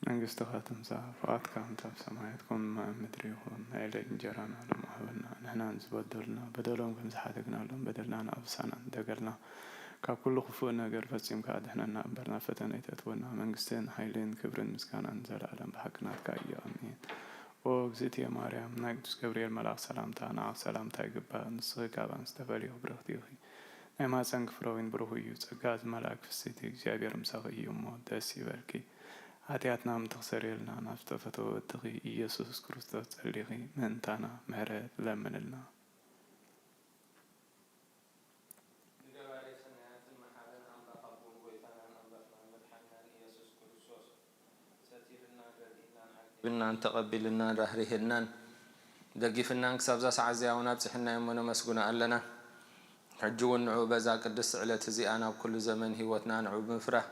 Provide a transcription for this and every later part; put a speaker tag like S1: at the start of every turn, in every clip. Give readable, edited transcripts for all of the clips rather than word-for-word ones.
S1: መንግሥትህ ትምጻእ ፈቃድከ በከመ በሰማያት ኮነ በምድር ይኩን ሀበነ እንጀራና ሎሚ ሀበነ ንሕና ዝበደሉና በደሎም ከም ዝሓደግናሎም በደልና አብሳና እንደገልና ካብ ኩሉ ክፉእ ነገር ፈጺምካ አድሕነና እምበርና ፈተና ኣይተእትወና መንግሥትን ኃይልን ክብርን ምስጋናን ዘለዓለም ብሓቂ ናትካ እዩ አሜን። ኦ እግዝእትየ ማርያም ናይ ቅዱስ ገብርኤል መልአክ ሰላምታ ንዓኽ ሰላምታ ይግባእ ንስኺ ካብ ኣንስቲ ተፈልዩ ብርኽቲ ኢኺ ናይ ማፀንኪ ፍረ ወይን ብሩኽ እዩ ጸጋ ዝመልአክ ፍስሕቲ እግዚአብሔር ምሳኺ እዩ እሞ ደስ ይበልኪ ኃጢአትና ምትኽሰሪየልና ናብ ዝተፈተወ ወድኺ ኢየሱስ ክርስቶስ ጸሊኺ ምእንታና ምህረት ለምንልና።
S2: ብናን ተቐቢልና ራህሪህናን ደጊፍናን ክሳብዛ ሰዓት እዚኣ ኣብፅሕና እሞ ነመስጉና ኣለና ሕጂ እውን ንዑ በዛ ቅድስቲ ዕለት እዚኣ ናብ ኩሉ ዘመን ሂወትና ንዑ ብምፍራሕ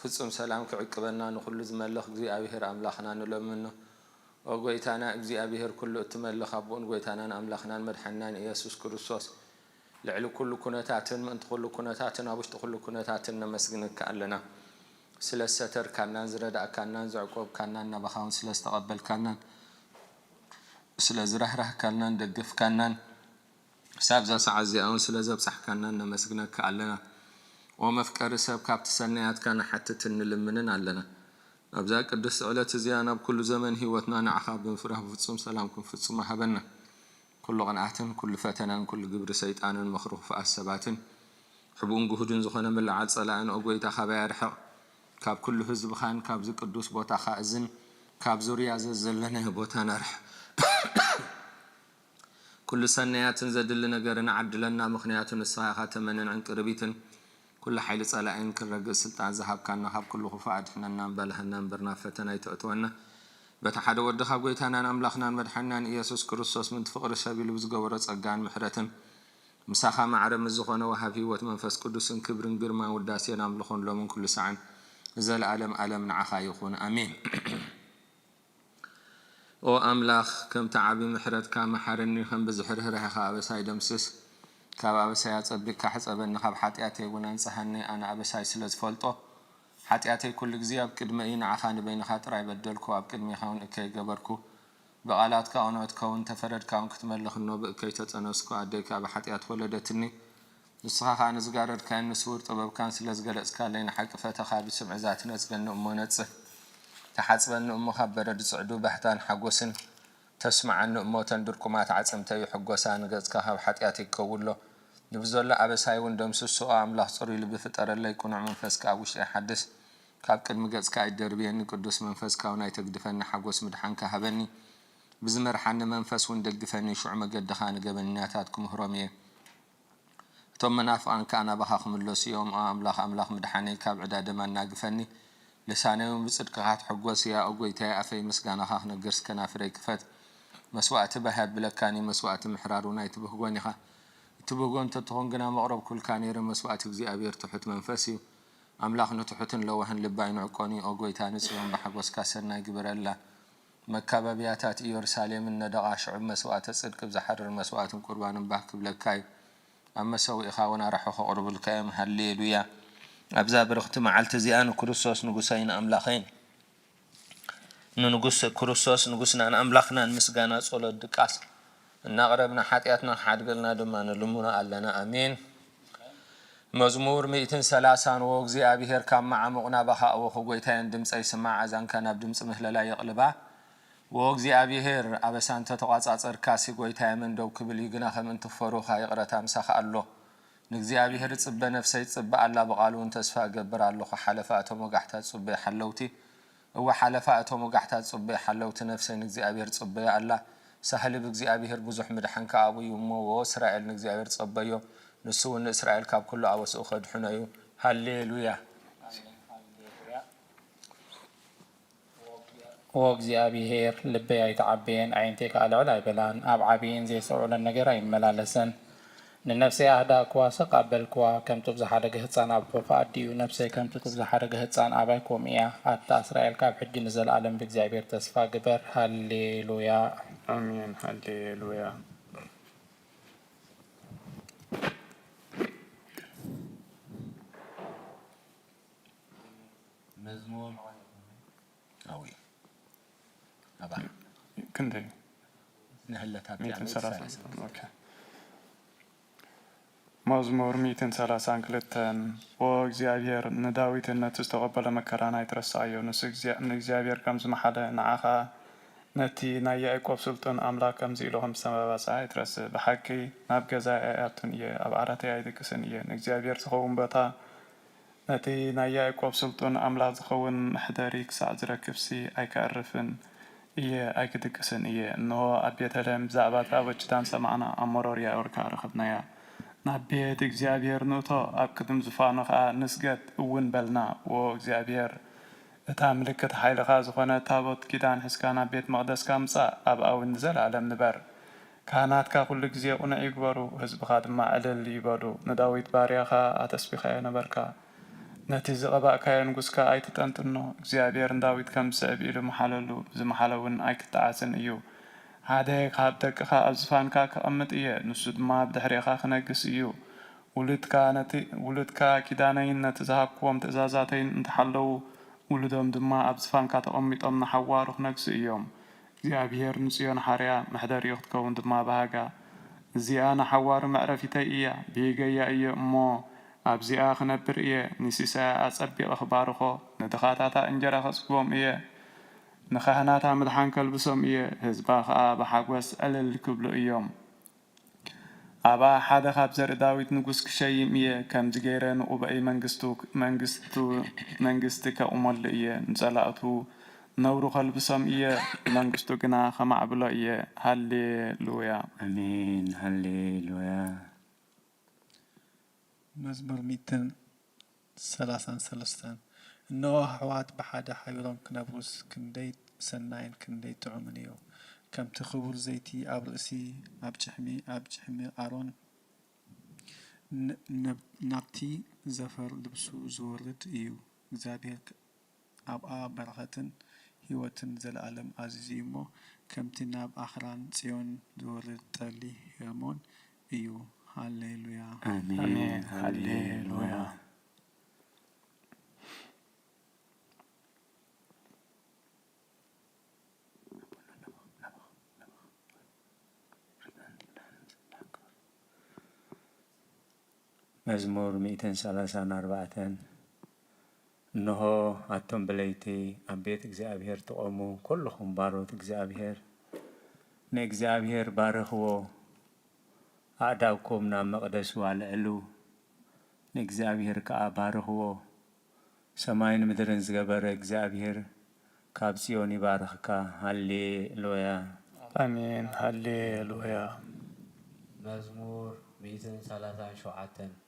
S2: ፍጹም ሰላም ክዕቅበና ንኩሉ ዝመልኽ እግዚአብሔር ኣምላኽና ንለምኖ ኦ ጎይታና እግዚአብሔር ኩሉ እትመልኽ ኣቦን ጎይታናን ኣምላኽናን መድሓኒናን ኢየሱስ ክርስቶስ ልዕሊ ኩሉ ኩነታትን ምእንቲ ኩሉ ኩነታትን ኣብ ውሽጢ ኩሉ ኩነታትን ነመስግንካ ኣለና ስለ ዝተተርካናን ዝረዳእካናን ዘዕቆብካናን ናባኻውን ስለ ዝተቐበልካናን ስለ ዝራህራህካናን ደግፍካናን ሳብዛ ሰዓት እዚኣውን ስለ ዘብፃሕካናን ነመስግነካ ኣለና ኦ መፍቀሪ ሰብ ካብቲ ሰናያትካ ንሓትት እንልምንን ኣለና ኣብዛ ቅድስቲ ዕለት እዚኣ ናብ ኩሉ ዘመን ሂወትና ንዓኻ ብምፍራሕ ፍጹም ሰላም ክንፍጽሞ ሃበና ኩሉ ቅንዓትን ኩሉ ፈተናን ኩሉ ግብሪ ሰይጣንን ምኽሪ ክፉኣት ሰባትን ሕቡእን ጉህድን ዝኾነ ምልዓል ጸላእን ኦ ጎይታ ካበይ ኣርሕቕ ካብ ኩሉ ህዝብኻን ካብዚ ቅዱስ ቦታኻ እዝን ካብ ዙርያ ዘለና ቦታ ናርሕ ኩሉ ሰናያትን ዘድሊ ነገርን ዓድለና ምኽንያቱ ንስኻ ኢኻ ተመንን ዕንቅርቢትን ኩሉ ሓይሊ ጸላእን ክረግእ ስልጣን ዝሃብካና ካብ ኩሉ ክፉእ ኣድሕነና እምበልሃና እምበርና ፈተና ይተእትወና በቲ ሓደ ወድኻ ጎይታናን ኣምላኽናን መድሓኒናን ኢየሱስ ክርስቶስ ምንቲ ፍቕሪ ሰብ ኢሉ ብዝገበሮ ጸጋን ምሕረትን ምሳኻ ማዕረም ዝኾነ ወሃብ ሂወት መንፈስ ቅዱስን ክብርን ግርማን ውዳሴን ኣምልኾን ሎምን ኩሉ ሰዓን ዘለዓለም ዓለም ንዓኻ ይኹን አሜን። ኦ ኣምላኽ ከምቲ ዓብዪ ምሕረትካ መሓረኒ ከም ብዝሕርህራኻ ኣበሳይ ደምስስ ካብ ኣበሳይ ኣጸቢቕካ ሕፀበኒ ካብ ሓጢኣተይ እውን አንጽሐኒ ኣነ ኣበሳይ ስለ ዝፈልጦ ሓጢኣተይ ኩሉ ግዜ ኣብ ቅድመ እዩ ንዓኻ ንበይንኻ ጥራይ በደልኩ ኣብ ቅድሚኻ እውን እከይ ገበርኩ ብቓላትካ ቁኑዕትካ እውን ተፈረድካ እውን ክትመልኽኖ ብእከይ ተጸነስኩ ኣደይካ ብሓጢኣት ወለደትኒ ንስኻ ከዓ ንዝጋረድካን ንስውር ጥበብካን ስለ ዝገለጽካለይ ንሓቂ ፈተኻ ብስምዕዛት ነጽገኒ እሞ ነጽህ ተሓጽበኒ እሞ ካብ በረድ ጽዕዱ ባህታን ሓጎስን ተስማዓኒ እሞ ተንድርቁማት ዓጽምተይ ሕጎሳ ንገጽካ ካብ ሓጢኣተይ ክከውሎ ንብዘሎ ኣበሳይ እውን ደምስሶ ኣምላኽ ጽሩይ ልቢ ፍጠረለይ ቁኑዕ መንፈስካ ኣብ ውሽጢ ሓድስ ካብ ቅድሚ ገጽካ ኣይደርብየኒ ቅዱስ መንፈስካ እውን ኣይተግድፈኒ ሓጎስ ምድሓንካ ሃበኒ ብዝመርሓኒ መንፈስ እውን ደግፈኒ ሽዑ መገድኻ ንገበኛታት ክምህሮም እየ እቶም መናፍቃን ከዓ ናባኻ ክምለሱ እዮም ኣምላኽ ኣምላኽ ምድሓነይ ካብ ዕዳ ደማ እናግፈኒ ልሳነይ እውን ብጽድቅኻ ትሕጐስ እያ ኦ ጎይታየ ኣፈይ ምስጋናኻ ክነግር ከናፍረይ ክፈት መስዋእቲ ባህ ብለካኒ መስዋእቲ ምሕራር እውን ኣይትብህጎን ኢኻ እትብህጎ እንተትኾን ግና መቕረብ ኩልካ ነይረ መስዋእቲ እግዚኣብሔር ትሑት መንፈስ እዩ ኣምላኽ ንትሑትን ለዋህን ልቢ ኣይንዕቆኒ ኦ ጎይታ ንጽዮን ብሓጐስካ ሰናይ ግበረላ መካበብያታት ኢየሩሳሌምን ነደቓ ሽዑብ መስዋእተ ጽድቂ ብዝሓርር መስዋእትን ቁርባንን ባህ ክብለካ እዩ ኣብ መሰዊእኻ እውን ኣራሑ ከቕርብልካ እዮም ሃሌሉያ ኣብዛ ብርኽቲ መዓልቲ እዚኣ ንክርስቶስ ንጉሰይን ኣምላኸይን ንንጉስ ክርስቶስ ንጉስናን ኣምላኽናን ምስጋና ጸሎት ድቃስ እናቕረብና ሓጢኣትና ሓድገልና ድማ ንልሙና ኣለና አሜን። መዝሙር 130 ወ እግዚአብሔር ካብ ማዓሙቕ ናባኻ ኣወኹ ጎይታየን ድምፀይ ስማዕ ኣዛንካ ናብ ድምፂ ምህለላ የቕልባ ወ እግዚአብሔር ኣበሳን ተተቋጻጸርካሲ ጎይታየ ምን ደው ክብል እዩ ግና ከም እንትፈሩኻ ይቕረታ ምሳኻ ኣሎ ንእግዚአብሔር ጽበ ነፍሰይ ጽበ ኣላ በቓሉ እውን ተስፋ እገብር ኣለኹ ሓለፋ እቶም ወጋሕታት ጽበይ ሓለውቲ እወ ሓለፋ እቶም ወጋሕታት ጽበይ ሓለውቲ ነፍሰይ ንእግዚአብሔር ጽበይ ኣላ ሳህሊ ብእግዚአብሔር ብዙሕ ምድሓንካ ኣብዩ እሞ ወ እስራኤል ንእግዚአብሔር ጸበዮ ንሱ እውን ንእስራኤል ካብ ኩሉ ኣወስኡ ከድሕኖ እዩ ሃሌሉያ
S3: ወ እግዚአብሔር ልበይ ኣይተዓበየን ዓይንተይ ከዓ ልዕል ኣይበላን ኣብ ዓብይን ዘይሰውዑለን ነገር ኣይመላለሰን ንነፍሰይ ኣህዳእክዋ ሰቃበልክዋ ከምቲ ብዝሓደገ ህፃን ኣብ ሑፋ ኣድዩ ነፍሰይ ከምቲ ብዝሓደገ ህፃን ኣባይ ኮም እያ ኣታ እስራኤል ካብ ሕጂ ንዘለኣለም ብእግዚአብሔር ተስፋ ግበር ሃሌሉያ
S1: አሜን ሃሌሉያ
S2: مزمور أوي أبا
S1: كندي
S2: نهلتها
S1: 130 اوكي مزمور 132 وእግዚአብሔር ንዳዊትነት ዝተቀበለ መከራን ኣይትረሳዮ ንእግዚአብሔር ከም ዝመሓለ ንዓኻ ነቲ ናይ ያዕቆብ ስልጡን ኣምላክ ከምዚ ኢሉ ከም ዝተመባፅኣ ኣይትረስእ ብሓቂ ናብ ገዛ ኣያቱን እየ ኣብ ዓረተይ ኣይድቅስን እየ ንእግዚአብሔር ዝኸውን ቦታ ነቲ ናይ ያዕቆብ ስልጡን ኣምላክ ዝኸውን መሕደሪ ክሳዕ ዝረክብሲ ኣይከዕርፍን እየ ኣይክድቅስን እየ እንሆ ኣብ ቤተልሔም ብዛዕባ እታ በጭታን ሰማዕና ኣብ ሞሮርያ ወርካ ረኸብናያ ናብ ቤት እግዚአብሔር ንእቶ ኣብ ቅድም ዝፋኑ ከዓ ንስገድ እውን በልና ወእግዚአብሔር እታ ምልክት ሓይልኻ ዝኾነ ታቦት ኪዳን ሒዝካ ናብ ቤት መቅደስካ ምጻእ ኣብ ኣውን ንዘለዓለም ንበር ካህናትካ ኩሉ ግዜ ቁኑዕ ይግበሩ ህዝብኻ ድማ ዕልል ይበሉ ንዳዊት ባርያኻ ኣተስቢኻዮ ነበርካ ነቲ ዝቐባእካዮ ንጉስካ ኣይትጠንጥኖ እግዚአብሔር ንዳዊት ከም ዝስዕብ ኢሉ መሓለሉ ዝመሓለ እውን ኣይክተዓስን እዩ ሓደ ካብ ደቅኻ ኣብ ዝፋንካ ክቕምጥ እየ ንሱ ድማ ብድሕሪኻ ክነግስ እዩ ውሉድካ ኪዳነይን ነቲ ዝሃብክዎም ትእዛዛተይን እንተሓለዉ ውሉዶም ድማ ኣብ ዝፋንካ ተቐሚጦም ንሓዋሩ ክነግሱ እዮም እግዚአብሔር ንጽዮን ሓርያ መሕደሪኡ ክትከውን ድማ ባህጋ እዚኣ ንሓዋሩ መዕረፊተይ እያ ብገያ እየ እሞ ኣብዚኣ ክነብር እየ ንሲሳያ ኣጸቢቐ ክባርኾ ንድኻታታ እንጀራ ከጽግቦም እየ ንኻህናታ ምድሓን ከልብሶም እየ ህዝባ ከዓ ብሓጎስ ዕልል ክብሉ እዮም ኣባ ሓደ ካብ ዘርኢ ዳዊት ንጉስ ክሸይም እየ ከምዚ ገይረ ንቑበይ መንግስቲ ከቁመሉ እየ ንጸላእቱ ነብሩ ከልብሶም እየ መንግስቱ ግና ከማዕብሎ እየ ሃሌሉያ
S2: አሜን ሃሌሉያ
S4: መዝሙር 133 እነሆ ኣሕዋት ብሓደ ሓቢሮም ክነብሩስ ክንደይ ሰናይን ክንደይ ጥዑምን እዩ ከምቲ ክቡር ዘይቲ ኣብ ርእሲ ኣብ ጭሕሚ ኣሮን ናብቲ ዘፈር ልብሱ ዝወርድ እዩ እግዚአብሔር ኣብኣ በረኸትን ህይወትን ዘለዓለም ኣዚዙ እሞ ከምቲ ናብ ኣኽራን ጽዮን ዝወርድ ጠሊ ሄርሞን እዩ ሃሌሉያ
S1: አሜን ሃሌሉያ
S2: مزمور 134 እንሆ ኣቶም በለይቲ ኣብ ቤት እግዚአብሔር ተቆሙ ኩልኹም ባሮት እግዚአብሔር ንእግዚአብሔር ባርኽዎ ኣእዳውኩም ናብ መቕደሱ ኣልዕሉ ንእግዚአብሔር ከዓ ባርኽዎ ሰማይን ምድርን ዝገበረ እግዚአብሔር ካብ ጽዮን ይባርኽካ ሃሌሉያ
S1: አሜን ሃሌሉያ
S5: መዝሙር 137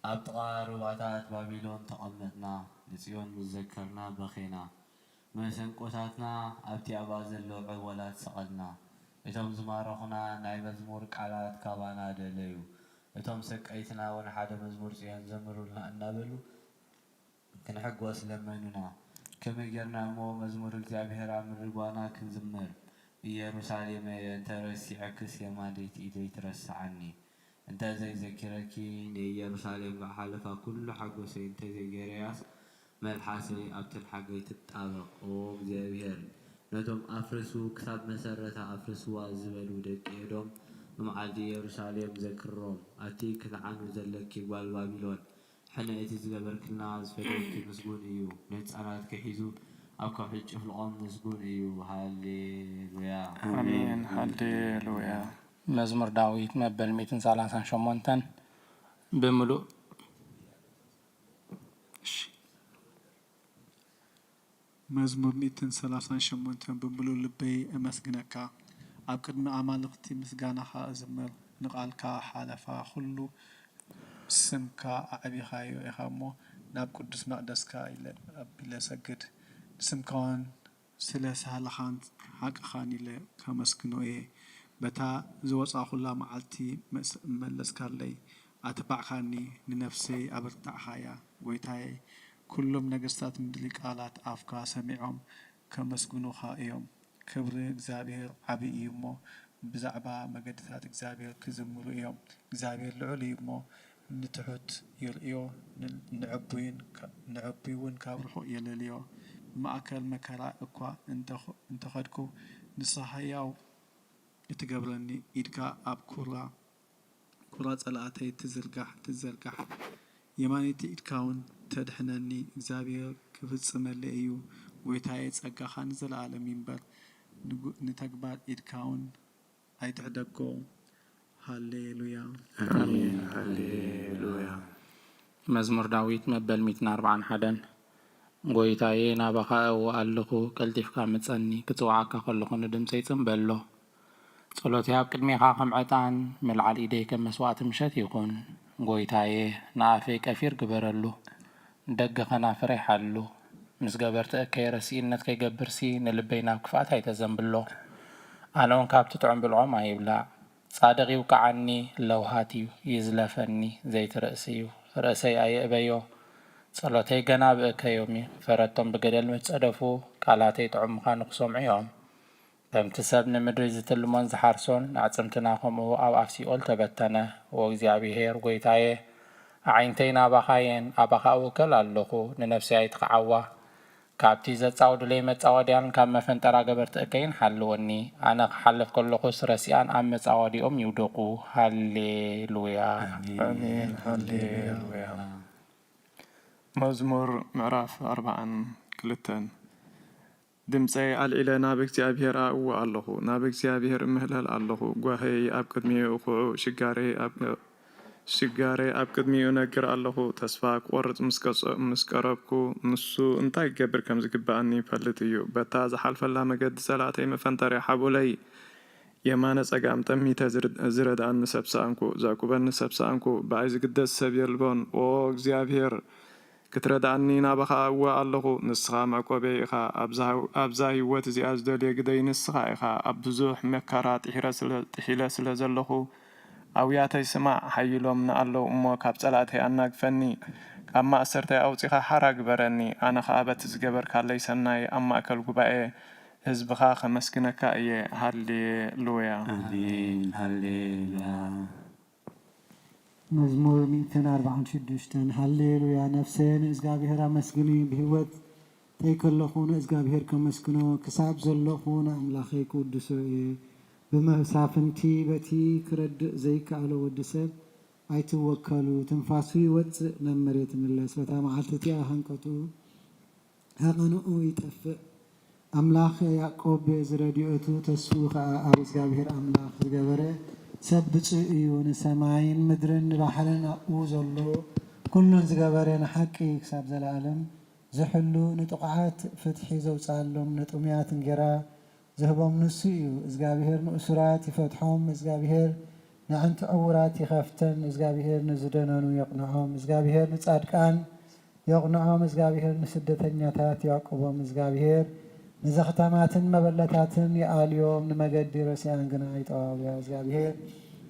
S5: ኣብ ጥቓ ሩባታት ባቢሎን ተቐመጥና ንጽዮን ምዘከርና በኼና መሰንቆታትና ኣብቲ ኣባ ዘለዎ ዕወላት ሰቐልና እቶም ዝማረኹና ናይ መዝሙር ቃላት ካባና ደለዩ እቶም ሰቀይትና እውን ሓደ መዝሙር ጽዮን ዘምሩልና እናበሉ ክንሕጐስ ለመኑና ከመይ ጌርና እሞ መዝሙር እግዚአብሔር ኣብ ምርጓና ክንዝምር ኢየሩሳሌም እንተ ረሲዕክስ የማነይቲ ኢደይ ትረስዓኒ እንተ ዘይዘኪረኪ ንኢየሩሳሌም ሓለፋ ኩሉ ሓጐሰይ እንተ ዘይገይረያስ መልሓሰይ ኣብትን ሓገይ ትጣበቕ ኦ እግዚአብሔር ነቶም ኣፍርሱ ክሳብ መሰረታ ኣፍርስዋ ዝበሉ ደቂ ኤዶም መዓልቲ ኢየሩሳሌም ዘክሮም ኣቲ ክትዓኑ ዘለኪ ጓል ባቢሎን ሕነ እቲ ዝገበርክልና ዝፈለጥኪ ምስጉን እዩ ንህፃናት ክሒዙ ኣብ ከውሒ ጭፍልቖም ምስጉን እዩ ሃሌሉያ
S1: አሜን ሃሌሉያ
S3: መዝሙር ዳዊት መበል 138 ብምሉእ
S4: መዝሙር 138 ብምሉእ ልበይ እመስግነካ ኣብ ቅድሚ ኣማልኽቲ ምስጋናኻ እዝምር ንቓልካ ሓለፋ ኩሉ ስምካ ኣዕቢኻዮ ኢኻ እሞ ናብ ቅዱስ መቕደስካ ኢለ ሰግድ ስምካውን ስለ ሳህልኻን ሓቅኻን ኢለ ከመስግኖ እየ በታ ዝወፃ ኩላ መዓልቲ መለስካለይ ኣተባዕካኒ ንነፍሰይ ኣበርታዕኻያ ጎይታየ ኩሎም ነገስታት ምድሊ ቃላት ኣፍካ ሰሚዖም ከመስግኑኻ እዮም ክብሪ እግዚአብሔር ዓብይ እዩ እሞ ብዛዕባ መገድታት እግዚአብሔር ክዝምሩ እዮም እግዚአብሔር ልዑል እዩ እሞ نتحت يلقيو نعبيون كابرحو يلليو مأكل مكرا اكوا انت خدكو نصحياو يتقبلني إدكا أب كرة صلاتي تزرقح يمانيتي إدكاون تدحنني إكزابير كفصم لأيو ويتاي ጸጋ خان زلعالم ينبر نتقبل إدكاون أيتعدقو هاليلويا
S1: آمين هاليلويا
S3: مزمور داويت مبل 141 ጎይታዬ ናባኻ ኣለኹ ቀልጢፍካ መጸኒ ክጽዋዓካ ከለኹ ንድምፀይ ጽምበሎ ጸሎተይ ኣብ ቅድሜኻ ከም ዕጣን መልዓል ኢደይ ከም መስዋዕቲ ምሸት ይኹን ጎይታዬ ንኣፈይ ቀፊር ግበረሉ ደገ ከናፍረይ ሓሉ ምስ ገበርቲ እከይ ረሲእነት ከይገብርሲ ንልበይ ናብ ክፍኣት ኣይተዘንብሎ ኣነ እውን ካብቲ ጥዑም ብልዖም ኣይብላዕ ጻድቕ ይውቃዓኒ ለውሃት እዩ ይዝለፈኒ ዘይትርእሲ እዩ ርእሰይ ኣየእበዮ ጸሎተይ ገና ብእከዮሚ ፈረቶም ብገደል መጸደፉ ቃላተይ ጥዑም ምዃኑ ክሰምዑ እዮም ከምቲ ሰብ ንምድሪ ዝትልሞን ዝሓርሶን ንዕጽምትና ከምኡ ኣብ ኣፍ ሲኦል ተበተነ ወእግዚአብሔር ጎይታዬ ኣዒንተይ ናባኻየን ኣባኻ እውከል ኣለኹ ንነፍሰይ ኣይትኸዓዋ ካብቲ ዘጻውዱለይ መጻወድያን ካብ መፈንጠራ ገበርቲ እከይን ሓልወኒ ኣነ ክሓልፍ ከለኹስ ረሲኣን ኣብ መጻወዲኦም ይውደቁ ሃሌሉያ
S1: አሜን ሃሌሉያ መዝሙር ምዕራፍ 42 ድምፀይ ኣልዒለ ናብ እግዚአብሔር ኣእውዕ ኣለኹ ናብ እግዚአብሔር እምህለል ኣለኹ ጓሄይ ኣብ ቅድሚኡ እኹዑ ሽጋሬ ኣብ ቅድሚኡ ነግር ኣለኹ ተስፋ ክቆርጽ ምስ ቀረብኩ ንሱ እንታይ ክገብር ከም ዝግባአኒ ይፈልጥ እዩ በታ ዝሓልፈላ መገዲ ጸላእተይ መፈንጠርያ ሓቡለይ የማነ ጸጋም ጠሚተ ዝረዳእኒ ሰብ ሰኣንኩ ዘዕቁበኒ ሰብ ሰኣንኩ ብኣይ ዝግደስ ሰብ የልቦን ኦ እግዚአብሔር ክትረዳእኒ ናባኻ እውዕ ኣለኹ ንስኻ መዕቆበይ ኢኻ ኣብዛ ህይወት እዚኣ ዝደልየ ግደይ ንስኻ ኢኻ ኣብ ብዙሕ መከራ ጥሒለ ስለ ዘለኹ ኣውያተይ ስማዕ ሓይሎም ንኣለው እሞ ካብ ጸላእተይ ኣናግፈኒ ካብ ማእሰርተይ ኣውፂኻ ሓራ ግበረኒ ኣነ ኸኣ በቲ ዝገበርካለይ ሰናይ ኣብ ማእከል ጉባኤ ህዝብኻ ከመስግነካ እየ ሃሌሉያ
S5: አሜን ሃሌሉያ
S6: مزمور 146 هللويا نفسين إزغابير أمسكني بهوت تيكلخون إزغابير كمسكنو كساب زلخون أملاخي كودسوئي بمسافنتي بتي كرد زيك على ودسب أيتوكلوا تنفاسي وت نمريت من الله سبتا معلتتي أهنكتو هغنو يتفق أملاخ يعقوب زرديوتو تسوخ أب إزغابير أملاخ زغبره سبت إيون سماين مدرن بحرن أقوز الله كلن زغبرين حقي كساب زلالم زحلو نتقعات فتحي زوصالهم نتقميات نجرا زهبهم نسيو إزغابير نؤسرات يفتحهم إزغابير نعنت عورات يخفتن إزغابير نزدنانو يقنعهم إزغابير نتصادقان يقنعهم إزغابير نسدتنياتات يعقوبهم إزغابير نزختماتن مبلتاتن ياليوم نمجدي رسيان قناعي طواب يا إزغابير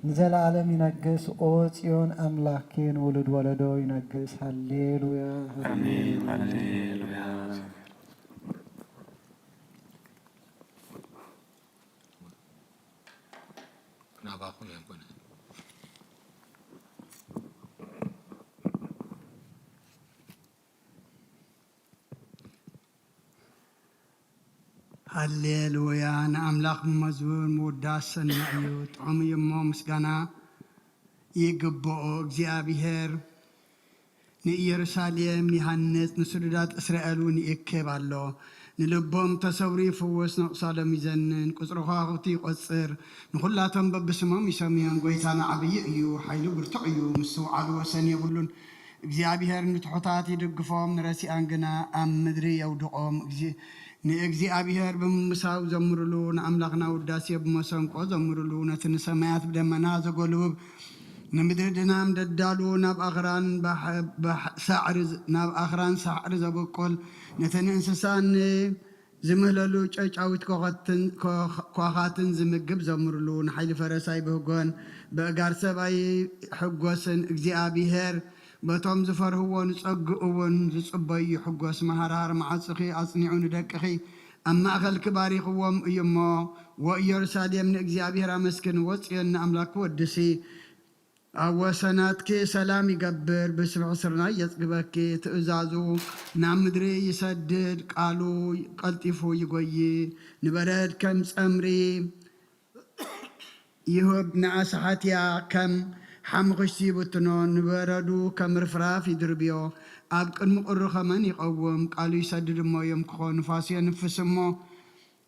S6: نزل عالم ينقس أوتيون أملاكين ولد ولدو ينقس هللويا
S1: آمين هللويا
S2: ናባኹ የንኩን
S7: هللويا نأملاخ مزور موداس سنعيو طعم يمو مسقنا يقبؤ እግዚአብሔር ንኢየሩሳሌም ይሃንጽ ንስሉዳት እስራኤሉን ይእከብ ኣሎ ንልቦም ተሰውሪ ይፍወስ ነቕሳሎም ይዘንን ቁፅሪ ኸዋኽብቲ ይቖፅር ንኹላቶም በብስሞም ይሰምዮን ጎይታና ዓብዪ እዩ ሓይሉ ብርቱዕ እዩ ምስ ውዓሉ ወሰን የብሉን እግዚአብሔር ንትሑታት ይድግፎም ንረሲኣን ግና ኣብ ምድሪ የውድቖም ንእግዚአብሔር ብምምሳው ዘምርሉ ንኣምላኽና ውዳሴ ብመሰንቆ ዘምርሉ ነቲ ንሰማያት ብደመና ዘጐልብብ ንምድሪ ድናም ደዳሉ ናብ ኣኽራን ሳዕሪ ዘበቆል ነተን እንስሳን ዝምህለሉ ጨጫዊት ኳኻትን ዝምግብ ዘምርሉ ንሓይሊ ፈረሳይ ብህጎን በእጋር ሰብኣይ ሕጐስን እግዚአብሔር በቶም ዝፈርህዎ ንጸግእውን ዝጽበዩ ሕጐስ መሃራር መዓጽኺ ኣጽኒዑ ንደቅኺ ኣብ ማእኸል ክባሪኽዎም እዩ እሞ ወኢየሩሳሌም ንእግዚአብሔር ኣመስግን ወፅዮን ንኣምላክ ወድሲ أوسناتك سلام يقبر بسبع سرنا يتقبك تأزازو نامدري يسدد قالوا قلتفو يقوي نبرد كم سأمري يهب نعسحاتيا كم حمغشتي بطنون نبردو كم رفراف يدربيو أبقى المقرخة من يقوم قالوا يسدد مو يمكخون فاسيا نفسمو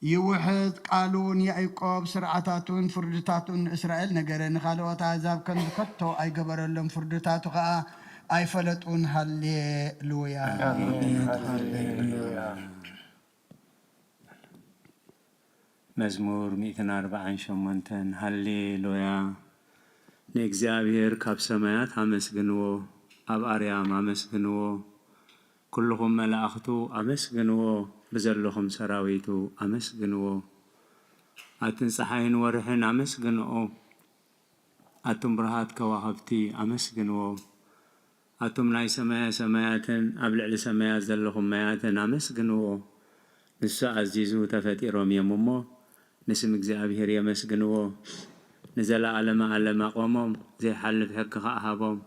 S7: يوحد قالون يعقوب سرعتاتون فردتاتون إسرائيل نجرن خالوات عذاب كان كتو أي جبر لهم فردتاتو خا أي فلتون هاللويا
S1: مزمور 148 هاللويا نእግዚአብሔር ካብ ሰማያት አመስግንዎ ኣብ ኣርያም አመስግንዎ ኩልኩም መላእኽቱ አመስግንዎ بزلهم سراويتو أمسجنو أتن صحين ورحن أمسجنو أتم برهات كواهبتي أمسجنو أتم ناي سماياتن أبلع لسمايات زلهم مياتن أمسجنو نسا عزيزو تفتيرهم يممو نسم እግዚአብሔር يمسجنو نزل علم قومهم زي حلف حق خاهبهم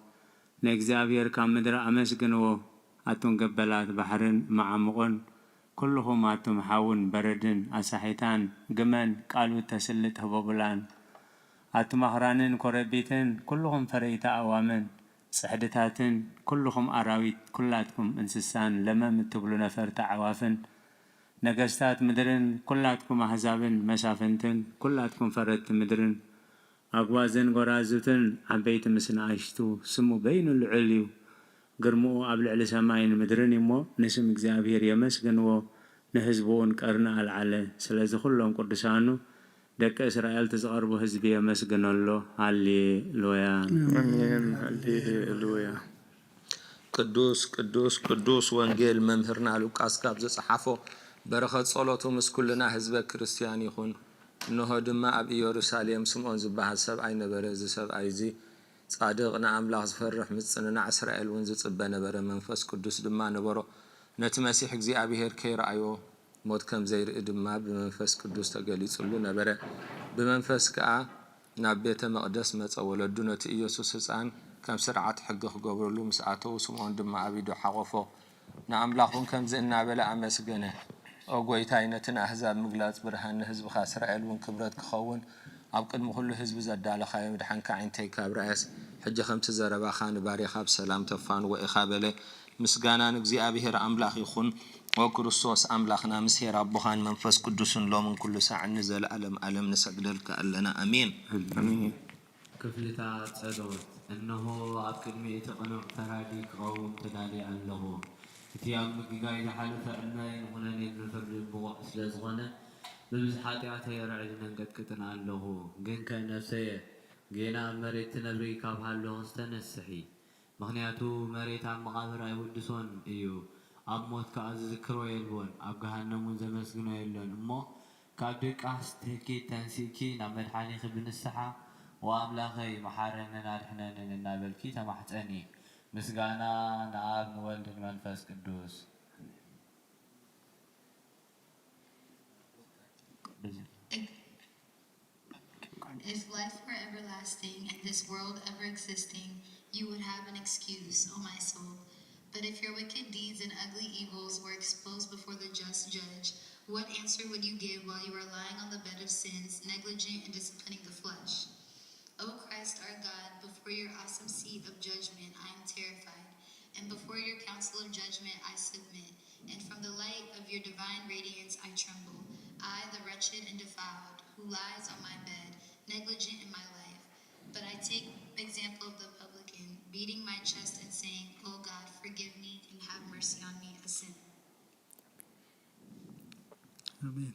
S1: نእግዚአብሔር ካብ ምድሪ أمسجنو أتم قبلات بحرن معمقون كلهم أتم حاون بردن أسحيتان جمن قالوا تسلت هبوبلان أتم أهرانن كربيتن كلهم فريتا أوامن سحدتاتن كلهم أراويت كلاتكم إنسان لما متبلو نفر تعوافن نجستات مدرن كلاتكم أحزابن مسافنتن كلاتكم فرت مدرن أقوازن غرازتن عبيت مسن عايشتو سمو بين العليو قرمو قبل سماين مدرن يمو نسم እግዚአብሔር يمسجنو نهزبون قرنا العلى سلازي كلهم قدسانو دك إسرائيل تزقربو حزب يمسجن الله هاليلويا
S2: آمين هاليلويا قدوس قدوس قدوس وانجيل ممهرنا لوقاس كاب زصحافو بركة صلوته مسكلنا حزب كريستيان يكون انه دما اب يروساليم سمعون زبحال سبعي نبره سبعي زي صادقنا أملاك زفرح متصننا إسرائيل ونزل صبنا برا منفس قدوس دما نبرو نتمسيح እግዚአብሔር ከይራአዮ ሞት ከም ዘይርኢድማ بمنفس ቅዱስ ተገሊጹሉ ነበረ بمنفس ከዓ ናብ ቤተ መቅደስ መጸ ወለዱ ነቲ ኢየሱስ ህፃን ከም ስርዓት ሕጊ ክገብረሉ ምስኣተው ስምዖን ድማ አቢዶ ሓቆፎ ንኣምላኹን ከም ዝእናበለ ኣመስገነ ኦ ጎይታይ ነትን ኣህዛብ ምግላጽ ብርሃን ህዝብኻ እስራኤል ውን ክብረት ክኸውን ኣብ ቅድሚ ኩሉ ህዝቢ ዘዳለኻዮ ድሓንካ ዓይንተይ ካብ ራእስ ሕጂ ከምቲ ዘረባኻ ንባሪኻ ብሰላም ተፋን ወኢኻ በለ ምስጋና ንእግዚአብሔር ኣምላኽ ይኹን وكريستوس أملاخنا مسير أبوخان منفس قدوس لومن كل ساعة نزل ألم نسجدلك ألنا أمين
S1: أمين
S5: كفلتا صدوت إنه أكل مئة قنوع فرادي قوم تدالي عن له تيام مجيجاي لحالة أننا ينغنني نفرد بوق سلزغنا بمزحاتي عتي رعدنا قد كتنا عن له جن كان نفسيه جينا مريت نبري كابها له استنسحي مغنياتو مريت عن مغابر يودسون إيو أموت كأز ذكروا يلون أبجهنم زمسجنا يلون أمه كابدك أستهكي تنسيكي نعمل حالي خبن السحة وأملاخي محارنا نحن ننابل كي تمحت أني مسجانا نعاب نولد المنفس قدوس
S8: If life were everlasting and this world ever existing, you would have an excuse, O my soul. But if your wicked deeds and ugly evils were exposed before the just judge, what answer would you give while you are lying on the bed of sins, negligent in disciplining the flesh? O Christ our God, before your awesome seat of judgment I am terrified, and before your council of judgment I submit, and from the light of your divine radiance I tremble, I, the wretched and defiled, who lies on my bed, negligent in my life. But I take example of the publican, beating my chest and saying, O God, forgive me and have mercy on me, a sinner.
S4: Amen.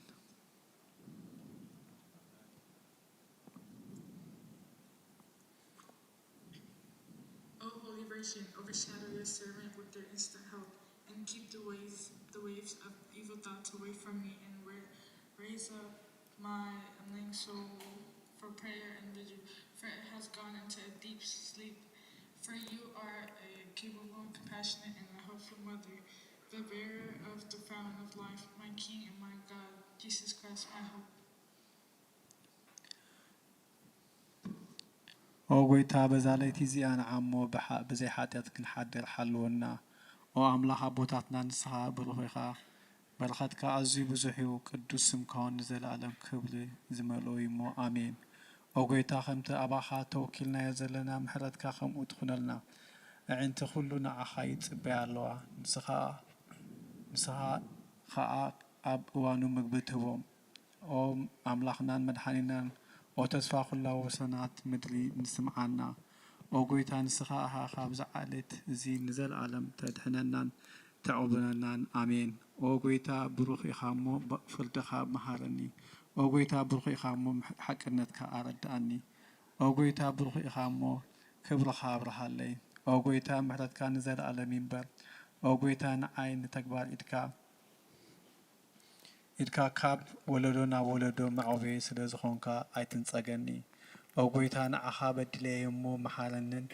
S9: O Holy Virgin, overshadow your servant with your instant help, and keep the waves of evil thoughts away from me, and raise up my unling soul for prayer and vigil, for it has gone into a deep sleep. For you are a capable, compassionate, and a hopeful mother, the bearer of the fountain of life, my King and my God, Jesus Christ, my hope.
S4: ጎይታ በዛ ለይቲ እዚኣ ንዓሞ ብዘይ ሓጢኣት ክንሓድር ሓልወና ኦ ኣምላኽ ኣቦታትና ንስኻ ብሩኽ ኢኻ በረኸትካ ኣዝዩ ብዙሕ እዩ ቅዱስ ስምካ ንዘለኣለም ክብሪ ዝመልኦ እሞ ኣሜን ኦ ጎይታ ከምቲ ኣባኻ ተወኪልናዮ ዘለና ምሕረትካ ከምኡ ትኹነልና ኣዕንቲ ኩሉ ንዓኻ ይፅበያ ኣለዋ ንስኻ ከዓ ኣብ እዋኑ ምግቢ ትህቦም ኦ ኣምላኽናን መድሓኒናን ኦ ተስፋ ኩላ ወሰናት ምድሪ ንስምዓና ኦ ጎይታ ንስኻ ኢኻ ካብዚ ዓለት እዚ ንዘለኣለም ተድሕነናን ተዕብነናን ኣሜን ኦ ጎይታ ብሩኽ ኢኻ እሞ ፍርድኻ መሃረኒ ኦ ጎይታ ብሩኽ ኢኻ እሞ ሓቅነትካ ኣረዳእኒ ኦ ጎይታ ብሩኽ ኢኻ እሞ ክብርኻ ኣብርሃለይ ኦ ጎይታ ምሕረትካ ንዘለኣለም ይንበር ኦ ጎይታ ንዓይ ንተግባር ኢድካ ካብ ወለዶ ናብ ወለዶ መዕበይ ስለ ዝኾንካ ኣይትንፀገኒ ኦ ጎይታ ንዓኻ በድለየ እሞ መሓረንን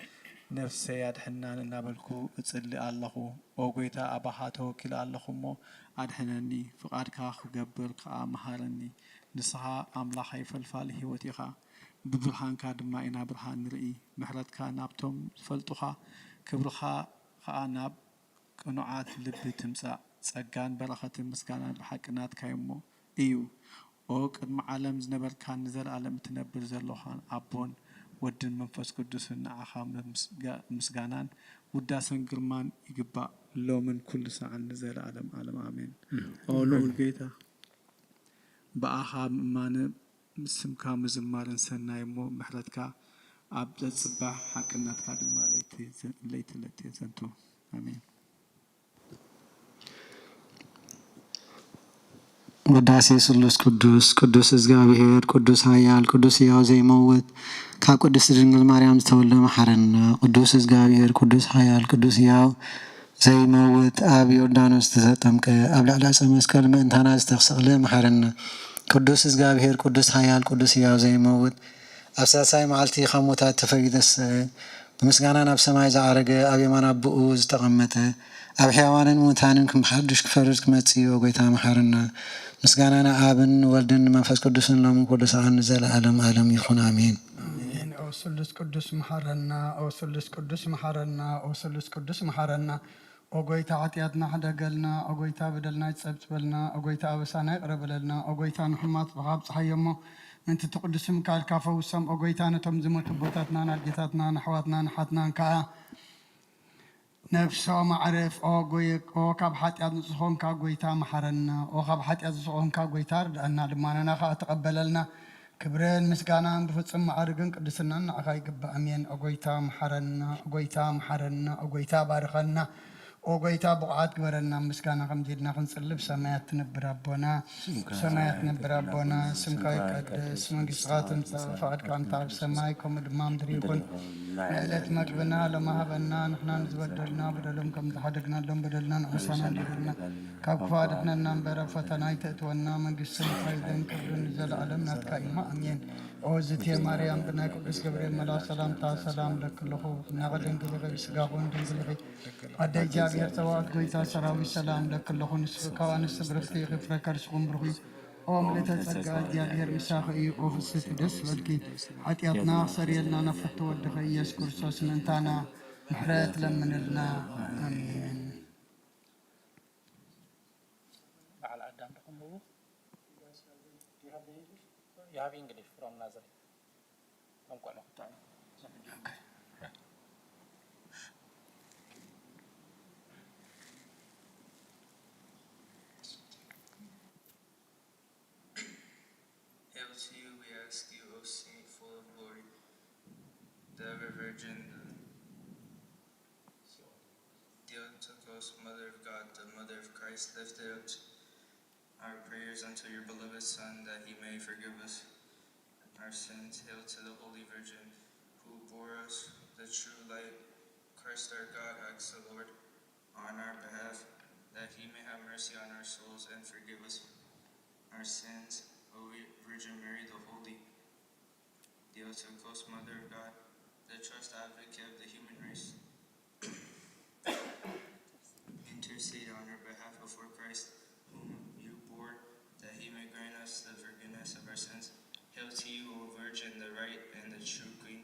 S4: ነፍሰይ ኣድሕናን እናበልኩ እፅሊ ኣለኹ ኦ ጎይታ ኣባኻ ተወኪሉ ኣለኹ እሞ ኣድሕነኒ ፍቓድካ ክገብር ከዓ መሃረኒ ንስኻ ኣምላኸይ ፈልፋሊ ሂወት ኢኻ ብብርሃንካ ድማ ኢና ብርሃን ንርኢ ምሕረትካ ናብቶም ዝፈልጡኻ ክብርኻ ከዓ ናብ ቅኑዓት ልቢ ትምፃእ ፀጋን በረኸትን ምስጋናን ብሓቅናትካ እሞ እዩ ኦ ቅድሚ ዓለም ዝነበርካ ንዘለኣለም እትነብር ዘለኻ ኣቦን ወድን መንፈስ ቅዱስን ንዓኻ ምስጋናን ውዳሰን ግርማን ይግባእ ሎምን ኩሉ ሰዓን ንዘለኣለም ዓለም ኣሜን ኦ ልዑል ጌታ ብኣኻ ምእማነ ስምካ ምዝማርን ሰናይ እሞ ምሕረትካ ኣብ ዘፅባሕ ሓቅነትካ ድማ ለይቲ ዘንቱ ኣሜን
S6: ውዳሴ ስሉስ ቅዱስ ቅዱስ እግዚአብሔር ቅዱስ ኃያል ቅዱስ ሕያው ዘይመውት ካብ ቅድስት ድንግል ማርያም ዝተወለደ መሐረና ቅዱስ እግዚአብሔር ቅዱስ ኃያል ቅዱስ ሕያው ዘይመውት ኣብ ዮርዳኖስ ዝተጠምቀ ኣብ ላዕሊ ዕፀ መስቀል ምእንታና ዝተሰቕለ መሐረና ቅዱስ እግዚአብሔር ቅዱስ ኃያል ቅዱስ ሕያው ዘይመውት ኣብ ሳልሳይ መዓልቲ ካብ ሞታት ተፈይደስ ብምስጋና ናብ ሰማይ ዝዓረገ ኣብ የማን ኣቦኡ ዝተቐመጠ ኣብ ሕያዋንን ሙታንን ክምሓድሽ ክፈርድ ክመጽእ ጎይታ መሐረና ምስጋናና አብን ወልድን መንፈስ ቅዱስን ሎሙ ኩሉ ሰዓት ዘለዓለም ዓለም ይኹን አሜን።
S7: ኦ ስሉስ ቅዱስ መሐረና ኦ ስሉስ ቅዱስ መሐረና ኦ ስሉስ ቅዱስ መሐረና ኦ ጎይታ ኃጢአትና ሓደገልና ኦ ጎይታ በደልና ይጸብጽበልና ኦ ጎይታ አበሳና ይቅረበለልና ኦ ጎይታ ንሕማት ብኻብ ፀሓየሞ እንት ትቅዱስም ካልካ ፈውሶም ኦ ጎይታ ነቶም ዝሞቱ ቦታትና ናድጌታትና ንሕዋትና ንሓትናን ከዓ ነፍሶም ማዕረፍ ኦ ካብ ሓጢአት ንጽኾንካ ጎይታ መሐረና ኦ ካብ ሓጢአት ንጽኾንካ ጎይታ ርዳእና ድማነና ከዓ ተቀበለልና ክብርን ምስጋናን ብፍጹም ማዕርግን ቅድስናን ንዓኻ ይግባእ አሜን ኦ ጎይታ መሐረና ኦ ጎይታ መሐረና ኦ ጎይታ ባርከና ኦ ጎይታ ብቕዓት ግበረና ምስጋና ከምዚድና ክንጽልብ ሰማያት ትነብር ኣቦና ሰማያት ትነብር ኣቦና ስምካ ይቀደስ መንግስትኻ ትምጻእ ፈቃድካ እንተ ኣብ ሰማይ ከምኡ ድማ ምድሪ ይኩን ንዕለት መግብና ሎሚ ሃበና ንሕና ንዝበደልና በደሎም ከም ዝሓደግናሎም በደልና ንዕሳና እንዲልና ካብ ክፉ ኣድሕነና እምበር ኣብ ፈተና ይተእትወና መንግስትን ኃይልን ክብርን ዘለዓለም ናትካ ኢኻ አሜን ኦ ዝቴ ማርያም ብናይ ቅዱስ ገብርኤል መልአክ ሰላምታ ሰላም ለክለኹ እናቐደንግል ኸ ብስጋኹን ድንግል ኸ ኣደ እግዚአብሔር ተዋት ጎይታ ሰራዊት ሰላም ለክለኹ ንስኹ ካብ ኣንስቲ ብርክቲ ይኽፍረካ ርስኹም ብሩኽ እዩ ኦ ምልዕተ ጸጋ እግዚአብሔር ምሳኺ እዩ ኦ ፍስሕቲ ደስ በልኪ ኃጢአትና ክሰርየልና ነፈቲ ወድኸ ኢየሱስ ክርስቶስ ምእንታና ምሕረት ለምንልና አሜን
S3: You have English from Nazareth. From Kuala.
S7: Okay.
S10: Hail to you, we ask you, O Saint, full of glory, the ever Virgin, Theotokos, Mother of God, the Mother of Christ, lift up our prayers unto your beloved Son, that he may forgive us our sins. Hail to the Holy Virgin, who bore us the true light. Christ our God asks the Lord on our behalf, that he may have mercy on our souls and forgive us our sins. O Virgin Mary, the Holy, Theotokos, Mother of God, the trust advocate of the human race, intercede on our behalf before Christ, whom you bore, that he may grant us the forgiveness of our sins. Hail to you, O Virgin, the right and the true Queen.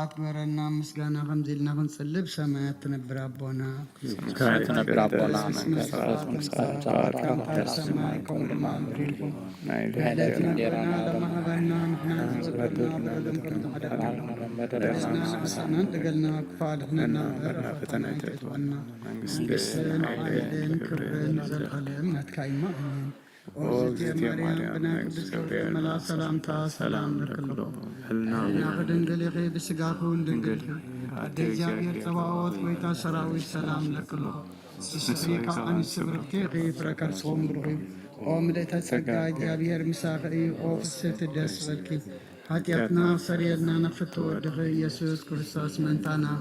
S7: سمكعات قبرنا مسقانا غمزيلنا غنصلب سمايات تنبر أبونا
S3: تنبر أبونا
S7: سماي كون ما أمريكم بهلتنا ديرنا لما هبنا نحنا نزبرنا بدلم كنت حدقنا حسنا دقلنا كفال احنا فتنا يتعتونا منقسنا عائلين كبرين نزل عليهم نتكاي مأمين وزيتي مريم بنا قدس كبرين ملا سلامتا سلام لكله ناخد دنقليخي بسقاخون دنقليخي عدي زابير تواوت ويتا سراوي سلام لكله سسريك عن السبرقتيخي فركر صوم برغي ومدتا سقاي زابير مساقي وفسيت الدس بالكي حتياتنا سريرنا نفتو ودخي يسوس كريستوس منتانا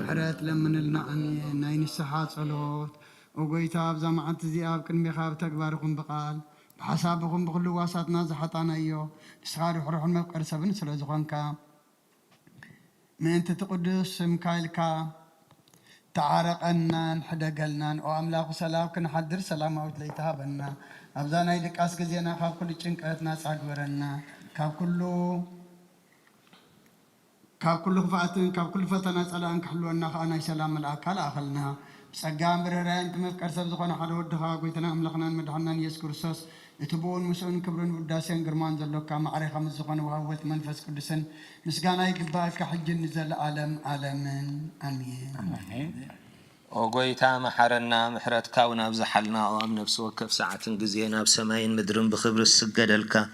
S7: حرات لمن لنا أمين ناين السحات صلوت وقويتا بزمعت زياب كن بخاب تكباركم بقال بحسابكم بكل واسطنا زحطانا ايو نسخاري حروح المفقر سبن سلوزغنكا من انت تقدس مكايلكا تعارقنا نحدقلنا واملاك سلام كن حدر سلام اوت ليتهابنا ابزانا يدك اسك زينا خاب كل چنقتنا صاغورنا كاب كل خفاتن كاب كل فتنا صلان كحلونا خانا سلام الاكل اخلنا سجام برهان تمفكر سب زخنا حدا ودها قويتنا أملخنا مدحنا يسوع كريستوس يتبون مسؤول كبرن وداسين قرمان زلوكا معرفة خمس زخنا وهوت منفس كدسن مسجانا يقبل كحج نزل عالم عالمين آمين.
S2: وقويتا محرنا محرت كاونا بزحلنا وام نفس وكف ساعة جزينا بسماين مدرن بخبر السجد الكا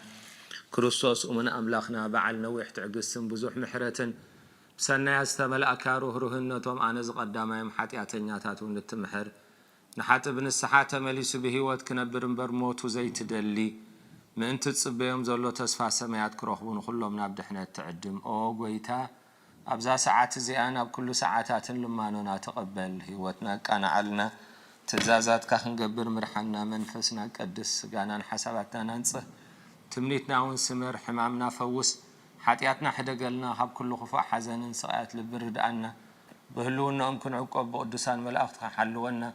S2: كريستوس ومن أملاخنا بعلنا ويحت عقسم بزوح محرتن سنة استملأ كاروه رهنتهم أنا قدامهم حتياتنا تاتون التمحر نحات ابن السحات مليس بهوت كنبرن برموت وزيت دلي من انت تصبيهم زلو تسفى سميات كروخبون كلهم نابدحنا التعدم او قويتا ابزا ساعات زيانا بكل ساعاتات لما نونا تقبل هوتنا كان علنا تزازات كاخن قبر مرحنا منفسنا قدس قانا حساباتنا ننصه تمنيتنا ونسمر حمامنا فوس حاتياتنا حدا قالنا هاب كل خفاء حزن سقات لبرد عنا بهلونا أمكن عقب بقدسان ملأخت حلونا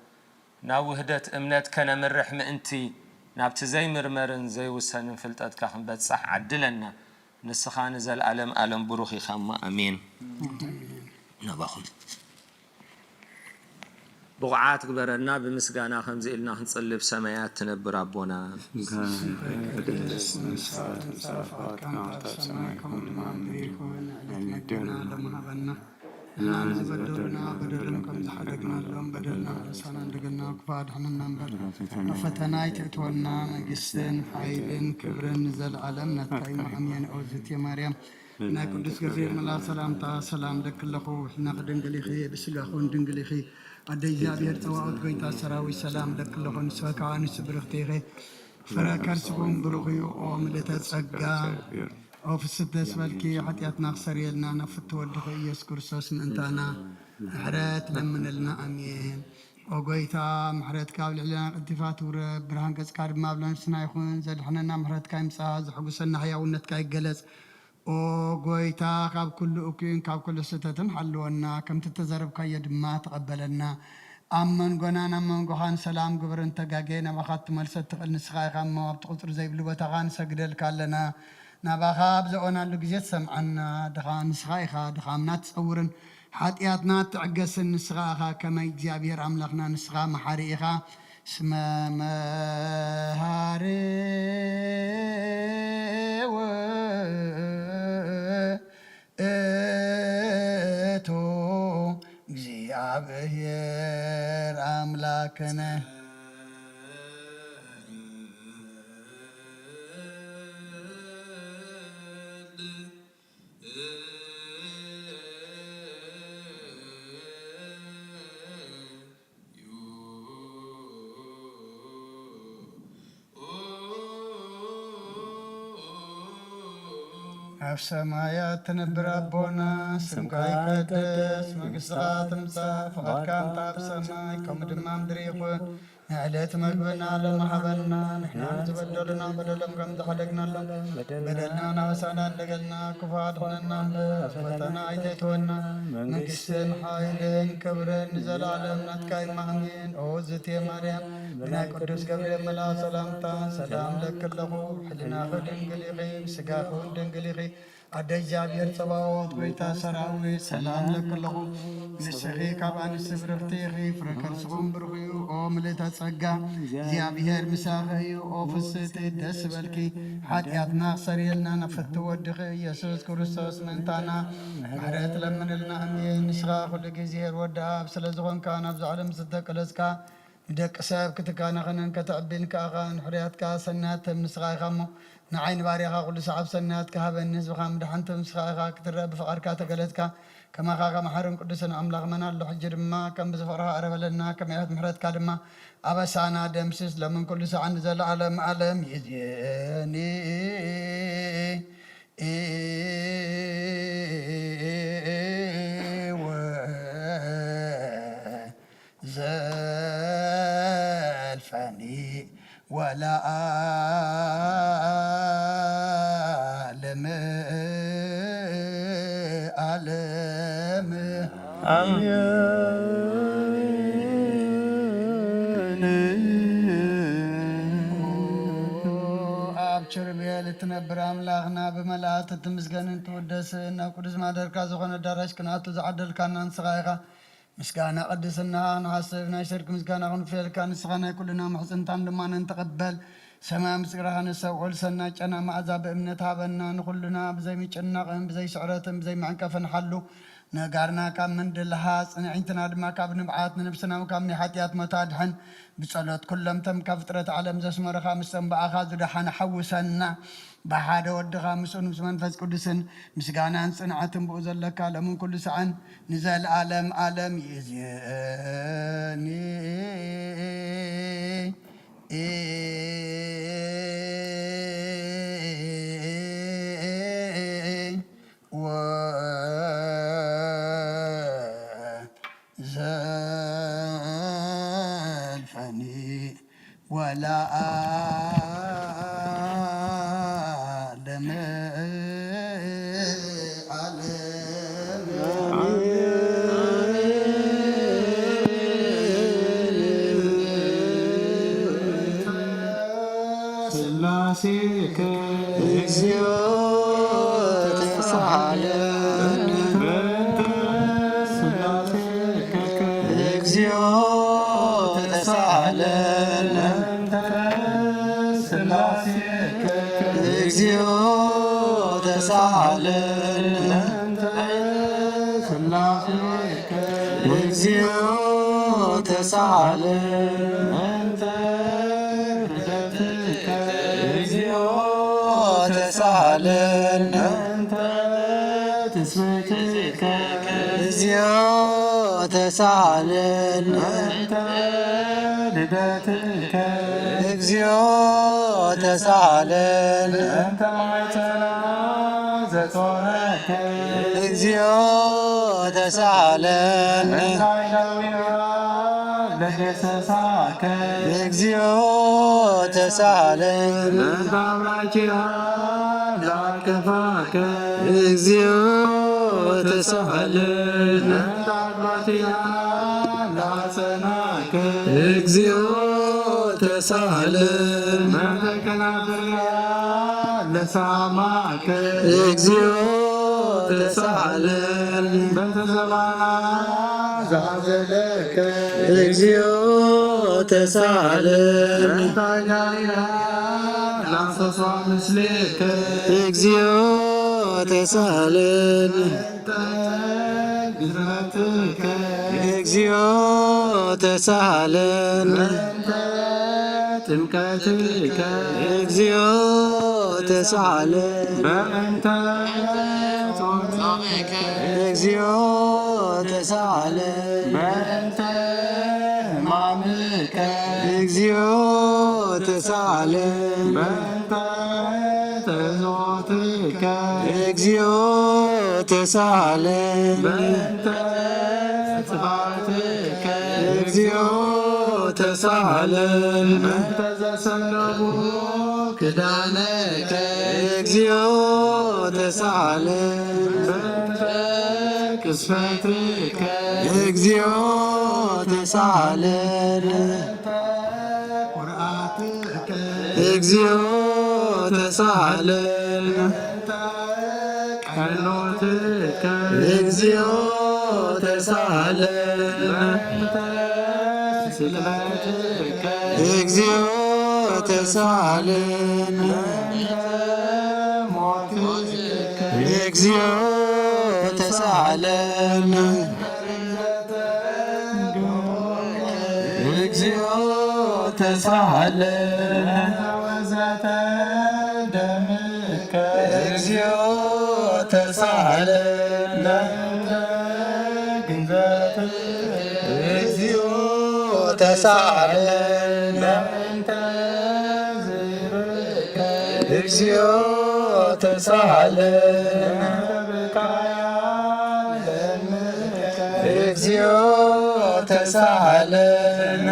S2: ناوهدت امنات كان من رحمة انتي نابت زي مرمرن زي وسان فلتات كاخن بات صح عدلنا نسخان زال ألم بروخي خاما أمين نباخد بقعات قبرنا بمسقانا خمزي إلنا هنصلي بسمايات تنبر ربنا
S7: فتنا يتعتونا مجسن حيلن كبرن زل علم نتكاي محمين أوزتي مريم نا قدس قفير ملا سلامتا سلام لك لخو حنا دنقليخي بسقاخون دنقليخي عدي زابير تواعد قويتا سراوي سلام لك لخو نسوكا عنس برختيخي فراكرسكم بروغي وملتا تسقا أو في السدس بالكي حتياتنا خسريلنا نفتو ودخو يس كرسوس انتانا حرات لمن لنا أمين وقويتا محرت كابل علينا اتفات ورب برهان كسكار مابلان سنايخون زاد حننا محرت كاي مساز حقوسنا حيا ونت كاي جلس وقويتا كاب كل أكين كاب كل ستة حلونا كم تتزرب كاي ما تقبلنا أمن قنانا من قهان سلام قبر انت قاقينا وخات ملسة تقل نسخاي خاما وبتقطر زي بلوبة غان سقدل كالنا نباخاب زقونا اللقزيت سمعنا دخان نسخايخا دخامنا تصورن حاتياتنا تعقس النسخاخا كما يجابير عملقنا نسخا محاريخا اسمه مهاري اتو እግዚአብሔር አምላክነ أف سمايات تنبر أبونا سمكا يقدس مقصة تمسا فقد كان طاب سماي كم دمام دريخون عليت مقبلنا لما حبلنا نحنا نتبدلنا بدلم كم تحدقنا لهم بدلنا نوسانا لقلنا كفاد خلنا فتنا عيتيتونا مقسن حايلين كبرين نزل علم نتكاي مهمين أوزتي مريم بنا قدس قبل ملا سلامتا سلام لك اللغو حلنا خدن قليغي بسقاخون دن قليغي ኣደ እግዚኣብሔር ፀባዖት ጎይታ ሰራዊት ሰላም ለክለኹ ንስኺ ካብ ኣንስቲ ብርኽቲ ኢኺ ፍረ ከርስኹም ብሩኽ እዩ ኦ ምልእተ ጸጋ እግዚኣብሔር ምሳኺ እዩ ኦ ፍስቲ ደስ በልኪ ሓጢኣትና ክሰሪየልና ነፍቲ ወድኺ ኢየሱስ ክርስቶስ ምእንታና ምሕረት ለምንልና እምየ ንስኻ ኩሉ ግዜ ወዲ ኣብ ስለ ዝኾንካ ናብዚ ዓለም ዝተቀለጽካ ንደቂ ሰብ ክትካናኸንን ከተዕብን ከኣኻ ንሕርያትካ ሰናት ምስኻ ኢኻ እሞ ንዓይኒ ባርያኻ ኩሉ ሰዓብ ሰናት ክሃበኒ ህዝብኻ ምድሓንቲ ምስኻ ኢኻ ክትረአ ብፍቓድካ ተገለጽካ ከማኻ ከመሓርን ቅዱስን ኣምላኽ መና ኣሎ ሕጂ ድማ ከም ብዝፍቕርኻ ቀረበለና ከመያት ምሕረትካ ድማ ኣበሳና ደምስስ ለምን ኩሉ ሰዓን ዘለዓለም ዓለም ይእዜኒ ዘልፈኒ ولا أعلم أبشر بيالي تنبر أملاخنا بملأت تمسكن تودس إن قدس ما درك زخنا درش كناتو زعدل كان نصغيرها مسكانا قدسنا نحسبنا شرك مسكانا غنفيل كان سخنا كلنا محسن لما نتقبل سما مسكرها نسوع لسنا جنا مع عذاب امنتها بنا نخلنا بزي ميچنا بزي شعرتم بزي معنكف نحلو نقارنا كم من دلهاس نعينتنا دما كاب نبعات نفسنا وكم نحاتيات متادحن بصلوت كلهم تم كفترة عالم زسمر خامسا بأخاذ دحن حوسنا بحاده ودغا مسؤول مسمن فز قدسن مسغانا صنعتن بوزلك لمن كل سعن نزل عالم عالم يزيني زلفني ولا أعلم
S1: سلاسيك
S6: እግዚኦት ተሳሃለን እግዚኦት ተሳሃለን እግዚኦት ተሳሃለን እግዚኦት ተሳሃለን ተሳሃለን እግዚኦት ተሳሃለን እግዚኦት ተሳሃለን እግዚኦት ተሳሃለን እግዚኦት ተሳሃለን እግዚኦት ተሳሃለን እግዚኦት ተሳሃለን እግዚኦት ተሳሃለን እግዚኦት ተሳሃለን እግዚኦት ተሳሃለን እግዚኦት ተሳሃለን እግዚኦት ተሳሃለን እግዚኦት ተሳሃለን እግዚኦት ተሳሃለን እግዚኦት ተሳሃለን እግዚኦት ተሳሃለን ክዳነከ እግዚኦት ተሳሃለን ቅስፈትከ እግዚኦት ተሳሃለን ቁርአትከ እግዚኦት ተሳሃለን እግዚኦ ተሳሃለነ እግዚኦ ተሳሃለነ እግዚኦ ተሳሃለነ እግዚኦ ተሳሃለነ እግዚኦ ተሳሃለነ እግዚኦ ተሳሃለነ እግዚኦ ተሳሃለነ እግዚኦ ተሳሃለነ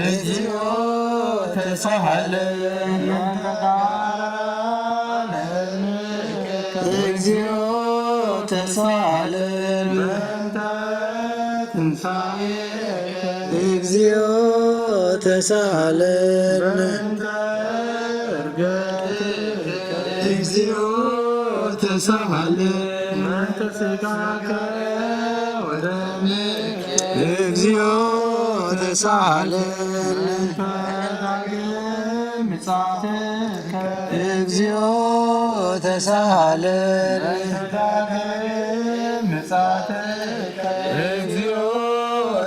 S6: እግዚኦ ተሳሃለነ እግዚኦ ተሳሃለነ እግዚኦ ተሳሃለነ እግዚኦ ተሳሃለነ እግዚኦ ተሳሃለነ እግዚኦ ተሳሃለነ እግዚኦ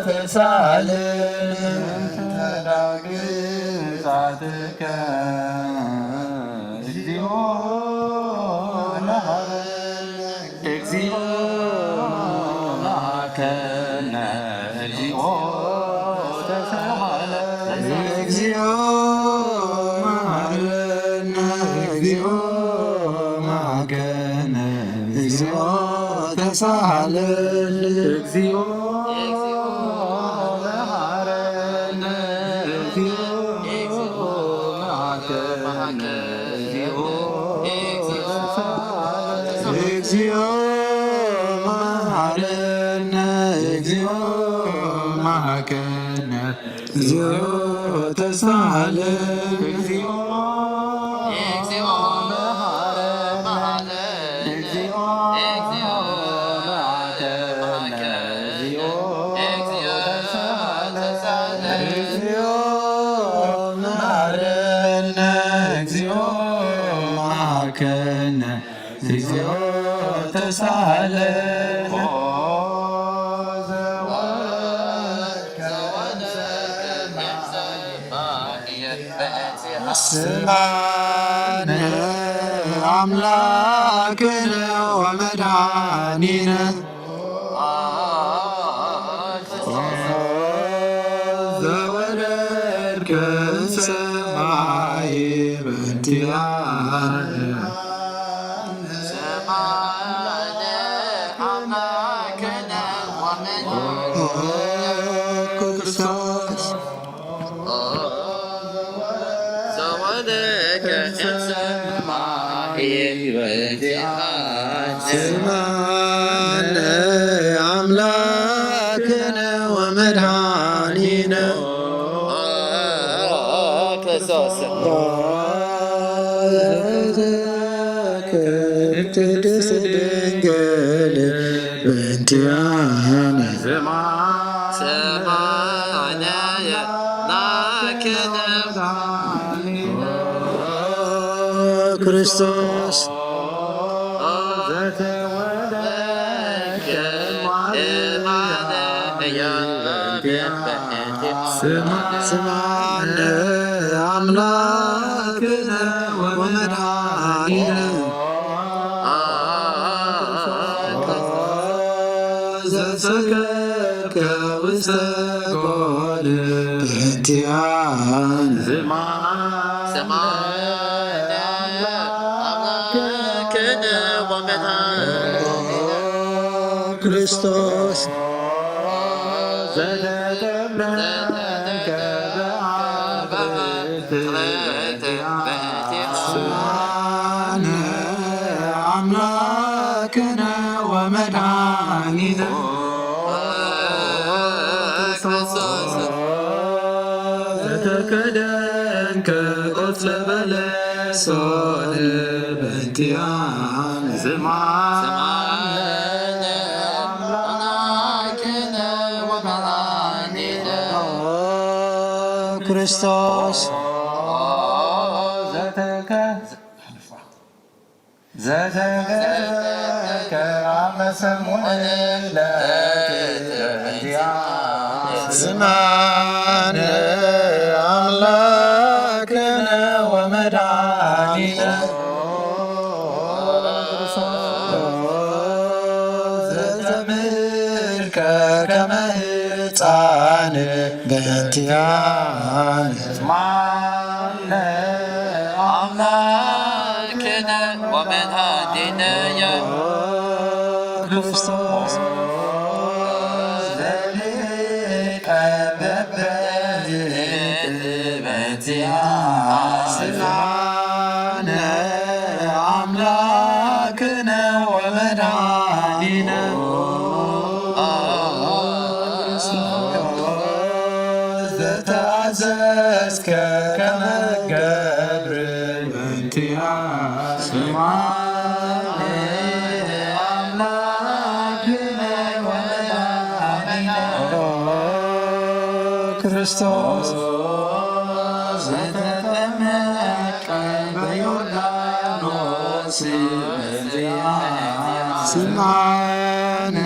S6: ተሳሃለነ እግዚኦ መሐከነ እግዚኦ ተሳሃለነ እግዚኦ መሐረነ እግዚኦ መሐከነ እግዚኦ ተሳሃለነ እግዚኦ መሐረነ እግዚኦ መሐከነ እግዚኦ እግዚኦ መሐረነ እግዚኦ መሐከነ እግዚኦ ተሳሃለነ እግዚኦ መሐረነ እግዚኦ መሐከነ እግዚኦ ተሳሃለነ እግዚኦ መሐረነ እግዚኦ መሐከነ እግዚኦ ተሳሃለነ ስብሐነ አምላክነ ወመድኃኒነ ዘወረድከ ሰማይ በእንቲአነ ክርስቶስ ስብሐነ አምላክነ ወመድኃኒነ ቅድስት ድንግል በእንቲአነ ስብሐነ ላክነ ክርስቶስ ስብሐነ አምላክነ ወመድኃኒነ ዘሰከርከ ውስተ ጎል በእንቲአነ ክርስቶስ ስብሐነ አምላክነ ወመድኃኒነ ዘተከደንከ ቆጽለ በለሶን በእንቲአነ ስምዓነ አምላክነ ወመድኃኒነ ክርስቶስ ዘተከራመ ሰሙነ ስምዓነ አምላክነ ወመድኃኒነ ዘዘምርከ ከመ ሕፃን በእንቲአነ ስምዓነ አምላክነ ወመድኃኒነ ክርስቶስ ዘልቀ ስምዓነ አምላክነ ወመድኃኒነ ዘተአዘዝከ ከመ ገብር በእንቲአነ ስምዓነ አምላክነ ወመድኃኒነ ክርስቶስ ዘተጠመቀ በዮርዳኖስ ስምዓነ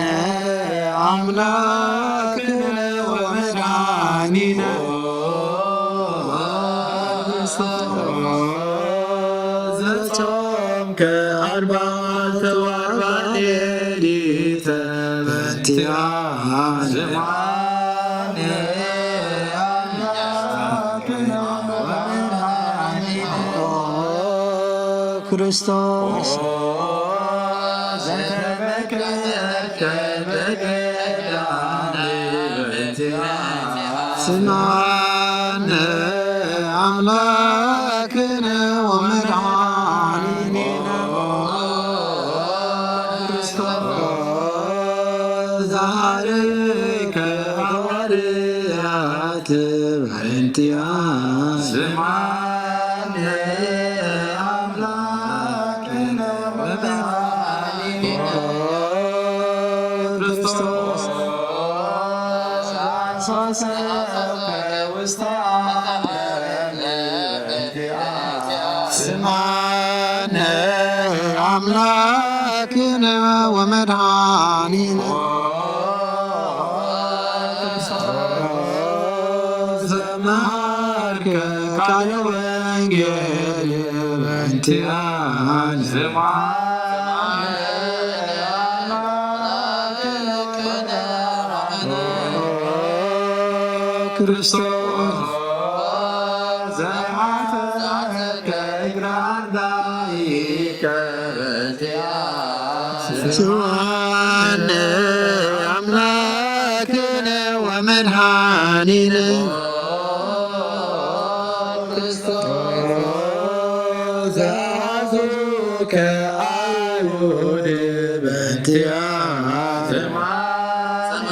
S6: አምላክነ ወመድኃኒነ ዘጾምከ አርባዕተ ወአርባዕ ሌሊተ በእንቲአነ ስምዓነ አምላክነ ወመድኃኒነ ክርስቶስ ዘተመከርከ በገዳም በእንቲአነ ስምዓነ አምላክነ ወመድኃኒነ ክርስቶስ ዘአርአየከ ሐዋርያት በእንቲአነ ስምዓነ አምላክነ ወመድኃኒነ ክርስቶስ ዘአንሶሰከ ውስተ ስምዓነ አምላክነ ወመድኃኒነ ዘመሃርከ ቃለ ወንጌል በእንቲአነ ስምዓነ አምላክነ ክርስቶስ ዘአተከ እግረ አርዳኢከ በእንቲአነ ስምዓነ አምላክነ ወመድኃኒነ ክርስቶስ ዘአዘዙከ አይሁድ በእንቲአነ ስምዓነ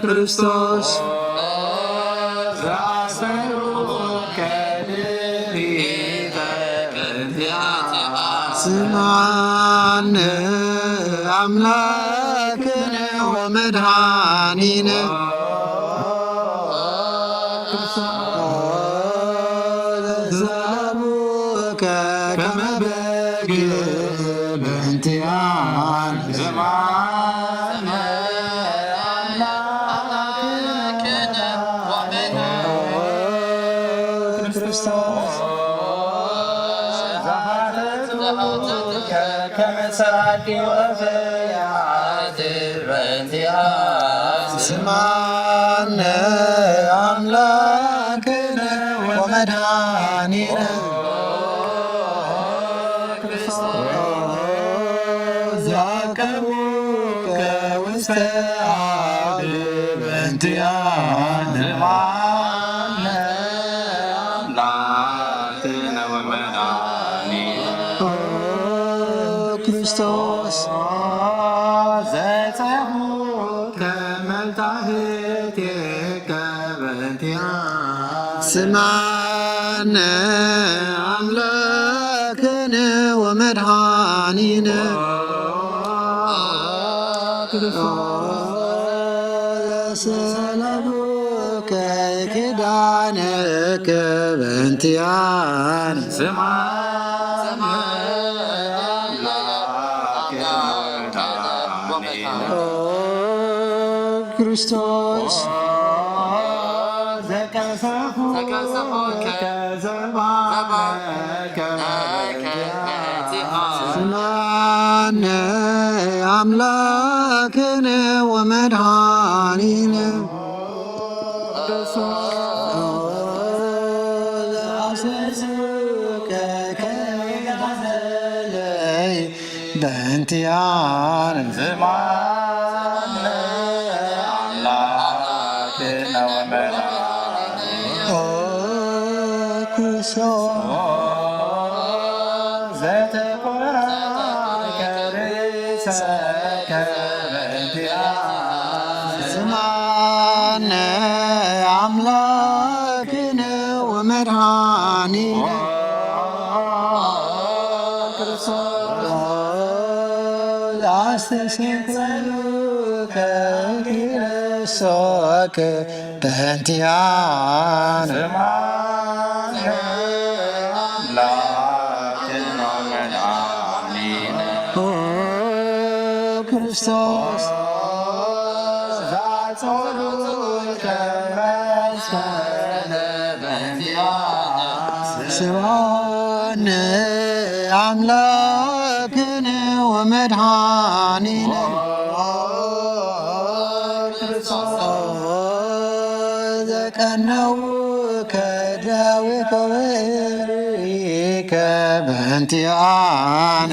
S6: ክርስቶስ ዘአስተሩከ ድኅሪተ በእንቲአነ ስምዓነ አምላክነ ወመድኃኒነ ዘአቡከ ከመ በግዕ በእንቲአነ ስምዓነ ክርስቶስ ዘሃተቱከ ከመ ሰዓቲ ወፈያት በእንቲአነ ስምዓነ አምላክነ ወመድኃኒነ ክርስቶስ ዘአቀቡከ ውስተ አብ በእንቲአነ ስምዓነ አምላክነ ወመድኃኒነ ክርስቶስ ዘጸውከ መልታህቴከ በእንቲአነ ስምዓነ አምላክነ ወመድኃኒነ ሰላሙከ ኪዳነከ በእንቲአነ ክርስቶስ ስምዓነ አምላክነ ወመድኃኒነ በእንቲአነ ስምዓነ አምላክነ ወመድኃኒነ አስተስክረከ ክርስቶስ በእንቲአነ ክርስቶስ ስምዓነ አምላክነ ወመድኃኒነ ዘቀነውከ ዳዊከ ወሪከ በእንቲአነ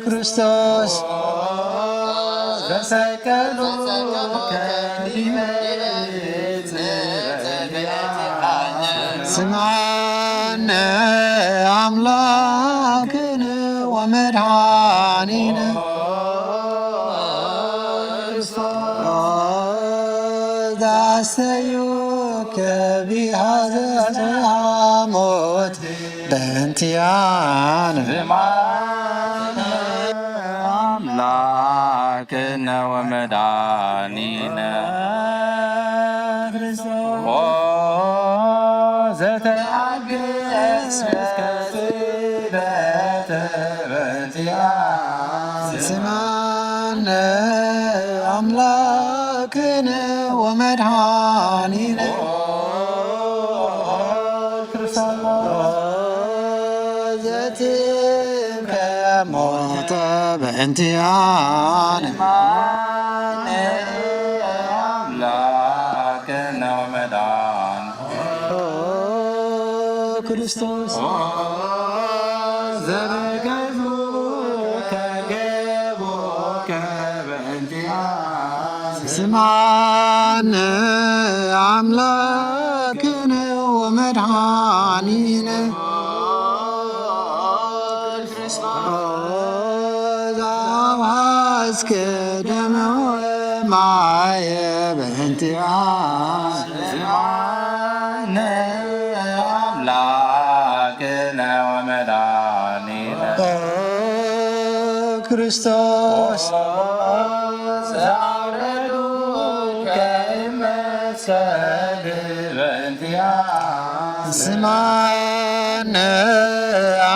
S6: ክርስቶስ ዘሰቀሉከ ስምዓነ አምላክነ ወመድኃኒነ ዘአስተዩከ ቢሃዘ ሞት በእንቲአነ
S3: አምላክነ ወመድኃኒነ
S6: ስምዓነ አምላክነ ወመድኃኒነ ዘትከ ሞተ በእንቲአነ
S3: አምላክነ ወመድኃኒነ
S6: ክርስቶስ ስምዓነ አምላክነ ወመድኃኒነ ዘአብሐዝከ ደመ ወማየ በእንቲአነ
S3: ስምዓነ አምላክነ ወመድኃኒነ
S6: ክርስቶስ ስምዓነ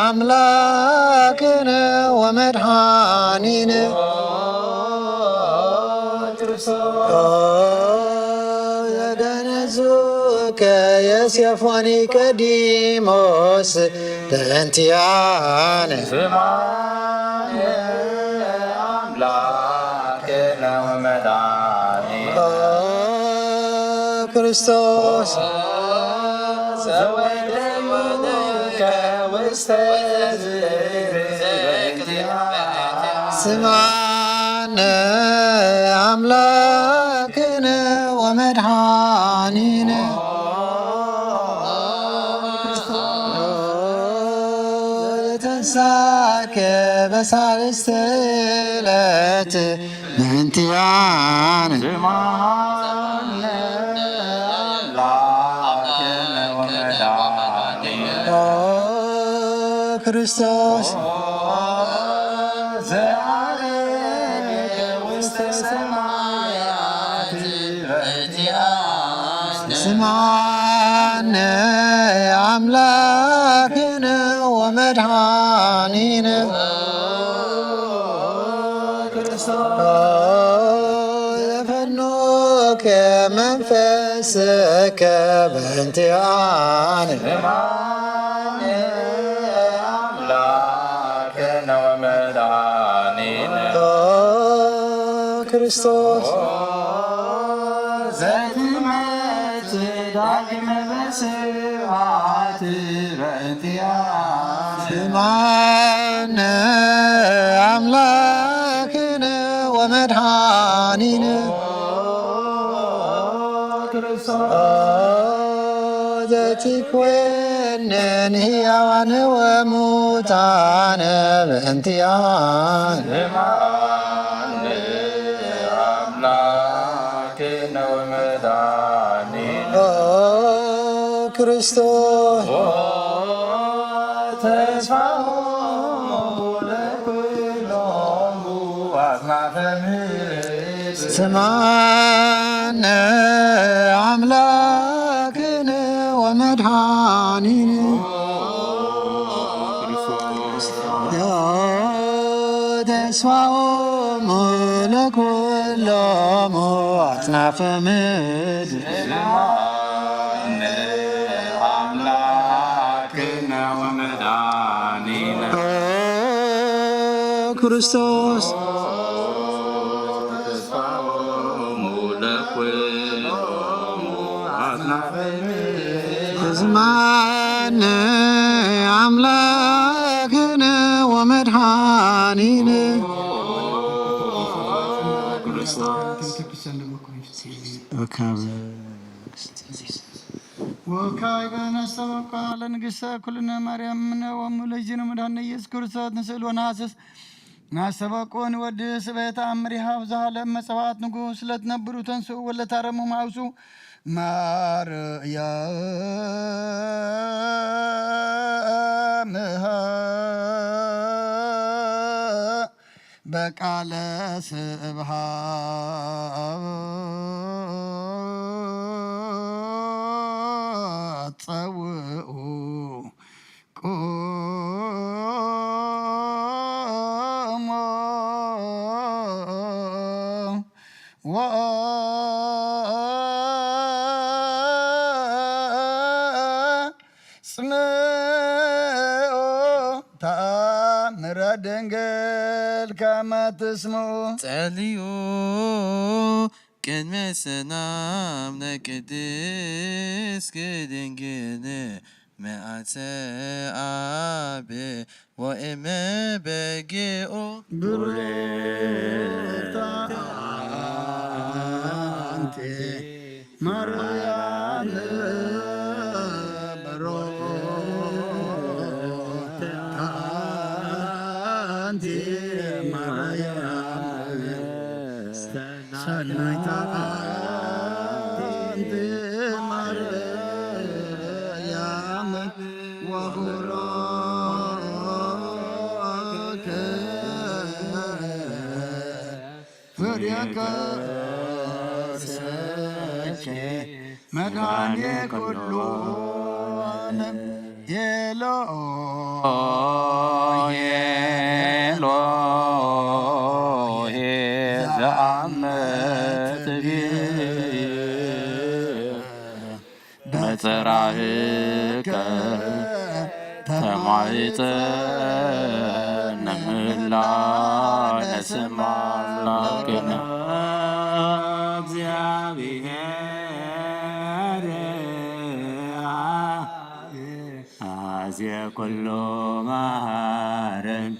S6: አምላክነ ወመድኃኒነ ዘገነዙከ ዮሴፎኒ ቀዲሞስ በእንቲአነ
S3: አምላክነ ወመድኃኒነ
S6: ክርስቶስ ስምዓነ አምላክነ ወመድኃኒነ ተንሣእከ በሳልስተ ዕለት በእንቲአነ ክርስቶስ ስማነ አምላክነ ወመድኃኒነ ዘፈኖከ መንፈስከ በእንቲአነ ክርስቶስ ዘትመት ዳግመ በስብሐት በእንቲአነ ስማነ አምላክነ ወመድኃኒነ ዘትኮነን ሕያዋነ ወሙታነ በእንቲአነ ክርስቶስ ተስፋሆሙ ለኩሎሙ አጽናፈ ምድር ስማነ አምላክነ ወመድኃኒነ ተስፋሆሙ ለኩሎሙ አጽናፈ ምድር ክርስቶስ ዝማነ አምላክነ ወመድኃኒነ
S7: ወካይ በነሰበቃ ለንግሥተ ኩልነ ማርያም እምነ ወሙ ለእግዚእነ መድኃኒነ ኢየሱስ ክርስቶስ ንስእል ወነሐስስ ናሰበቆን ወድስ በተአምሪሃ ብዝሃ ለመጽዋዕት ንጉሥ ለትነብሩ ተንስኡ ወለታረሙ ማውሱ ማርያምሃ በቃለ ስብሐት ጸውኡ ድንግል ከመ ትስምዑ
S11: ጸልዩ ቅድመ ሰላም ለቅድስት ድንግል መዓተ አብ ወእመ በጊዑ
S7: ብሩክት አንቲ ማርያም ሰናይታ አንቲ ማርያም ወቡሩክ ፍሬ ከርሥኪ መድኃኔ ኩሉ ዓለም ኤሎሄ ኤሎሄ ዘአመትቢ በጽራህከ ተማይጠነ ምላነ ስማ አምላክነ እግዚአብሔር አዝየ ኩሉ መሃረን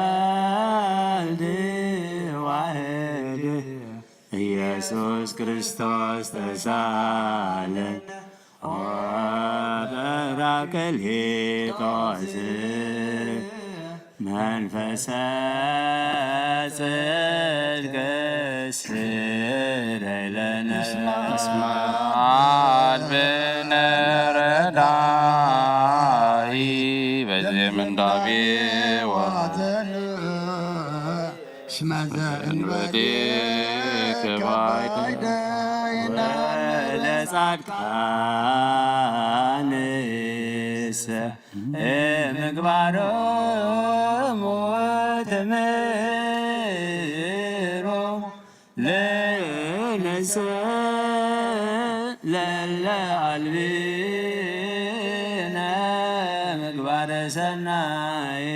S7: ወወልድ ዋሕድ ኢየሱስ ክርስቶስ ተሳለን ወበራክሊጦስ
S12: መንፈሰ ጽድቅ ስረይ ለነ
S3: አልብነ ረዳኢ በዚህ ምንዳቤ
S7: ሽመዘ
S12: እንበዴ ከባይደ ወለጻድቃንሰ ምግባሮሙ ተምሮ ለነሰ ለለ አልብነ ምግባረ ሰናይ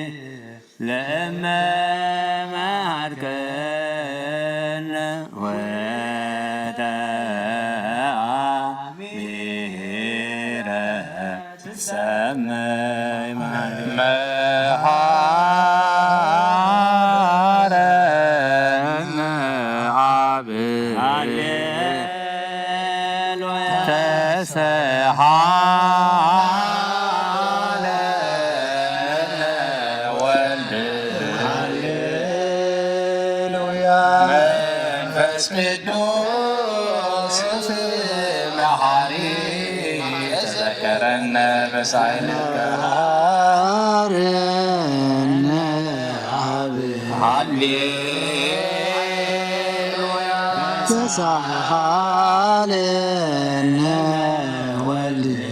S12: ለእመ መሃርከነ ወተአሚረ ሰመይ መሃረነ አብ ተሰሃ ቅዱስ መሐሪ ተዘከረነ በሳይልከ ሃረነ አብ ሃሌሉያ ተሳሃለነ ወልድ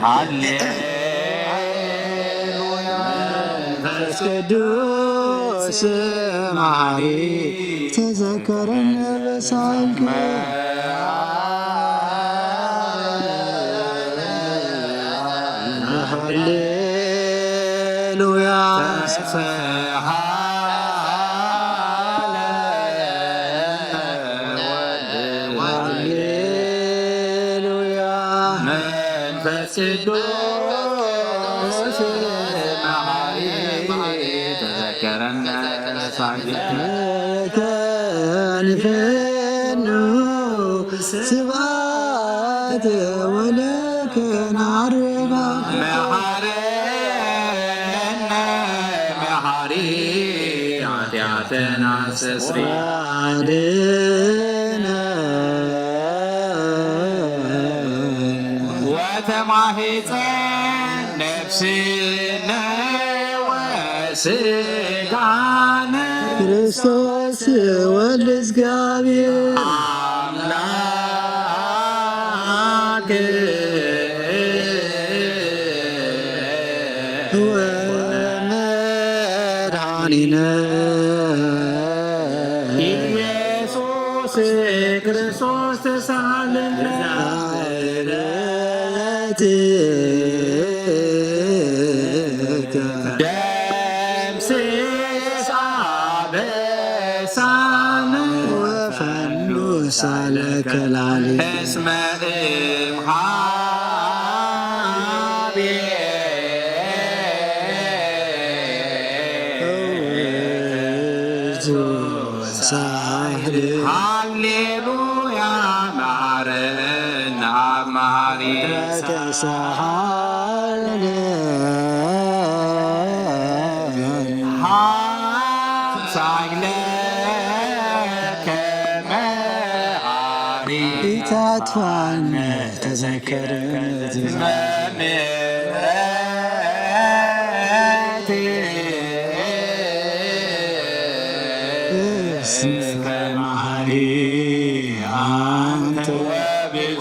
S12: ሃሌሉያ መንፈስ ቅዱስ መሐሪ ተዘከረነ በሳይልከ ሃሌሉያ ሃሌሉያ መንፈስ ቅዱስ መሐሪ ተዘከረነ በሳይልከ ንፈኑ ስብሐት ወለከ ናርባ መሐረነ መሐሪ ኃጢአተና አስተስሪ አድኅነ ወተማሂፀን ነፍስነ ወሥጋነ ክርስቶስ ወልደ እግዚአብሔር አምላክ ወመድኃኒነ ኢየሱስ ክርስቶስ ተሳሃለነ ሳለከ ላሊ እስመ እምኀቤ ሳህል ሃሌሉያ መሐረነ አብ መሐሪ ተሳሃለነ ኢታትዋነ ተዘከረት መምሕረት እስመ መሐሪ አንተ ወብዙ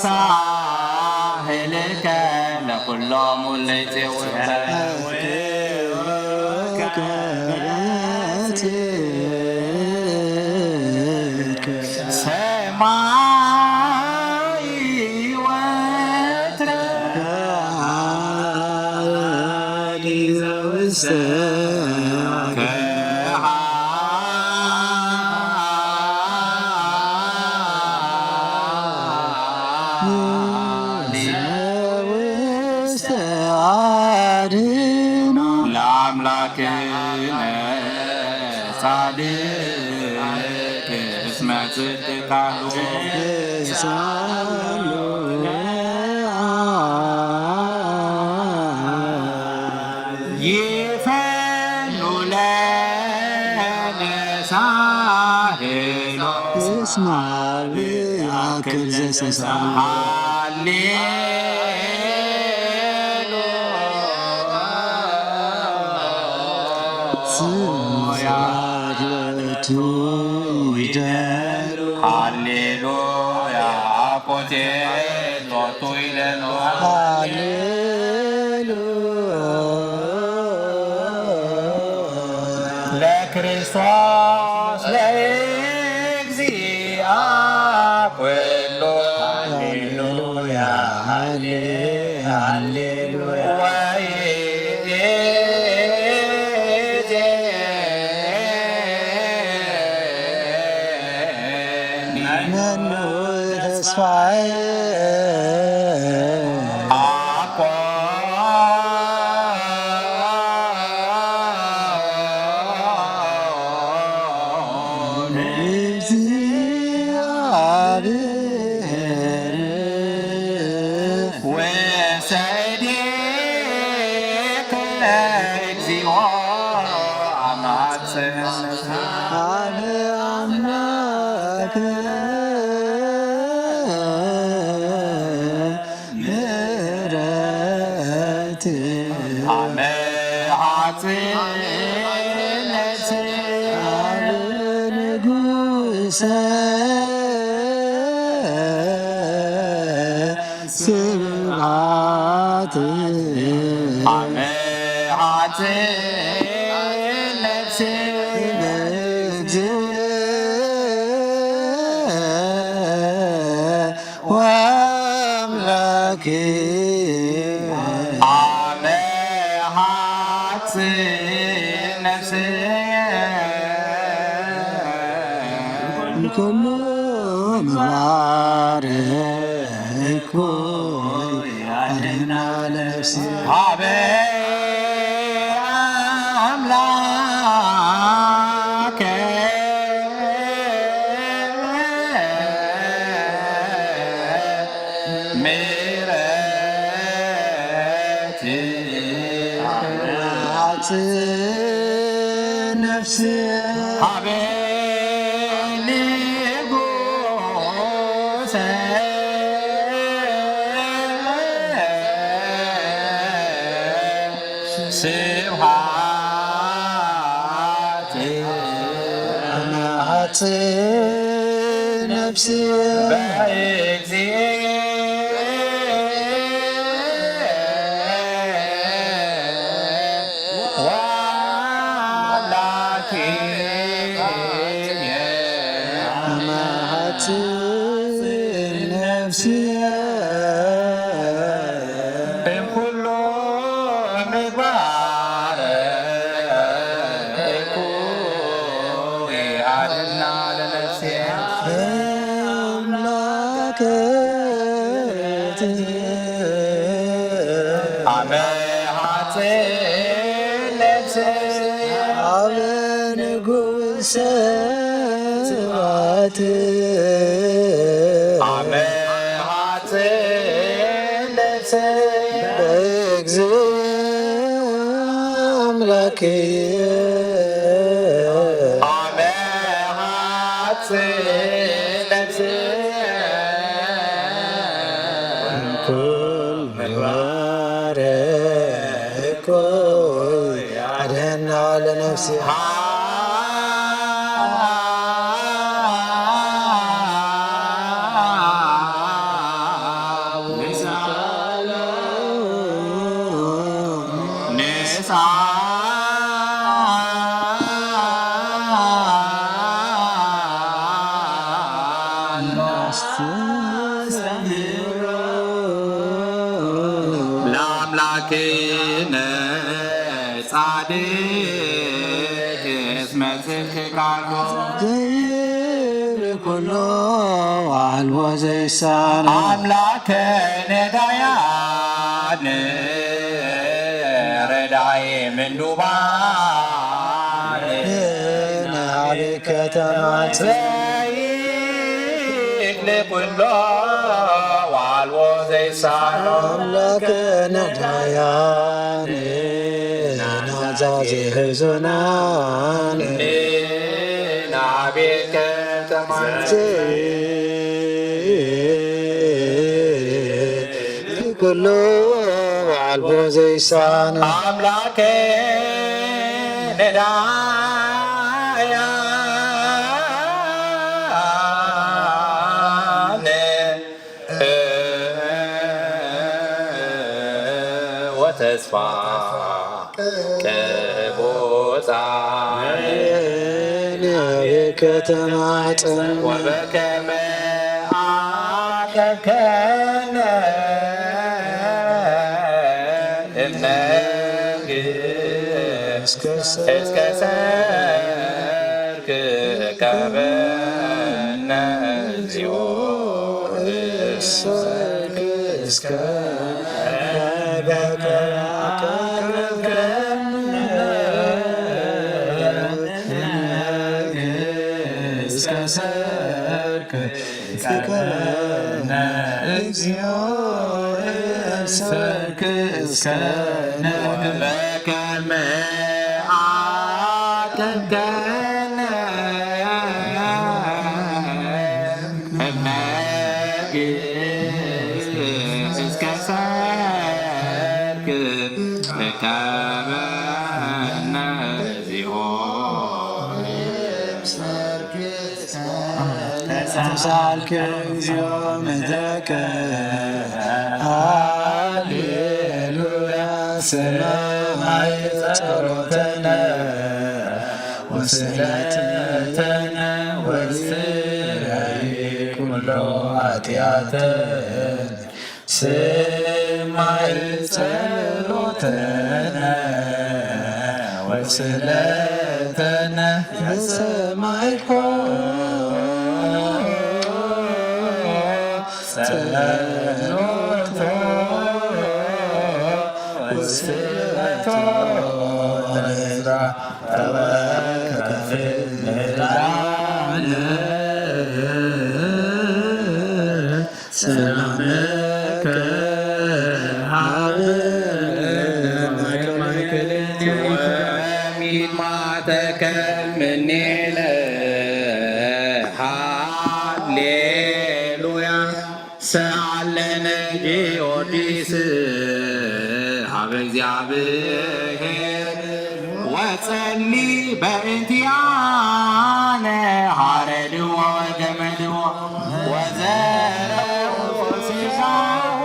S12: ሳህልከ ለኩሎሙ ለይጼውከ ሰማይ ወትረ ውስተ አድኅኖ ለአምላክነ ጻድቅ እስመ ጽድቃሉ
S2: ሳሄሎ
S6: እስማ ብአክል ዘሰሳ ስዋድቱ ይደሉ
S2: ሃሌሉያ አቆቴ ሎቱ ይደሉ ለክርስቶስ ለእግዚአ ኩሉ ሃሌሉያ ሃሌሉያ
S6: መኑ ተስፋዬ ስብሐት
S2: አመዓት ነፍሴ
S6: ወአምላኬ
S2: አመዓት ነፍሴ
S6: ኩሉ ምግባር አድህና ለነፍሴ
S2: አበ አምላከ ምሕረት
S6: አመዓት ነፍሴ
S2: አበ ንጉሠ ስብሐት
S6: አመዓት ነፍሴ አመዓት ነፍሴ
S2: እምኩሉ ምግባር አድህና ለነፍሴ
S6: አምላከ
S2: አመዓት ነፍሴ
S6: አበ ንጉሠ ስብሐት
S2: አመዓት ነፍሴ
S6: አምላክየ
S2: አመዓት ነፍሴ
S6: ኩል ምግባረ እኩይ አድህና ለነፍሴ
S2: ለአምላክነ ጻድቅ እስመ ጽድቅ ቃሉ
S6: ዘይብል ኩሎ አልቦ ዘይሳነ
S2: አምላከ ነዳያን ረዳይ ምንዱባን
S6: ናሪ ከተማት
S2: ዘይብል ኩሎ አልቦ ዘይሳነ
S6: አምላከ ነዳያን ናዛ ኑዛዜ ህዞናን
S2: ናቤት ከተማን
S6: ኩሉ አልቦ ዘይሳነ
S2: አምላኬ ነዳያነ ወተስፋ ቀቦፃነ
S6: ከተማ ጥም
S2: ወበከመ አከከነ እስከ ሰርክ ቀበነ ዚኦ ሰርክ እስከ
S6: ሰርክ ቀበነ እግዚኦ ሰርክ እስከ
S2: በከመ አከከነ እስከ ሰርክ ቀበነ ዚኦ
S6: ተሳልከ እግዚኦ ምሕረከ ሃሌሉያ ሰማይ ጸሎተነ ወስእለተነ ወስረይ ኩሎ ኃጢአተነ ሰማይ ጸሎተነ ወስእለተነ በሰማይ ጸሎቶ ወስእለቶ ለዕዝራ ተወከፍል ላነ ሰላመከ
S2: ወሚማተከ ምኔነ ሃሌሉያ ሰአለነ ጊዮርጊስ ሀበ እግዚአብሔር ወጸሊ በእንቲአነ ሐረድዎ ወገመድዎ ወዘረው ስጋው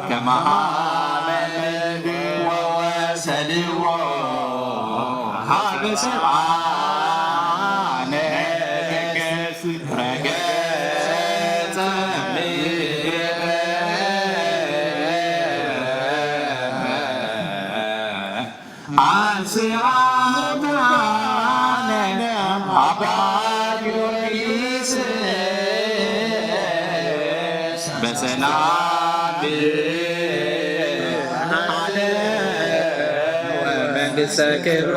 S2: ከመሃመድ ወወሰድዎ ሀበ ሰብአነ ገገስ ረገጸ አንስአነ አባ ጊዮርጊስ በሰላም አለ ወመንግሥተ ክብሮ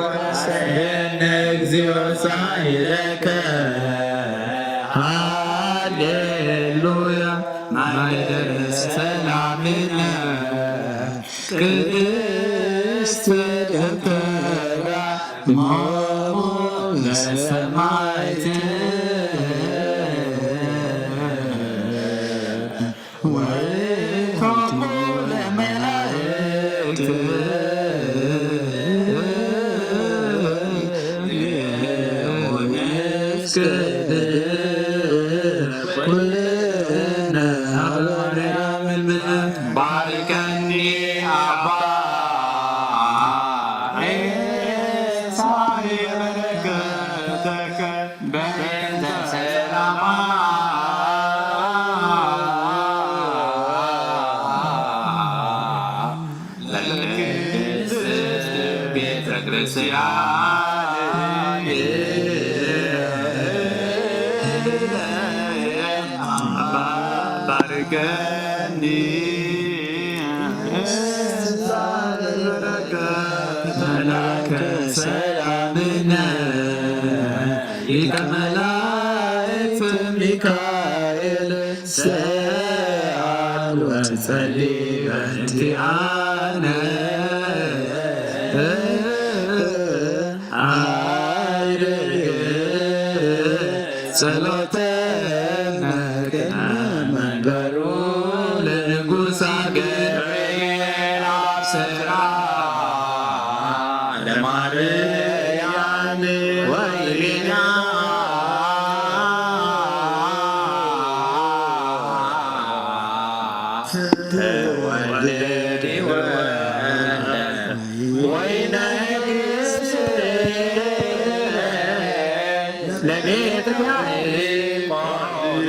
S2: እነ እግዚኦ ሳይለከ ሃሌሉያ ማይደረ ሰላምነ ቅድስት ደብተራ ሞሙ ለሰማዕት ወይቶሙ ለመላእክት ባርከኒ አባ በረከተከ በእንተ ሰላማ ለቅድስት ቤተ ክርስቲያን ባርከኒ መላከ ሰላምነ ሊቀ መላእክት ሚካኤል ሰአል ወጸልይ በእንቲአነ
S12: ጸሎተነ ቅድመ መንበሩ ለንጉሥ ገብርኤል አብስራ ለማርያም ወይልያ ትወልድ ወይነ ንግሥት ለቤተ ያዕቆብ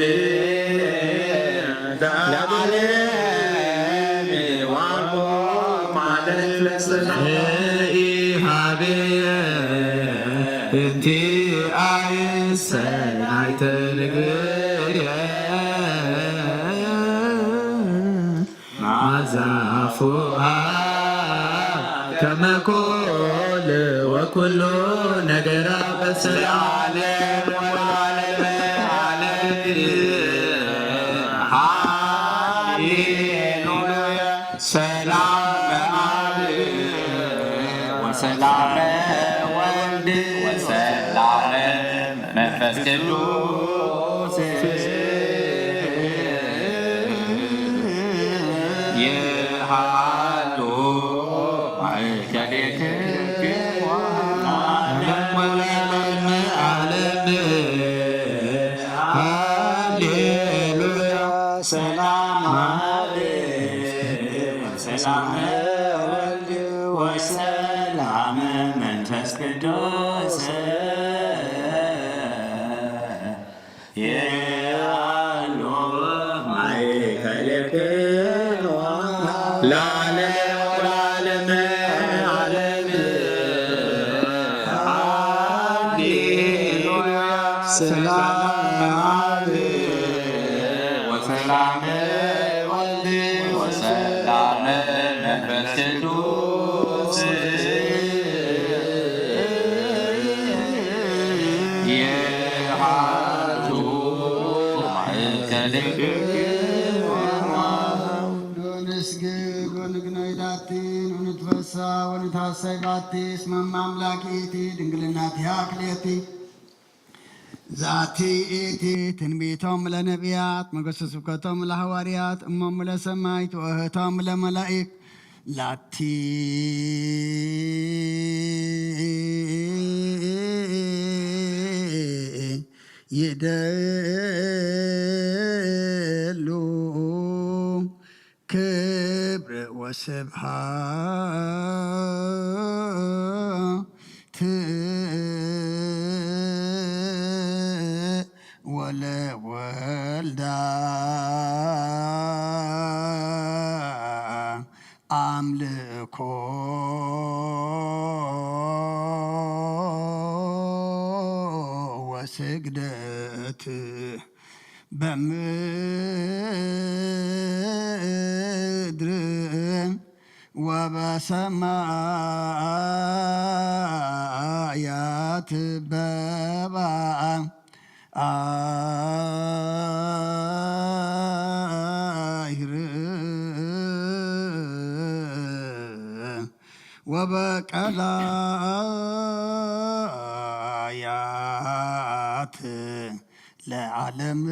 S12: ለዓለም ዋርቦ ማለት ለሰናኢሃቤየ እንቲ አይሰናይተ ንግርየ ማዛፉሃ ከመኮል ወኩሉ ነገራ በሰላም ወዓለመ ዓለም ሃሌሉያ ሰላም አብ ወሰላም ወልድ ወሰላም መንፈስ ቅዱስ የሃሎ ማእከሌክሙ ወለዓለመ ዓለም ሃሌሉያ ሰላም አብ ወሰላም ወልድ ወሰላም መንፈስ ቅዱስ የሃሎ ማእከሌክሙ ለዓለም ወለዓለመ ዓለም ሃሌሉያ ሰላም አብ ወሰላም ወልድ ወሰላም መንፈስ ቅዱስ የሃሉ ማእከሌክሙ
S7: ونسجد ونقني داتين ونتفسى ونتحسي باتي اسم مملكتي دنقلناتي هاكليتي ذاتي ايتي تنبيتهم لنبيات مقص سبكتهم لحواريات امم لسمايت واهتهم لملائك لاتي يدلو كبر وسبحات ولا ولدا أملكو وسجدت بمدر وبسمايات بابا آير وبقلايات لعالم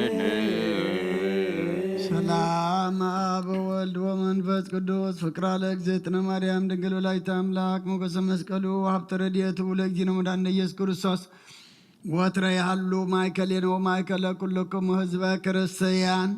S12: አሜን።
S7: ሰላም አብ ወልድ ወመንፈስ ቅዱስ ፍቅራ ለእግዝእትነ ማርያም ድንግል ወላዲተ አምላክ ሞገሰ መስቀሉ ሀብተ ረድኤቱ ለእግዚእነ መድኃኒነ ኢየሱስ ክርስቶስ ወትረ ያህሉ ማእከሌነ ወማእከለ ኩልክሙ ህዝበ ክርስቲያን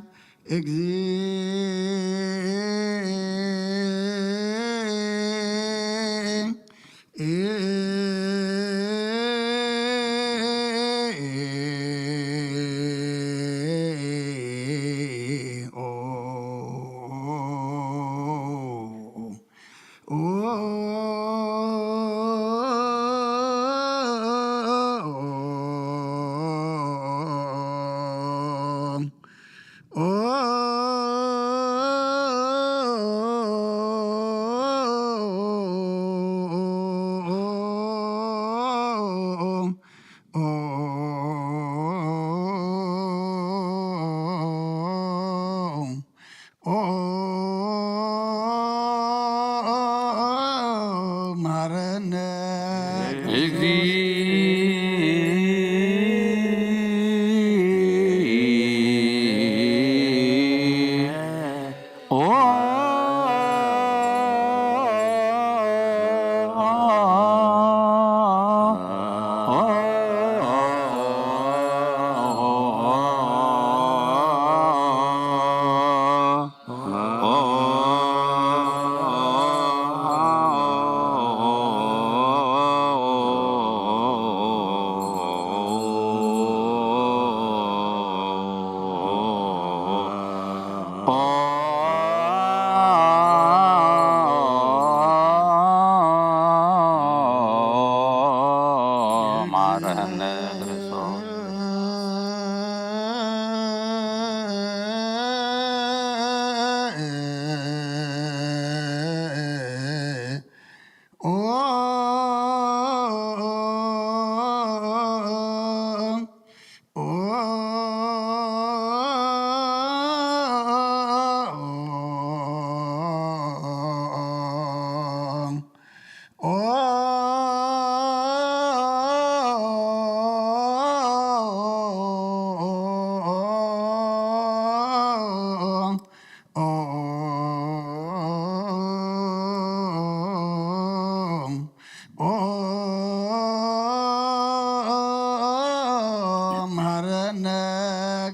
S7: መሐረነ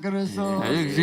S7: ክርስቶስ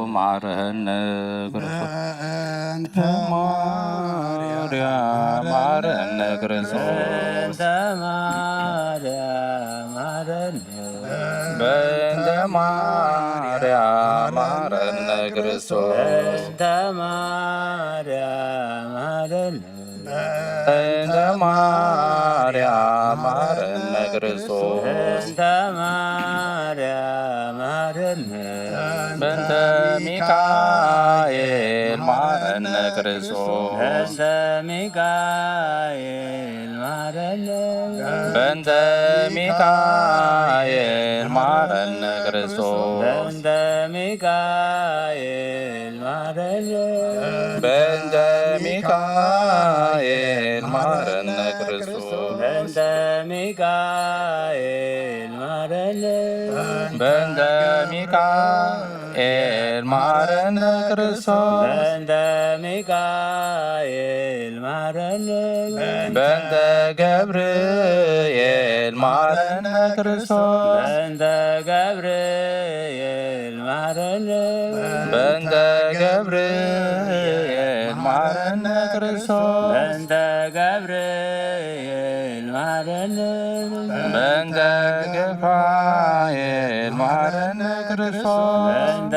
S7: መሐረነ ክርስቶስ
S12: ማረነ ክርስቶስ ማርያም ማረነ ክርስቶስ በእንተ ማርያም ማረነ ክርስቶስ በእንተ ማርያም ማረነ ክርስቶስ በእንተ ሚካኤል ማረነ ክርስቶስ በእንተ ሚካኤል ማረነ ክርስቶስ በእንተ ሚካኤል ማረነ ክርስቶስ በእንተ ሚካኤል ማረነ ክርስቶስ በእንተ ገብርኤል ማረነ ክርስቶስ በእንተ ገብርኤል ማረነ ክርስቶስ በእንተ ገፋኤል ማረነ ክርስቶስ በእንተ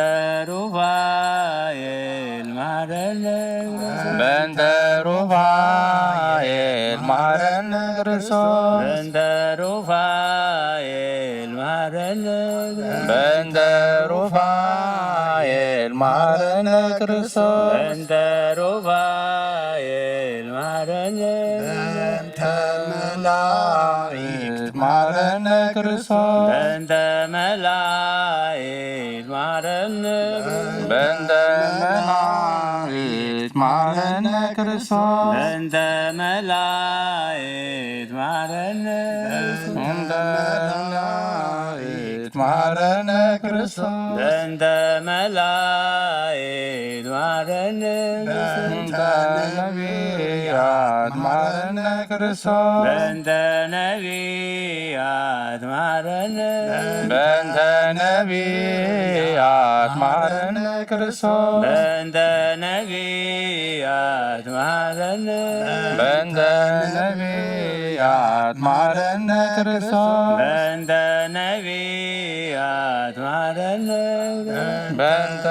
S12: ሩፋኤል ማረነ ክርስቶስ በእንተ ሩፋኤል ማረነ ክርስቶስ በእንተ መላእክት ማረነ ክርስቶስ በእንተ መላእክት ማረነ ክርስቶስ በእንተ መላእክት ማረነ ክርስቶስ
S2: በእንተ መላእክት ማረነ
S12: በእንተ ነቢያት ማረነ ክርስቶስ
S2: በእንተ ነቢያት ማረነ
S12: በእንተ ነቢያት ማረነ ክርስቶስ
S2: በእንተ ነቢያት ማረነ
S12: በእንተ ነቢያት ማረነ ክርስቶስ
S2: በእንተ ነቢያት ማረነ
S12: በእንተ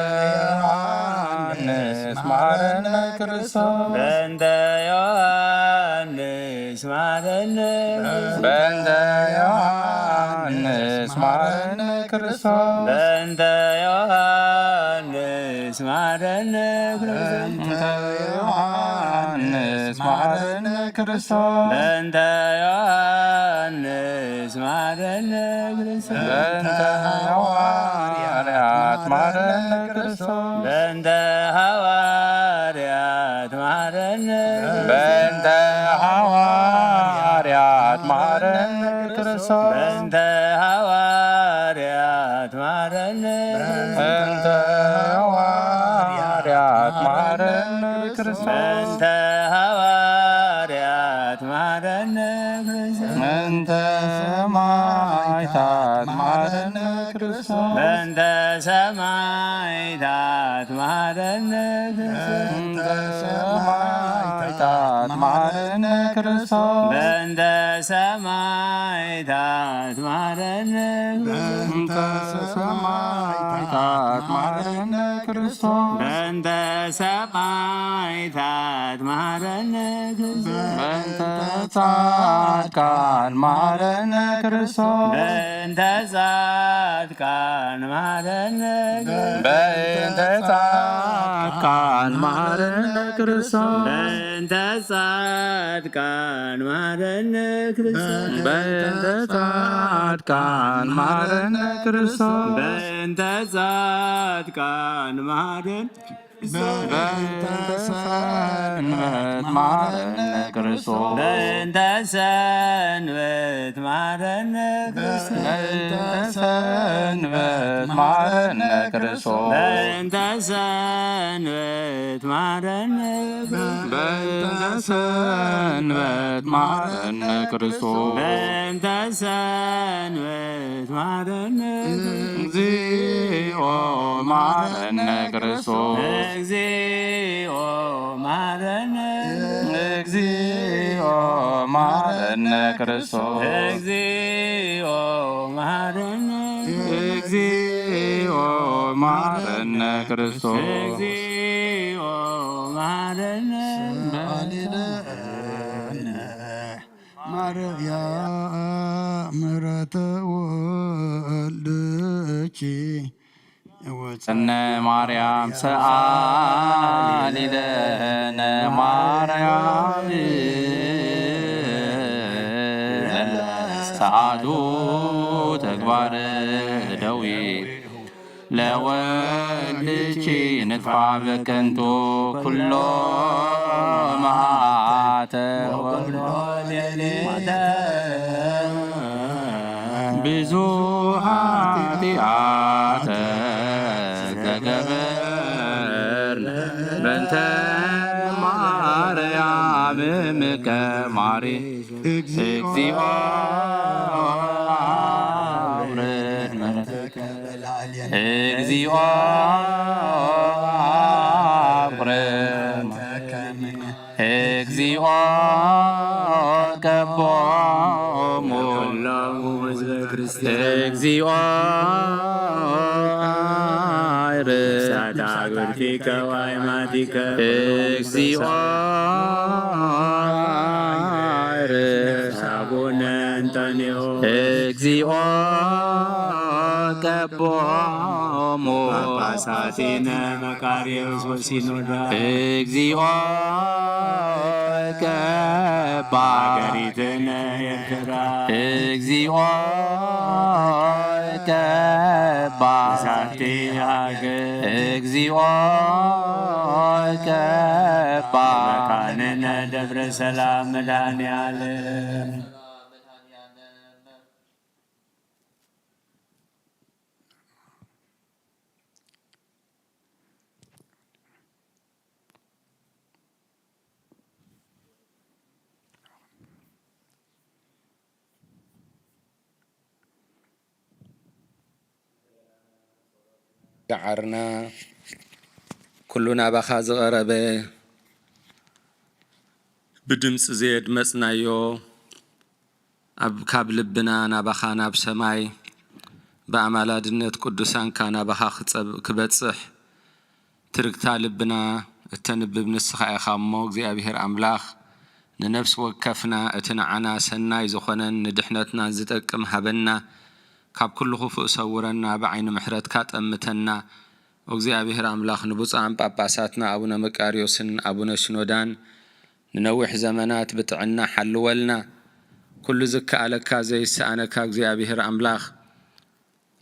S12: ዮሐንስ ማረነ ክርስቶስ
S2: በእንተ ዮሐንስ ማረነ
S12: በእንተ ዮሐንስ ማረነ ክርስቶስ
S2: በእንተ ዮሐንስ ማረነ
S12: በእንተ ዮሐንስ ማረነ ክርስቶስ
S2: በእንተ ዮሐንስ ማረነ
S12: በእንተ ሐዋርያት ማረነ ክርስቶስ
S2: በእንተ ሐዋርያት ማረነ
S12: በእንተ ሐዋርያት ማረነ ክርስቶስ
S2: በእንተ ሐዋርያት ማረነ
S12: በእንተ ሐዋርያት ማረነ ክርስቶስ
S2: በእንተ ሐዋርያት ማረነ
S12: በእንተ ሰማዕታት ማረነ ክርስቶስ
S2: በእንተ ሰማዕታት ማረነ
S12: በእንተ ሰማዕታት ማረነ ክርስቶስ
S2: በእንተ ሰማዕታት ማረነ
S12: በእንተ ሰማዕታት ማረነ ክርስቶስ
S2: በእንተ ሰማዕታት ማረነ
S12: በእንተ ጻድቃን ማረነ ክርስቶስ
S2: በእንተ ጻድቃን ማረነ
S12: በእንተ ጻድቃን ማረነ ክርስቶስ
S2: በእንተ ጻድቃን ማረነ
S12: በእንተ ጻድቃን ማረነ ክርስቶስ
S2: በእንተ ጻድቃን ማረነ
S12: በእንተ ሰንበት ማረነ ክርስቶስ
S2: በእንተ ሰንበት ማረነ
S12: በእንተ ሰንበት ማረነ ክርስቶስ
S2: በእንተ ሰንበት ማረነ
S12: በእንተ ሰንበት ማረነ ክርስቶስ
S2: በእንተ ሰንበት ማረነ
S12: እግዚኦ ማረነ ክርስቶስ
S2: እግዚኦ ማረነ
S12: እግዚኦ ማረነ ክርስቶስ
S2: እግዚኦ ማረነ
S12: እግዚኦ ማረነ ክርስቶስ
S2: እግዚኦ ማረነ
S7: ማርያም ምሕረተ ወልድኪ
S12: እነ ማርያም ሰአሊ ለነ ማርያም ሰዓዱ ተግባር ደዊ ለወልድኪ ንጥፋ በከንቱ ኩሎ መዓተ ብዙ ኃጢአተ ተገበርን በእንተ ማርያም እምከ ማሪ እግዚኦ አውርድ ምሕረትከ እግዚኦ አውርድ እግዚኦ ገቦሙ እግዚኦ
S2: ሳዳግብርቲከ ዋይማቲከ
S12: እግዚኦ
S2: አቡነ አንጦንዮ
S12: እግዚኦ ገቦሙ
S2: ጳጳሳቲነ መቃርዮስ ወሲኖዳ
S12: እግዚኦ ገባ
S2: ሀገሪትነ ኤርትራ
S12: እግዚኦ ገባ
S2: ሳቲ ሀገር
S12: እግዚኦ ገባ
S2: መካንነ ደብረ ሰላም መድኃኔዓለም دعرنا كلنا بخاز غربة بدمس زيد مسنايو أب كاب لبنا نبخانا بسماي بأمالادنت قدسان كان بخاخ كبتصح تركتا لبنا التنبب نسخة خاموك زي أبيهر أملاخ ننفس وكفنا اتنعنا سناي زخنا ندحنتنا زتقم هبنا كاب كل خفوق صورنا بعين محرت كات أمتنا وزي أبيهر أملاخ نبص عن باباساتنا أبونا مكاريوسن أبونا شنودان ننوح زمانات بتعنا حلولنا كل زكا على زي السأنك زي أبيهر أملاخ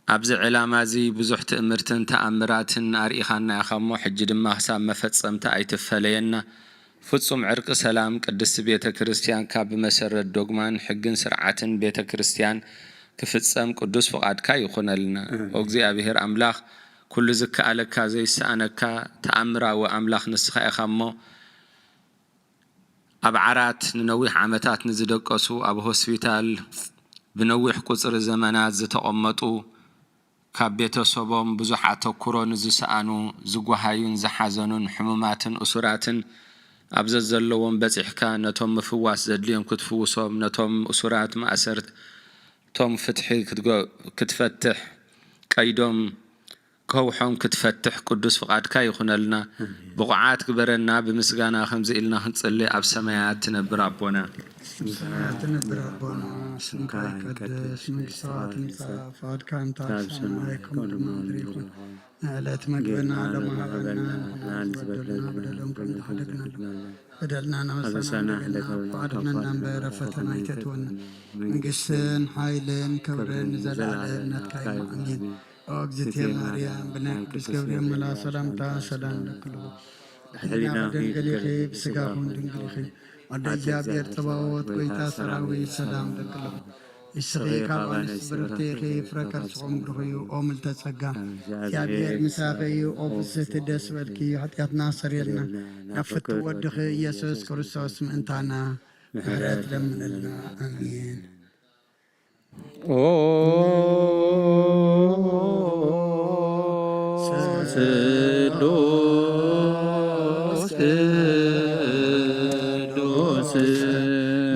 S2: أبز علامة زي بزحت أمرتن تأمراتن أريخانا يخمو حج دما حساب مفتسم تأيت فلينا فتصم عرق سلام قدس بيت كريستيان كاب مسرد دوغمان حقن سرعتن بيت كريستيان كفتسم قدس فقاد كا يخون لنا وغزي أبيهر أملاخ كل زكا على زي السأنك تأمرا وأملاخ نسخة يخمو أبعرات ننويح عمتات نزدقسو أبو هوسبيتال بنويح قصر زمانات زتقمطو كاب بيتو صوبهم بزوحة تكورون زسانو زقوهايون زحازنون حموماتن أسراتن أبززلوهم بزحكا نتوم مفواس زدليهم كتفوسهم نتوم أسرات ما أسرت توم فتحي كتفتح كايدوم كوحهم كتفتح قدس فقاد كاي يخون لنا بقعات كبرنا بمسقانا خمز إلنا هنصلي أب سمايات تنبر ربنا
S7: سمايات تنبر ربنا اسمك يقدس مقصات نصا فاد كان تاسم عليكم تمام نالت مقبنا لما هبنا بدلنا بدلهم كم تحدقنا بدلنا نوصلنا فادنا ننبر فتنا يتتون نقسن حايلن كورن زلالن نتكاي معنين أجزتي مريم بنا قدس جبريل ملا سلام تا سلام لكلو حينا دنقلي خيب سقاهم دنقلي خيب أدجا بير تباوت قيتا سراوي سلام لكلو السغي كابانس برفتي خيب فركر سقوم برخيو أومل تسقا يا بير مساقيو أوفست دس والكي حتياتنا سريرنا نفت ودخي يسوس كريستوس منتانا مهرات لمن لنا آمين
S12: سلوس قدوس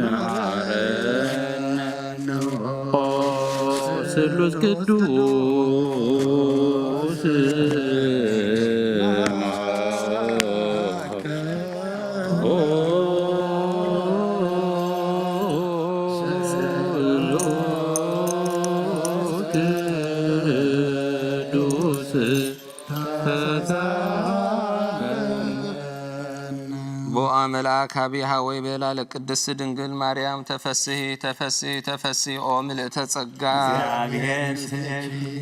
S12: معرنا سلوس قدوس
S2: ملاك هبيها ويبلا لقدس دنقل مريم تفسهي تفسهي تفسهي أو ملئت تصقى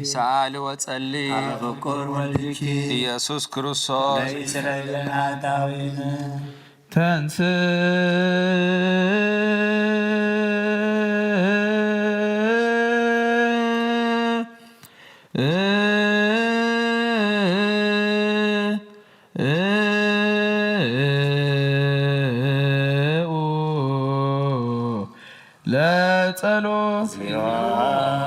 S2: سأل وتسألي
S5: أبكر والذكي
S2: يسوس كروسوس
S5: ليس لنا تاوينا
S12: تنسى لا تلو
S2: سلام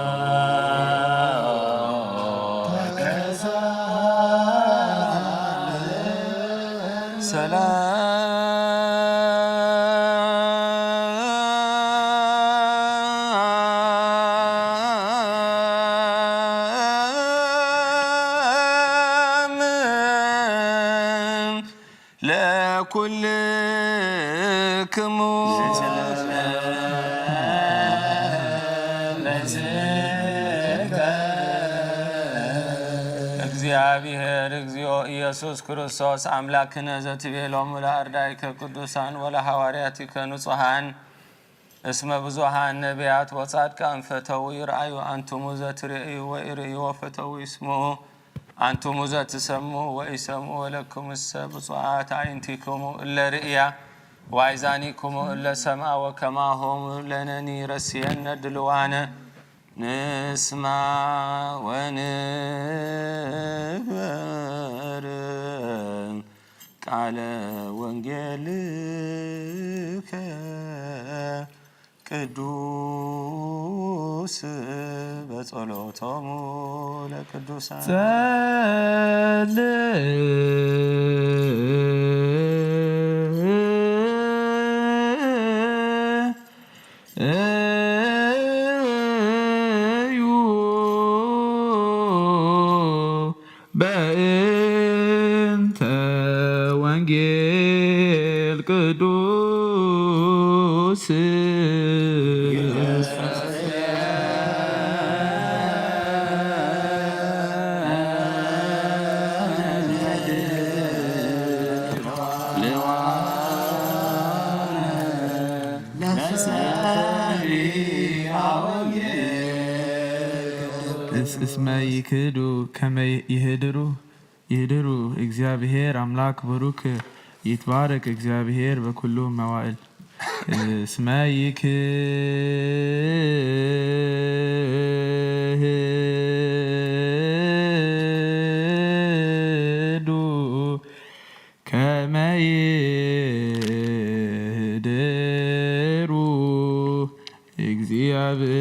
S2: لكلكم እግዚአብሔር እግዚኦ ኢየሱስ ክርስቶስ አምላክነ ዘትቤሎሙ ለአርዳኢከ ቅዱሳን ወለሐዋርያቲከ ንጹሐን እስመ ብዙኃን ነቢያት ወጻድቃን ፈተው ይርአዩ አንቱሙ ዘትርእዩ ወኢርእዩ ወፈተው ይስምዑ አንቱሙ ዘትሰምዑ ወኢሰምዑ ወለክሙሰ ብፁዓት አዕይንቲክሙ እለ ርእያ ወአእዛኒክሙ እለ ሰምዓ ወከማሆሙ ለነኒ ረስየነ ድልዋነ نسمع ونكبر على وانجيلك قدوس ቅዱስ በጸሎቶሙ ለቅዱሳን
S12: በእንተ ወንጌል ቅዱስ እስመ ይክዱ ከመ ይህድሩ እግዚአብሔር አምላክ ብሩክ ይትባረክ እግዚአብሔር በኩሉ መዋዕል እስመ ይክዱ ከመ ይህድሩ እግዚአብሔር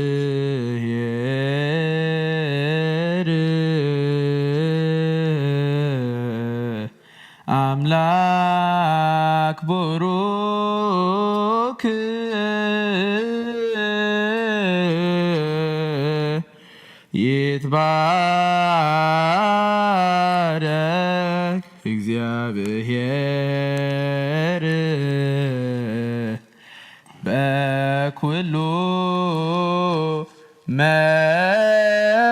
S12: አምላክ ቡሩክ ይትባረክ እግዚአብሔር በኩሉ መዋዕል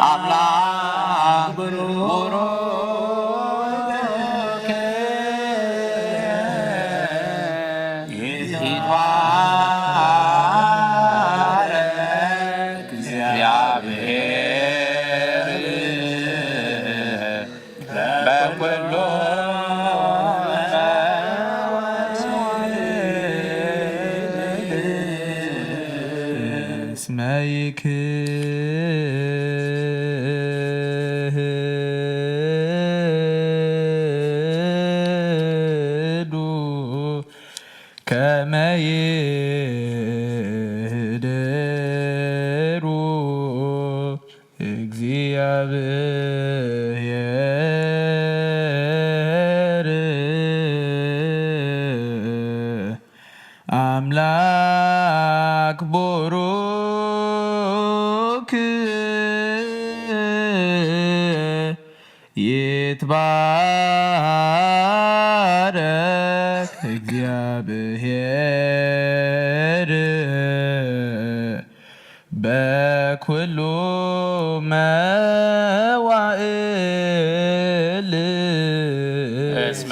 S2: አምላክ ቡሩክ ይትባረክ እግዚአብሔር በኩሉ እስመ ይክዱ ከመ ይህድሩ እግዚአብሔር አምላክ ቡሩክ ይትባረክ እግዚአብሔር በኩሉ መዋዕል እስመ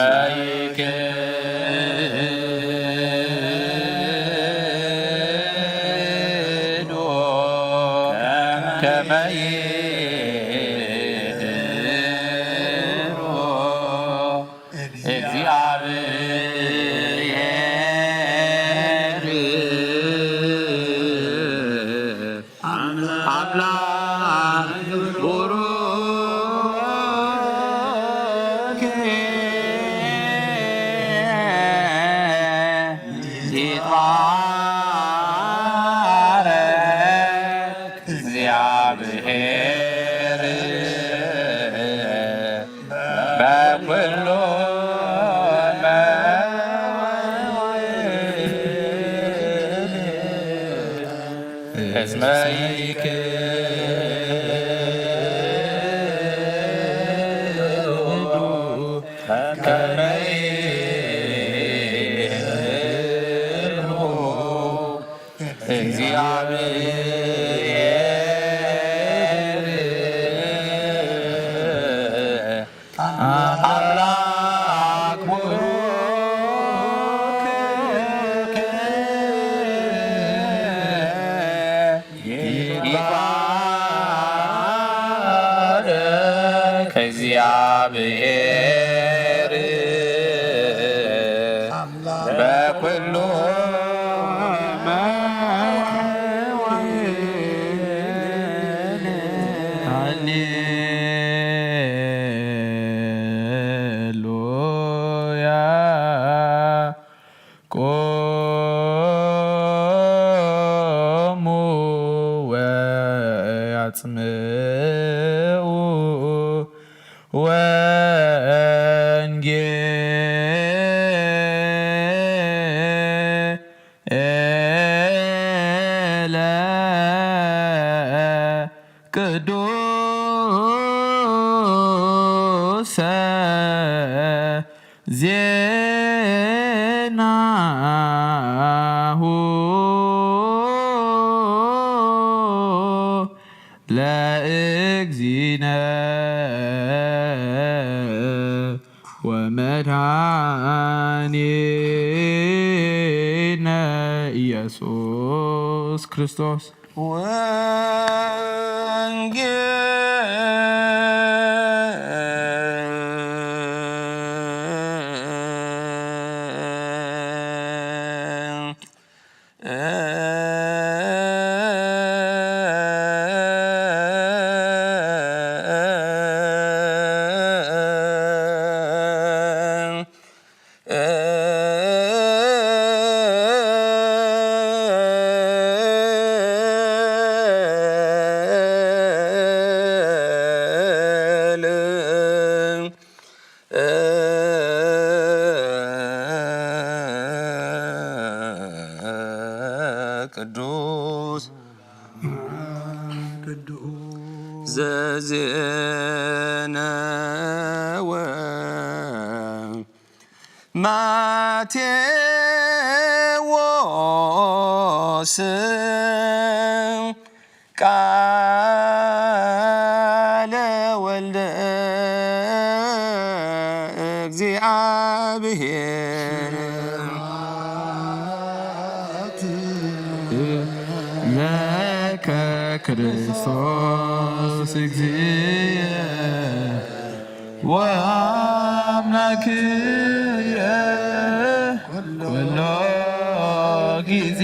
S2: ይክዱ ከመ ይህድሩ እግዚአብሔር አምላክ ቡሩክ ይትባረክ እግዚአብሔር በኩሉ መዋዕል እስመ ይክዱ ከመ ይህድሩ እግዚአብሔር አምላክ ቡሩክ ይትባረክ
S3: እግዚአብሔር በኩሉ
S12: ሃሌሉያ ቆሙ ወያጽምዑ ወንጌለ ቅዱሰ ዜናሁ ለእግዚእነ ወመድኃኒነ ኢየሱስ ክርስቶስ
S2: ቅዱስ ዘዜነወ ማቴዎስ ቃለ ወልደ እግዚአብሔር
S12: ለከ ክርስቶስ እግዚእ ወአምላክየ ኩሎ ጊዜ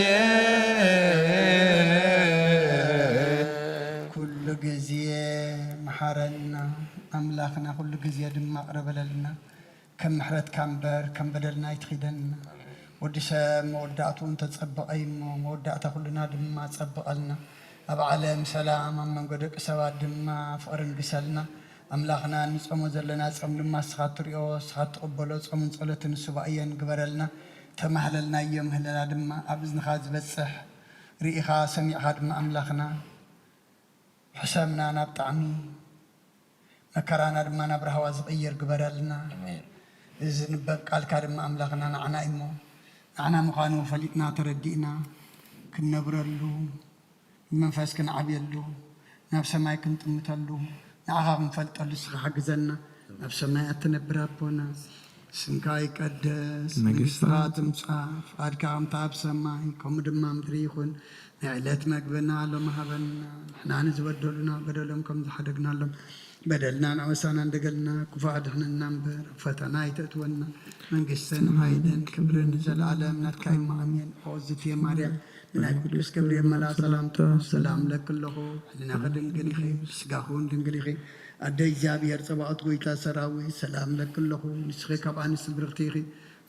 S7: ኩሉ ጊዜ መሐረና አምላክና ኩሉ ጊዜ ድማ ቅረበለልና ከም ምሕረትካ እምበር ከም በደልና ይትኺደና ወዲሰብ መወዳእቱን ተጸበቀ እሞ መወዳእታ ኩልና ድማ ጸበቀልና ኣብ ዓለም ሰላም ኣብ መንጎ ደቂ ሰባት ድማ ፍቅርን ግሰልና ኣምላኽና ንጾሞ ዘለና ጾም ድማ ስኻ ትሪኦ ስኻ ትቕበሎ ጾምን ጸሎትን ሱባኤን ግበረልና ተማህለልና እዮም ምህለላ ድማ ኣብ እዝንኻ ዝበፅሕ ርኢኻ ሰሚዕኻ ድማ ኣምላኽና ሕሰብና ናብ ጣዕሚ መከራና ድማ ናብ ረሃዋ ዝቕይር ግበረልና እዚ ንበብ ቃልካ ድማ ኣምላኽና ንዓና እሞ ንዓና ምዃኑ ፈሊጥና ተረዲእና ክንነብረሉ መንፈስ ክንዓብየሉ ናብ ሰማይ ክንጥምተሉ ንዓኻ ክንፈልጠሉ ስኻ ሓግዘና ናብ ሰማይ ኣትነብር ኣቦና ስምካ ይቀደስ መንግስትኻ ትምጻእ ፍቃድካ ከምታ ኣብ ሰማይ ከምኡ ድማ ምድሪ ይኹን ናይ ዕለት መግብና ሎም ሃበና ንሕና ንዝበደሉና በደሎም ከም ዝሓደግናሎም በደልና ንዓወሳና እንደገልና ክፉእ ኣድሕነና እምበር ፈተና ይተእትወና መንግስትን ሃይልን ክብርን ዘለዓለም ናትካ እሞ ኣሜን ኦዝትየ ማርያም ብናይ ቅዱስ ገብርኤል መልኣክ ሰላምታ ሰላም ለክለኹ ሕሊና ድንግል ኢኺ ስጋኹን ድንግል ኢኺ ኣደ እግዚኣብሔር ፀባኦት ጎይታ ሰራዊት ሰላም ለክለኹ ንስኺ ካብ ኣንስቲ ብርኽቲ ኢኺ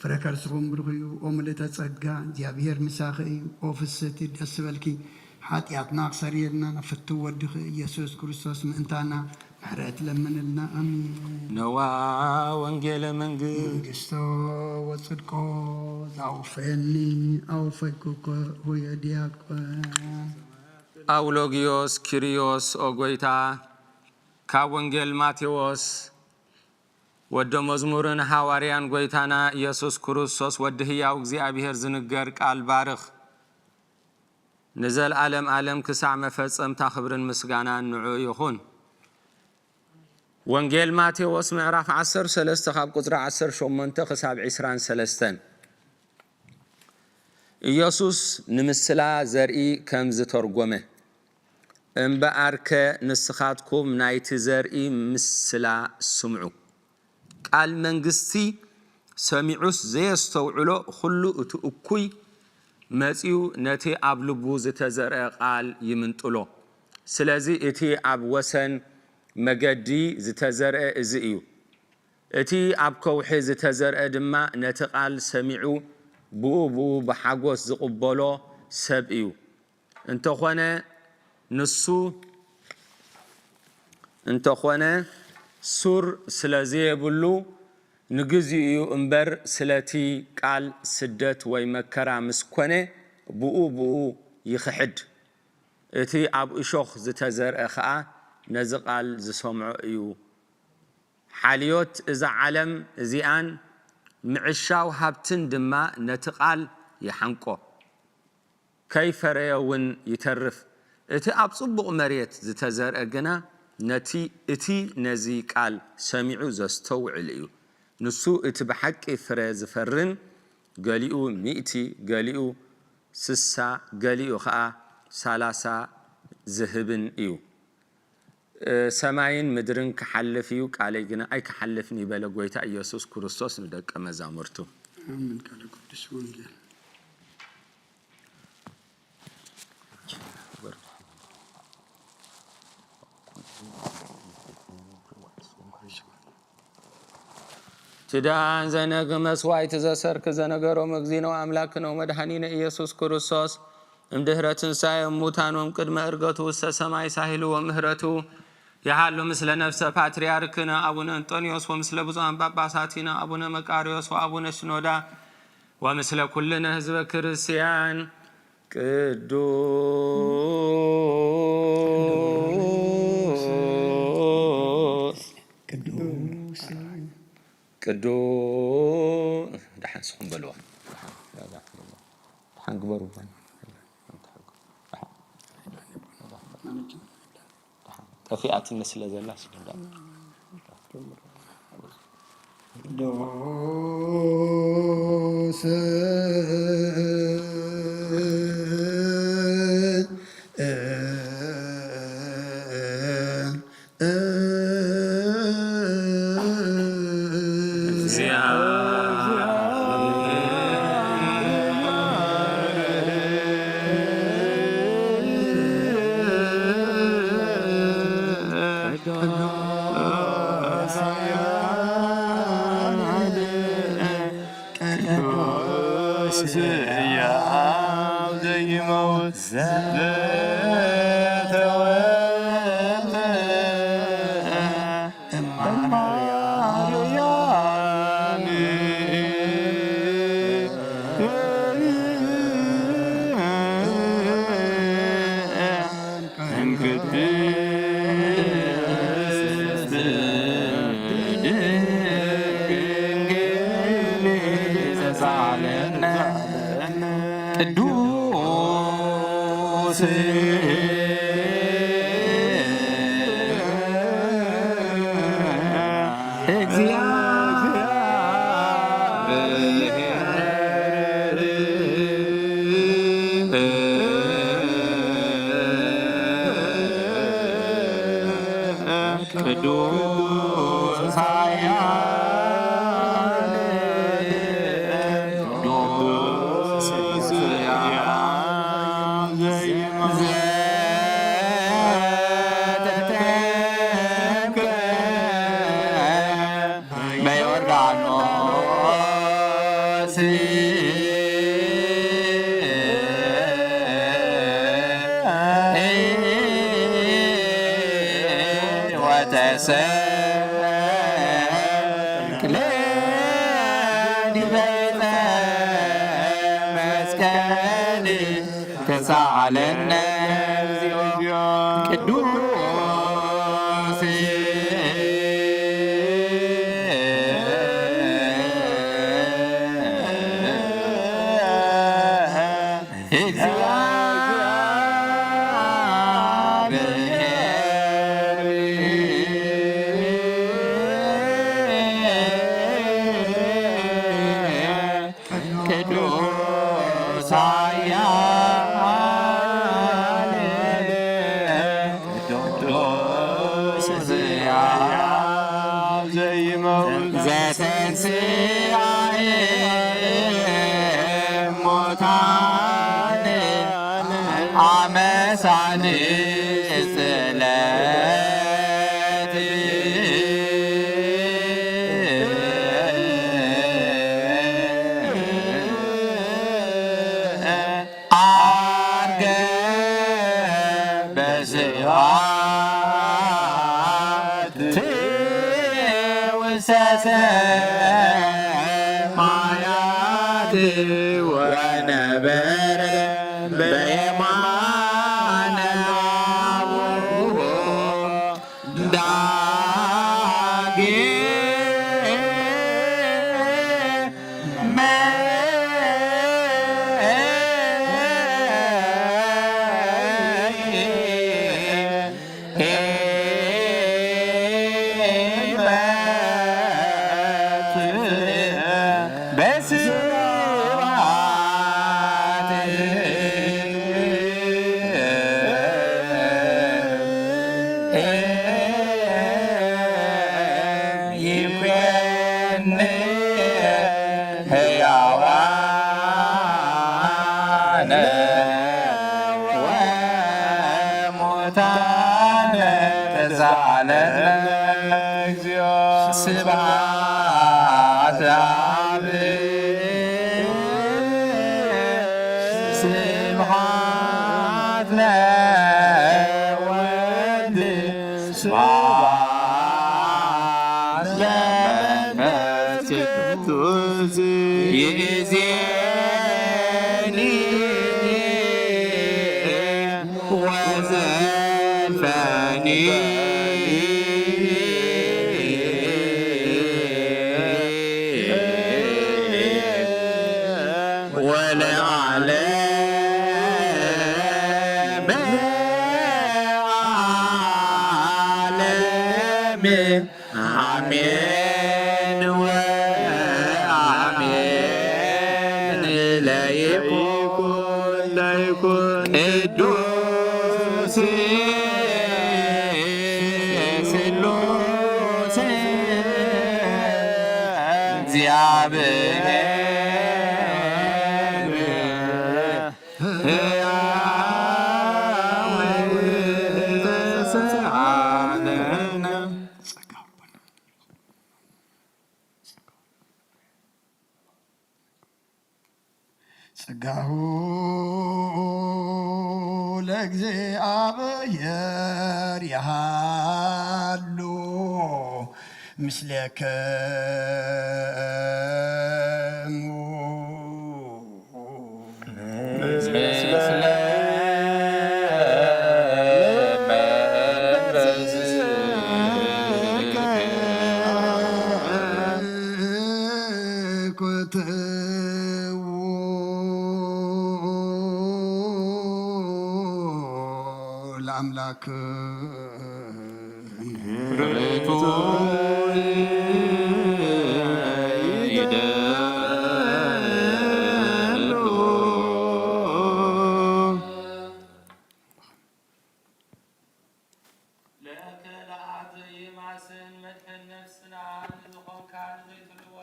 S7: ፍረ ከርስኹም ብሩኽ እዩ ኦ ምልእተ ጸጋ እግዚኣብሔር ምሳኺ እዩ ኦ ፍስቲ ደስ በልኪ ሓጢኣትና ክሰርየልና ነፍቲ ወድኺ ኢየሱስ ክርስቶስ ምእንታና ምሕረት ለምንልና ኣሚን
S2: ነዋ ወንጌለ
S7: መንግስቶ ወጽድቆ ዘአውፈኒ አውፈኩኮ ሆየ ዲያቆን
S2: አውሎጊዮስ ኪሪዮስ ኦ ጎይታ ካብ ወንጌል ማቴዎስ ወደ መዝሙርን ሐዋርያን ጎይታና ኢየሱስ ክርስቶስ ወደ ሕያው እግዚአብሔር ዝንገር ቃል ባርኽ ንዘል ዓለም ክሳዕ መፈጸምታ ክብርን ምስጋናን ንዑ ይኹን ወንጌል ማቴዎስ ምዕራፍ 13 ካብ ቁጥሪ 18 ክሳብ 23 ኢየሱስ ንምስላ ዘርኢ ከም ዝተርጎመ እምበኣርከ ንስኻትኩም ናይቲ ዘርኢ ምስላ ስምዑ ቃል መንግስቲ ሰሚዑስ ዘየስተውዕሎ ኩሉ እቲ እኩይ መጺኡ ነቲ ኣብ ልቡ ዝተዘርአ ቃል ይምንጥሎ ስለዚ እቲ ኣብ ወሰን መገዲ ዝተዘርአ እዚ እዩ እቲ ኣብ ከውሒ ዝተዘርአ ድማ ነቲ ቃል ሰሚዑ ብኡ ብሓጎስ ዝቕበሎ ሰብ እዩ እንተኾነ ሱር ስለዘየብሉ ንግዚኡ እዩ እምበር ስለቲ ቃል ስደት ወይ መከራ ምስኮነ ብኡ ይኽሕድ እቲ ኣብ እሾኽ ዝተዘርአ ከዓ ነዚ ቃል ዝሰምዖ እዩ ሓልዮት እዛ ዓለም እዚኣን ምዕሻው ሃብትን ድማ ነቲ ቃል ይሓንቆ ከይፈረየ እውን ይተርፍ እቲ ኣብ ጽቡቕ መሬት ዝተዘርአ ግና እቲ ነዚ ቃል ሰሚዑ ዘስተውዕል እዩ ንሱ እቲ ብሓቂ ፍረ ዝፈርን ገሊኡ 100 ገሊኡ 60 ገሊኡ ከዓ 30 ዝህብን እዩ ሰማይን ምድርን ክሓልፍ እዩ ቃለይ ግና ኣይክሓልፍን ይበለ ጎይታ ኢየሱስ ክርስቶስ ንደቀ መዛሙርቱ
S7: አሜን ቃል ቅዱስ ወንጌል
S2: ትዳን ዘነግ መስዋዕት ዘሰርክ ዘነገሮ መግዚነው አምላክነው መድኃኒነ ኢየሱስ ክርስቶስ እምድኅረ ትንሣኤ እሙታን ቅድመ ዕርገቱ ውስተ ሰማይ ሳሂሉ ወምህረቱ يحل مثل نفس باترياركنا أبونا أنطونيوس ومثل بزوان باباساتنا أبونا مكاريوس وأبونا شنودا ومثل كلنا حزب كريستيان قدوس دحين سخن بلوه دحين قبروا كفيات النسل زلا
S7: دوس
S11: ዘተንሥአየ እሙታን አመሳን ጽለት አርገ በስብሐት ውስተ ሰማያት ወነበረ በየማነ አቡሁ ስብሐት ለአብ ስብሐት ለወልድ ስብሐት ለመንፈስ ቅዱስ ይእዜኒ ወዘልፈኒ አሜን ወአሜን ለይኩን ቅዱስ ስሉስ እግዚአብሔር
S7: ጸጋሁ ለእግዚአብሔር ያሃሉ ምስሌክሙ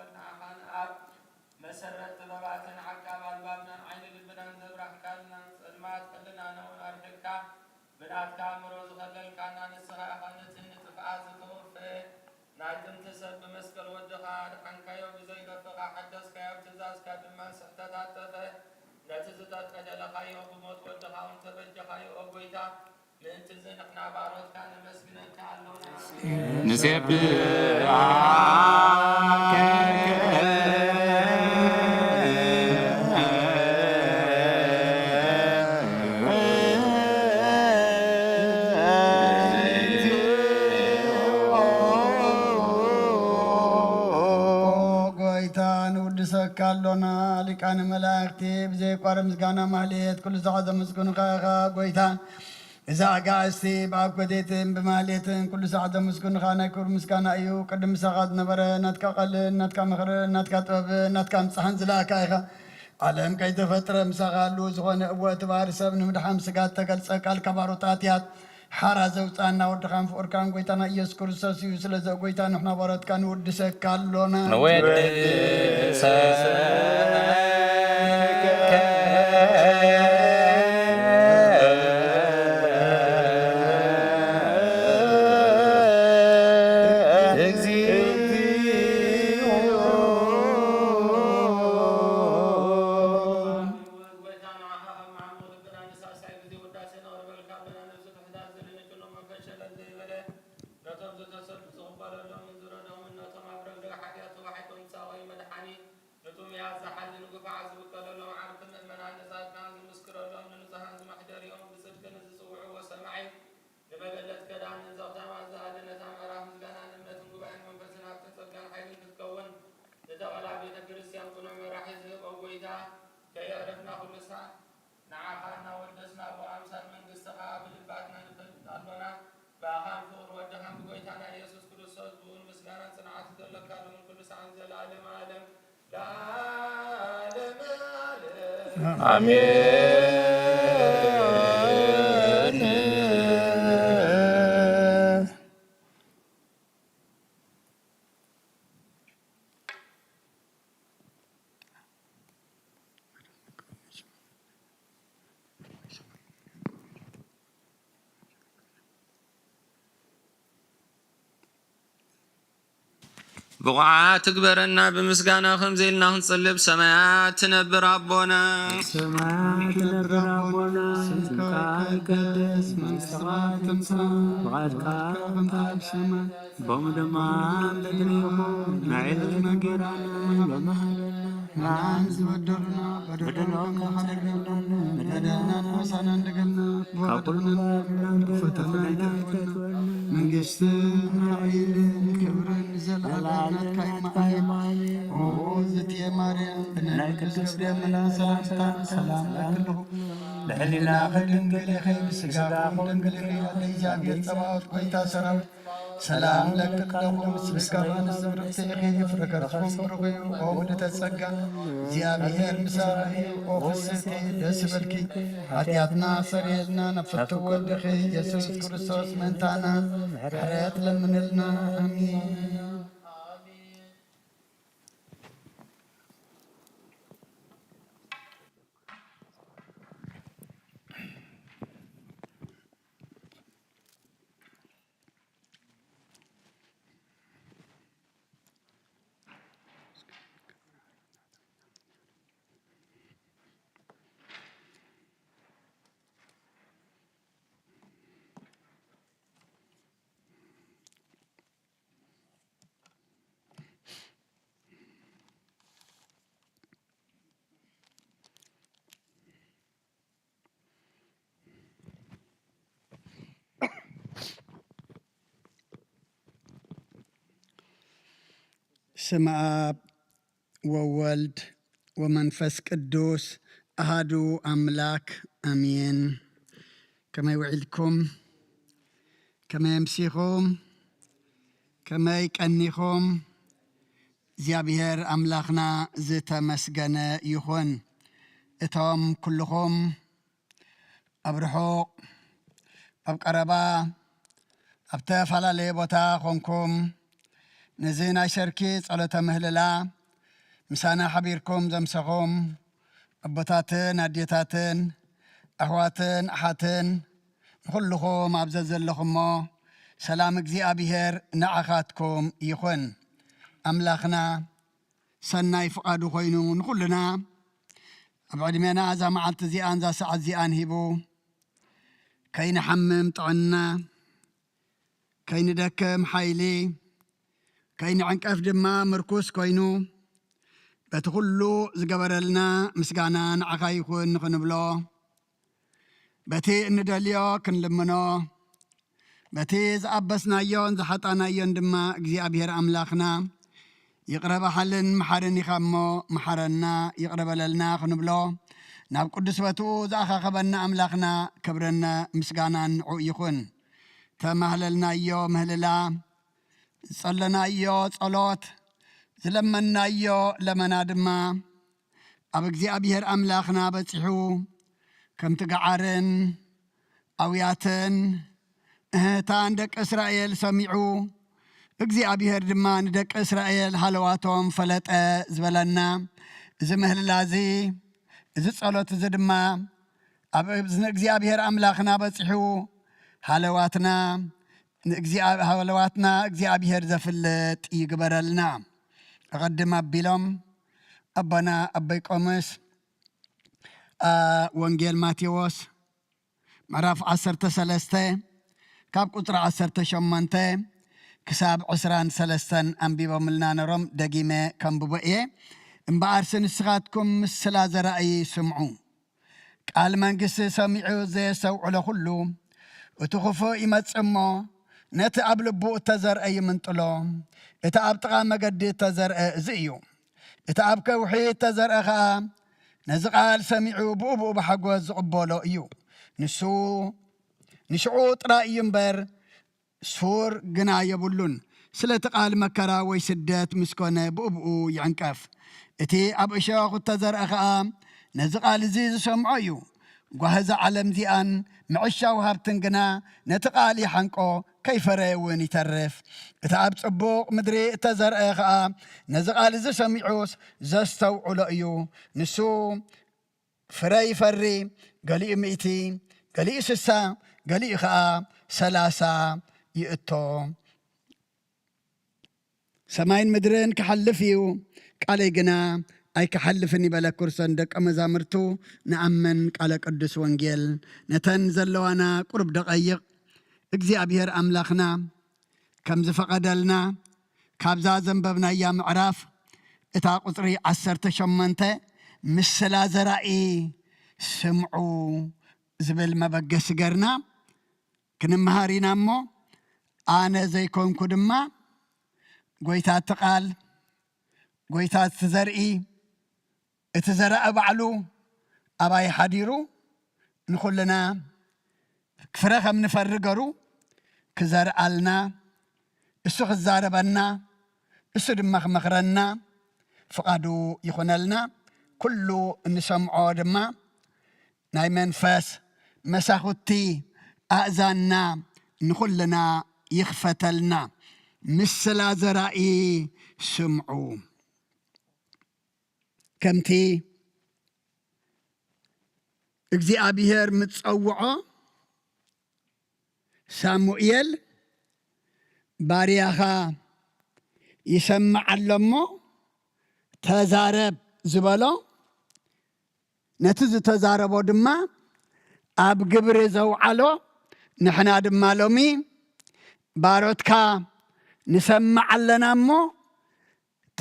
S7: ለአምላክ
S2: መሰረት ጥበባትን ዓቃብ አልባብና ዓይነ ልብናን ዘብራህካልና ጸልማት ቀልና ነውን አርሕካ ብናትካ እምሮ ዝኸለልካና ንስኻ ኻነትን ጥፍኣት ዝተወፍአ ናይ ጥንቲ ሰብ ብመስቀል ወድኻ ድሓንካዮ ብዘይገፍኻ ሓደስካዮ ትእዛዝካ ድማ ስሕተታት ጠፈ ነቲ ዝተቀደለኻዮ ብሞት ወድኻ እውን ተበጀኻዮ ኦ ጎይታ ምእንቲ ዝ ንሕና ባሮትካ ነመስግነካ ኣለውና ንሴብሐከ
S7: ካሎና ሊቃነ መላእክቲ ብዘይቋረ ምስጋና ማህሌት ኩሉ ሰዓት ዘመስግኑካ ኢኻ ጎይታ እዛ ኣጋእዝቲ ብኣኮቴትን ብማህሌትን ኩሉ ሰዓት ዘመስግኑካ ናይ ክብሪ ምስጋና እዩ ቅድም ምሳኻ ዝነበረ ናትካ ቃልን ናትካ ምኽርን ናትካ ጥበብን ናትካ ምፅሓን ዝለኣካ ኢኻ ዓለም ከይተፈጥረ ምሳኻ ኣሉ ዝኾነ እወ እቲ ባህሪ ሰብ ንምድሓም ስጋ ተገልፀ ቃልካ ባሮታት እያት حارة زوجتنا ودخان فوركان قويتنا إيس كرسوس يسلز قويتنا نحن بارد كان ودسك كالونا
S2: بقعات تكبرنا بمسقانا خمزيلنا نصلب سمايات تنبر ربنا
S6: سمايات تنبر ربنا سمكاي قدس من سغات تمسا وغادك خمتاب سما بومدما بدريخو نعيد مقرانا بمهلنا نعنز ودرنا بدلوك حرقنا بدلنا نوصنا لقلنا بوعدنا فتنا يتفتنا من قشتنا عيد كبر زلالنا كايماني وزت يا مريم بنا قدس دمنا سلامتا سلام لكله لحلنا خلن قلي خيب سقا خلن قلي خيب ليجاب يتصبعوت كويتا سراوت سلام لك لهم سبسكران الزبرت خيف ركرخهم برغي وولد تسقى زيابير مساري وخصتي دسبلكي عطياتنا سريدنا نفت ودخي يسوس كريستوس منتانا حريت لمن لنا امين سم آب وولد ومنفس قدوس أهادو أملاك أمين كما يوعدكم كما يمسيكم كما يكأنيكم زيابير أملاخنا زيتا مسجنة يخون إتام كلكم أبرحوق أبقربا أبتفعل ليبوتا خونكم نزينا شركي صلاة مهللا مسانا حبيركم زمسخم أبوتاتن أديتاتن أخواتن أحاتن كلكم أبززل لكم سلام እግዚአብሔር نعخاتكم يخون أملاخنا سناي فقادو خوينو نخلنا أبعد مينا زا معلت زيان زا ساعة زيان هيبو كاين حمم طعنا كاين دكم حيلي كاين عنكف دما مركوس كوينو بتخلو زقبرلنا مسقانا نعخا يخون نخنبلو بتي نداليو كنلمنو بتي زعبسنا يون زحطانا يون دما እግዚአብሔር أملاخنا يقرب حلن محرن يخمو محرنا يقرب لنا خنبلو ناب قدس بتو زاخا خبنا أملاخنا كبرنا مسقانا نعو يخون تمهللنا يو مهللا صلنا يو صلوت زلمنا يو لمنا دما أب እግዚአብሔር أملاخنا بصحو كم تقعرن أوياتن
S7: እህታን ደቂ እስራኤል ሰሚዑ እግዚአብሔር ድማ ንደቂ እስራኤል ሃለዋቶም ፈለጠ ዝበለና እዚ ምህልላዚ እዚ ጸሎት እዚ ድማ ኣብ እግዚአብሔር ኣምላኽና በፂሑ ሃለዋትና እግዚአብሔር ዘፍልጥ ይግበረልና أقدم أبيلهم أبنا أبي قومس وانجيل ماتيوس معرف 13 كاب قطر 18 كساب 23 أنبيبا ملنا نرم دقيمة كم ببئي انبعرسن السغاتكم مسلا زرائي سمعو قال منقس سمعو زي سوع لخلو وتخفو إمت سمو نتعب لبو تزرائي من طلو إتعب تقام قد تزرع زيو إتعب كوحي تزرع خام نزقال سمعوا بوبو بحقوا زقبولو إيو نشعو رأي بر سور قنا يبولون سلتقال مكرا ويسدات مسكونة بوبو يعنكف إتي أب إشاق تزرع خام نزقال زيز سمعيو وهذا علم زيان معشاو هابتنقنا نتقالي حنقو كيف رأيون يترف إتعب صبوق مدري تزرع خام نزقال زي سمعوس زستو علئيو نسو فري فري قلي مئتي قلي سسا قلي خام 30 يئتو سماين مدرين كحلفيو قالي قنا أي كحلفني بلا كرسان دك أمزامرتو نأمن قال قدس وانجيل نتنزل لوانا قرب دقايق እግዚአብሔር አምላኽና ከም ዝፈቀደልና ካብዛ ዘንበብና ያ ምዕራፍ እታ ቁጥሪ 18 ምስላ ዘራኢ ስምዑ ዝብል መበገስ ገርና ክንመሃሪና እሞ ኣነ ዘይኮንኩ ድማ ጎይታት ቃል ጎይታት ዘርኢ እቲ ዘራእ ባዕሉ ኣባይ ሓዲሩ ንኹልና ክፍረ ከም ንፈርገሩ ክዘርአልና እሱ ክዛረበና እሱ ድማ ክመኽረና ፍቃዱ ይኹነልና ኩሉ እንሰምዖ ድማ ናይ መንፈስ መሳኹቲ ኣእዛንና ንኹልና ይኽፈተልና ምስላ ዘራኢ ስምዑ ከምቲ እግዚአብሔር ምጸውዖ ሳሙኤል ባሪያኻ ይሰምዓሎሞ ተዛረብ ዝበሎ ነቲ ዝተዛረቦ ድማ ኣብ ግብሪ ዘውዓሎ ንሕና ድማ ሎሚ ባሮትካ ንሰምዕ ኣለና እሞ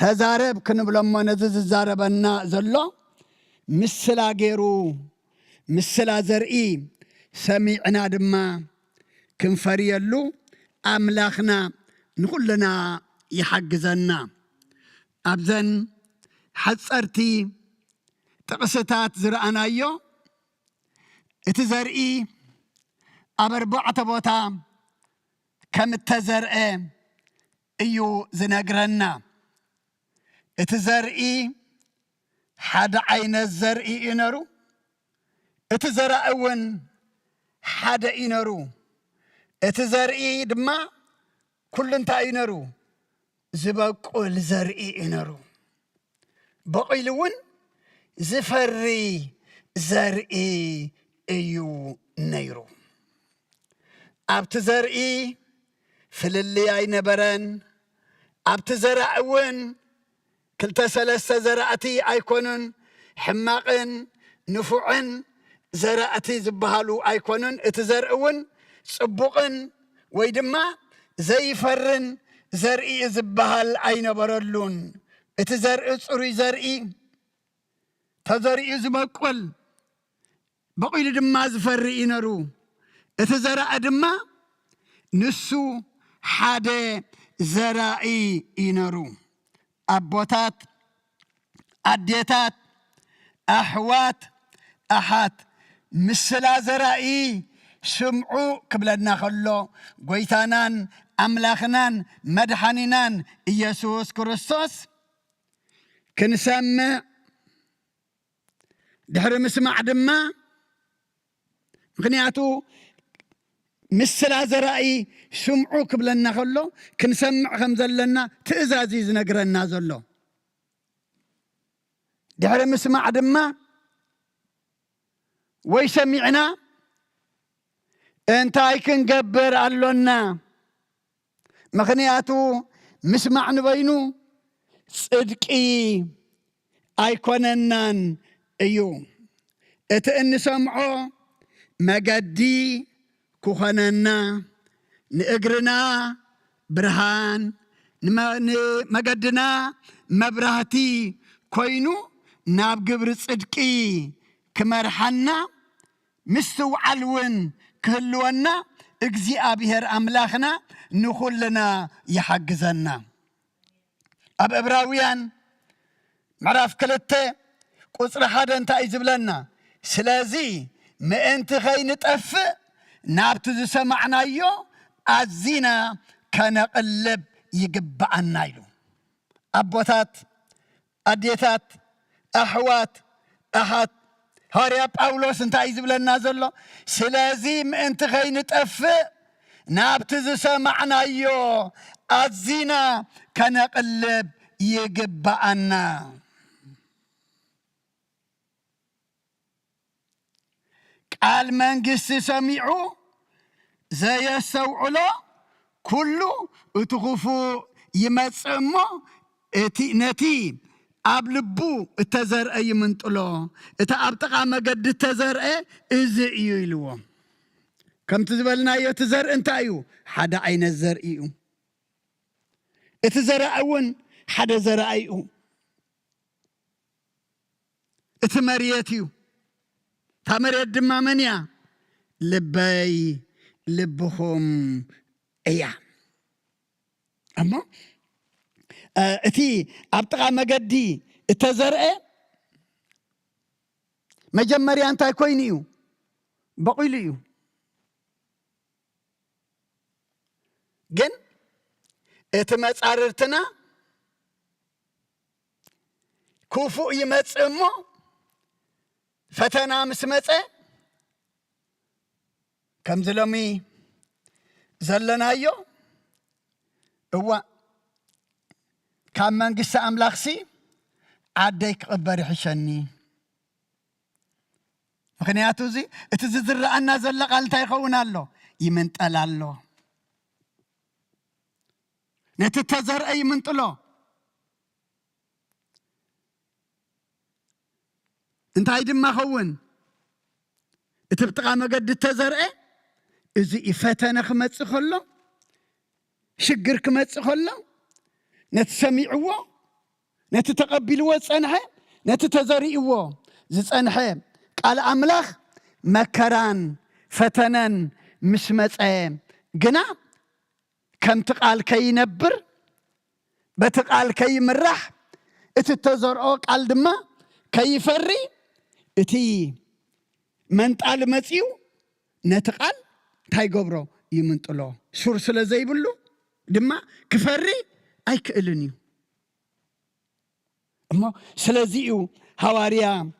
S7: ተዛረብ ክንብሎሞ ነዚ ዝዛረበና ዘሎ ምስላ ገይሩ ምስላ ዘርኢ ሰሚዕና ድማ ክንፈርየሉ ኣምላኽና ንኹልና ይሓግዘና ኣብዘን ሓፀርቲ ጥቕስታት ዝረአናዮ እቲ ዘርኢ ኣብ 4 ቦታ ከም እተዘርአ እዩ ዝነግረና እቲ ዘርኢ ሓደ ዓይነት ዘርኢ እዩ ነይሩ እቲ ዘራእ እውን ሓደ እዩ ነይሩ እቲ ዘርኢ ድማ ኩሉ እንታይ እዩ ነይሩ ዝበቁል ዘርኢ እዩ ነይሩ በቂሉ እውን ዝፈሪ ዘርኢ እዩ ነይሩ ኣብቲ ዘርኢ ፍልልይ ኣይነበረን ኣብቲ ዘራእ እውን 2-3 ዘራእቲ ኣይኮኑን ሕማቕን ንፉዕን ዘራእቲ ዝበሃሉ ኣይኮኑን እቲ ዘርኢ እውን ጽቡቕን ወይ ድማ ዘይፈርን ዘርኢ ዝበሃል ኣይነበረሉን እቲ ዘርኢ ጽሩይ ዘርኢ ተዘሪኡ ዝበቁል በቂሉ ድማ ዝፈሪ እዩ ነይሩ እቲ ዘራእ ድማ ንሱ ሓደ ዘራኢ እዩ ነይሩ ኣቦታት ኣዴታት ኣሕዋት ኣሓት ምስላ ዘራኢ ስምዑ ክብለና ከሎ ጎይታናን ኣምላኽናን መድሓኒናን ኢየሱስ ክርስቶስ ክንሰምዕ ድሕሪ ምስማዕ ድማ ምክንያቱ مسلا زرأي سمعوا كبلنا خلو كنسمع خمزلنا تأزازي زنقرنا زلو دحر مسمع دما ويسمعنا انتاي كنقبر علونا مخنياتو مسمع نبينو صدقي ايكوننان ايو اتئن سمعو مقدي كوخننا نقرنا برهان مقدنا مبرهتي كوينو ناب قبر صدقي كمرحنا مستو علون كهلونا اجزي ابيهر املاخنا نخلنا يحجزنا اب ابراويان معرف كلته قصر حدا انت ايزبلنا سلازي ما انت خاين تقفق نابت سمعنا يو ازينا كان قلب يقبعنا يلو ابوتات اديتات احوات احد هاريا باولوس انت ايزبلنا زلو سلازي ما انت خاين تقفق نابت سمعنا يو ازينا كان قلب يقبعنا قال منجس سميعو زي السوعلو كله اتخفو يمصمو نتي ابلبو التزرئ يمنطلو اتا ابطقا مقد التزرئ ازي يلو كم تزبلنا يو تزرئ انتايو حدا عين الزرئيو اتزرئون حدا زرئيو اتمريتيو تامر يدما منيا لبي لبهم ايا اما اتي ابطقا مقدي التزرئ مجمريا انتا كوينيو بقيليو جن اتمت عررتنا كوفو يمتصمو فتنا مسمصه كم زلمي زلنايو هو كان منقس املاخسي عديك قبر حشني مخنياتو زي اتززرعنا زلق قالتا يخونالو يمنطلالو نتتزر اي منطلو انت هيدم ما خون اتبتقى مقد التزرع ازي فتنا خمتس خلو شقر كمتس خلو نتسميعوه نتتقبلوه صنحه نتتزرئوه زي صنحه قال املاخ مكران فتنان مسمصه جنا كم تقال كي نبر بتقال كي مرح اتتزرعو قال دما كي فري اتي من طال مصيو نتقال تاي غبرو يمنطلو شور سلا زيبلو دما كفري اي كلنيو اما سلازيو حواريا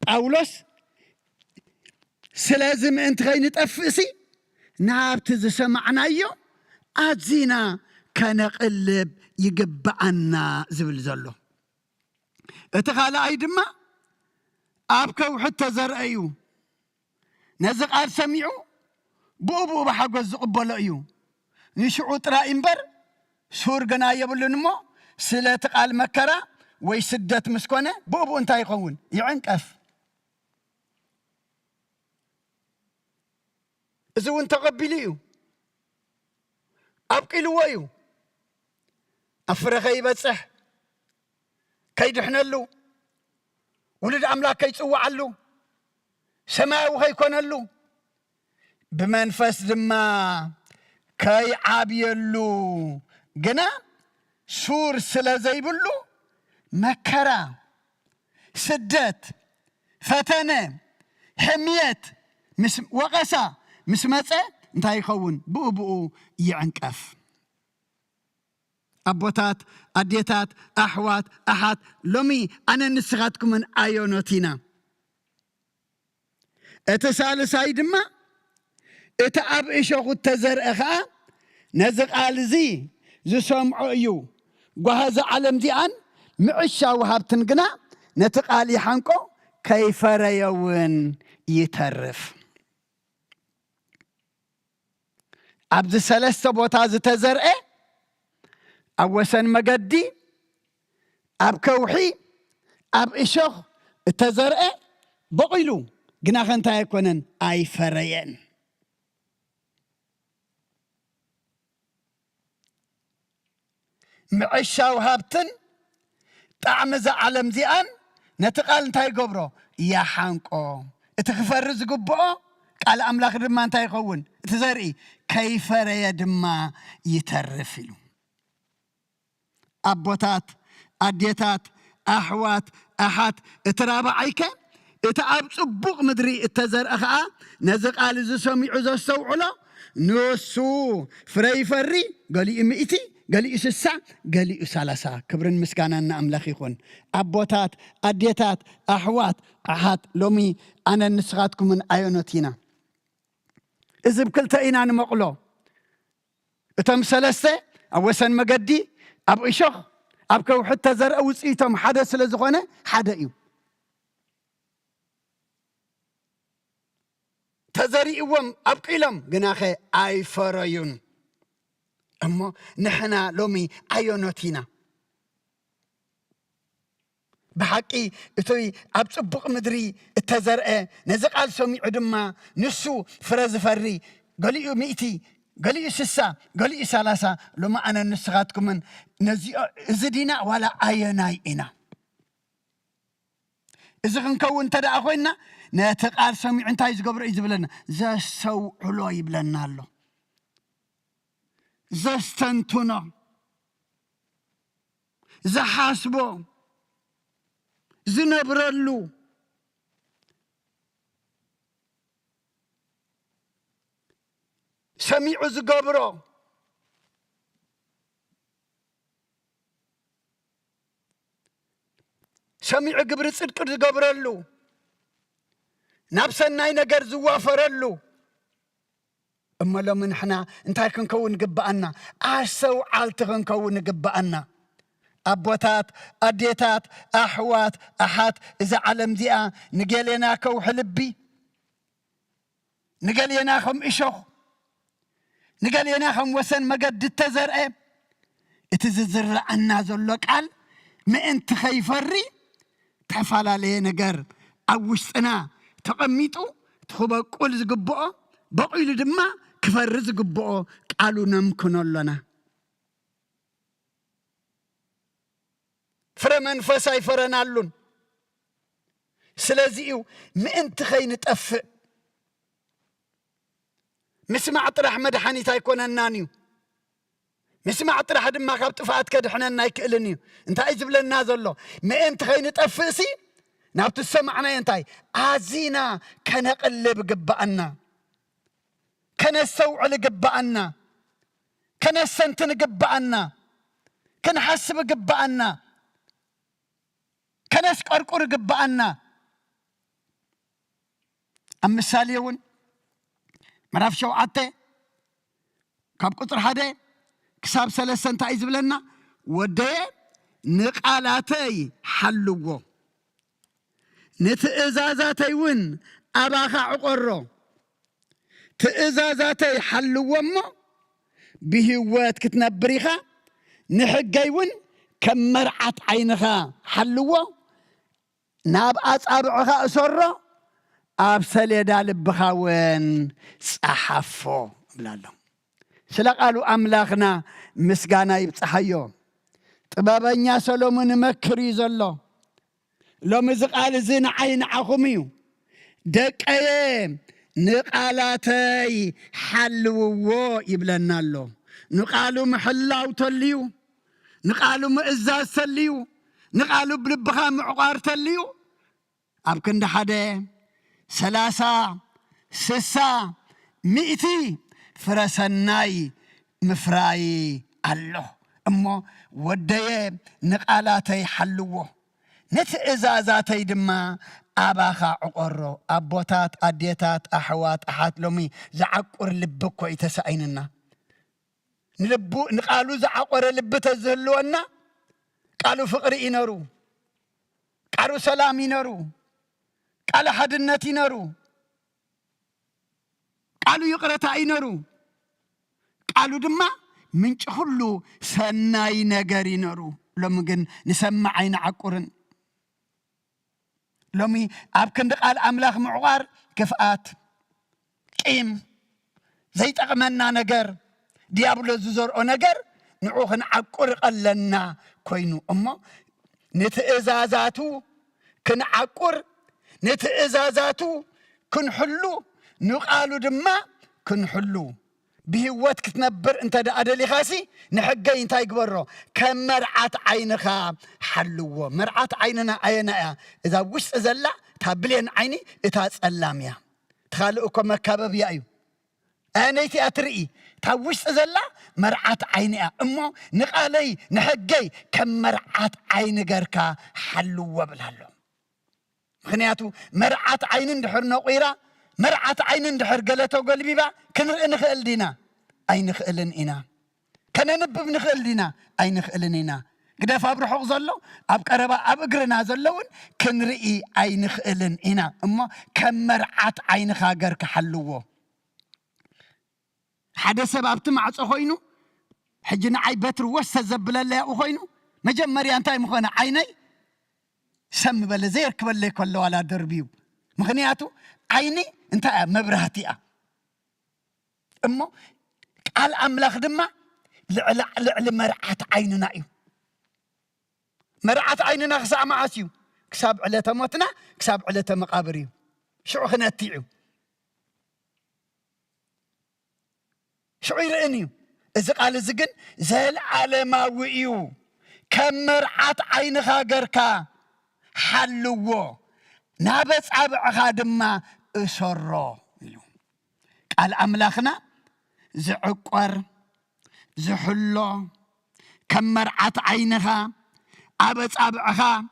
S7: باولوس سلازم انت غي نطفسي نابت زسمعنايو ازينا كان قلب يقبعنا زبل زلو اتخالا اي دما ابكو حتى زرأيو نزق عاد سميعو بوبو بحقو زقبلو ايو نشعو طرا امبر سور قنا يبلو نمو سلة قال مكرا وي سدت مسكونة بوبو انتا يخون يعنقف ازو انت قبليو ابقي لويو افرخي بصح كيدحنلو ولد املاك يصوعلو سماو هيكونلو بمنفس دما كي عابيلو جنا سور سلا زيبلو مكرا سدت فتنة حميت وقسا مسمصه انتا يخون بؤبؤ يعنقف أبوتات أديتات أحوات أحد لومي أنا نسخاتكم من آيونوتينا اتسال سايدما اتعب إشوخ التزرقها نزق عالزي زي سمعو ايو وهذا عالم دي ان معشا وهابتن قنا نتقالي حانكو كيف ريون يترف عبد السلسة بوتاز تزرقه أوسن مقدي أب كوحي أب إشوخ التزرقه بقيلو قنا خنتا يكونن أي فريين معشا وهابتن طعم عالم زيان نتقال انتاي قبرو يا حانكو اتخفرز قبو قال أملاك دما انتاي يخون تزرقي كيف ريا دما يترفلو أبوتات أديتات أحوات أحات اترابع عيكا اتعاب صبوق مدري التزر أخا نزق على زسومي عزو السوعلا نوسو فري فري قالي إمئتي قالي إسسا قالي إسالسا كبرن مسكانا أملاخ يخون أبوتات أديتات أحوات أحات لومي أنا نسخاتكم من آيونوتينا إذا بكلتا إنا نمقلو اتم سلسة أوسن مقدي أب إشوخ أب كو حتى زرق وصيتم حدا سلزخونه حدا إيو تزري إوام أب قيلم قناخي أي فريون أما نحنا لومي أيونوتينا بحقي اتوي أب صبق مدري التزرق نزق على سومي عدما نسو فرز فري قالي مئتي قالي سسا قالي سالاسا لما أنا نسخاتكم من زدينا ولا أيناي إنا إذا نكون تدا أخوينا نتقال سميع انتاي زقبر يزبلنا زا سو علو يبلنا له زا استنتنا زا حاسبو زنبرلو سميع زقبرو سميع قبر صدق زقبرلو نابسناي نجر زوافرلو اما لو من حنا انتاي كنكون قبأنا عسو عالت كنكون قبأنا أبوتات أديتات أحوات أحات إذا علم ديا نقلينا كوح لبي نقلينا خم إشوخ نقلينا خم وسن مقد التزرع اتززر عنا زلوك قال ما انت خيفري تفعل عليه نقر أوشتنا تقميتو تخبا قول زقبؤو بقيلو دما كفر زقبؤو قالوا نمكنو لنا فرمان فساي فرنالون سلازيو ما انت خين تأفق مسمع طرح مدحاني تايكون النانيو مسمع طرح دما خابت فات كدحنا نايكلنيو انت ايزب لنا زلو ما انت خين تأفقسي نابت السمعنا انتاي عزينا كنقلب قبأنا كنسوع لقبأنا كنسنتن قبأنا كنحسب قبأنا كناس قرقر قبأنا أم الساليون مراف شوعته كاب قطر حدا كساب سلسة انت عايز بلنا ودي نقالاتي حلوه نتئزازاتي ون أباخا عقرو تئزازاتي حلوه مو بهوات كتنبريخا نحقاي ون كم مرعت عينخا حلوه ناب أصابعها أسره أبسليدا لبخاون صحفو بلالهم سلا قالوا أملاخنا مسقانا يبصحيو طبابنيا سلومون مكري زلو لو مزقال زين عين عخميو دقايم نقالاتي حلوو يبلنا له نقالوا محلاو تليو نقالوا مئزاز تليو نقالوا بلبخا معقار تليو أبكن حدا 30 60 100 فرسناي مفراي الله أمو ودي نقالاتي حلوه نتئزازاتي دما أباخا عقرو أبوتات أديتات أحوات أحات لومي زعقر لبكو يتسعيننا نلبو نقالو زعقر لب تزهلونا قالوا فقر ينرو قالوا سلام ينرو قالوا حدنت ينرو قالوا يقرتا ينرو قالوا دما من كله سناي نجار ينرو لما جن نسمع عين عقرن لومي أبكن قال أملاخ معوار كفآت قيم زي تقمنا نجار ديابلو زور أو نجار نعوخن عقر قلنا كوينو أما نتإزازاتو كن عقر نتإزازاتو كن حلو نقالو دما كن حلو بهوات كتنبر انت دا أدلي خاسي نحقا انت يقبرو كمرعات عينخا حلوه مرعات عيننا عينا إذا وش أزلا تابلين عيني إتاس اللاميا تخالقكم مكابب يا أيو أنيتي أترئي تاوش أزلا مرعات عيني أمو نقالي نحقي كمرعات عين قركا حلوه بالهلو خنياتو مرعات عين دحر نقيرا مرعات عين دحر قلتو قلبي با كنرئ نخئل دينا أي نخئلن إنا كنا نبب نخئل دينا أي نخئلن إنا قدا فابرحوق زلو أب قربا أب قرنا زلون كنرئي أي نخئلن إنا أما كم مرعات عين خاقر كحلوه حدا سبب تمعص أخوينو حجنا عي بتر وسط زبل الله أخوينو مجمري أنتاي مخنا عيني سم بلا زير كبل كله على دربيو مخنياتو عيني انت مبرهتي امو قال املاخ دما لعل مرعات عيننا ايو مرعات عيننا خسا معاسيو كساب على تموتنا كساب على مقابريو شو خناتيعو شو يرئنيو اذا قال زقن زال على ما وئيو كم مرعات عينها قركا حلوه نابس عبع خادمة اسرو قال أملاخنا زعقر زحلو كم مرعات عينها عبس عبعها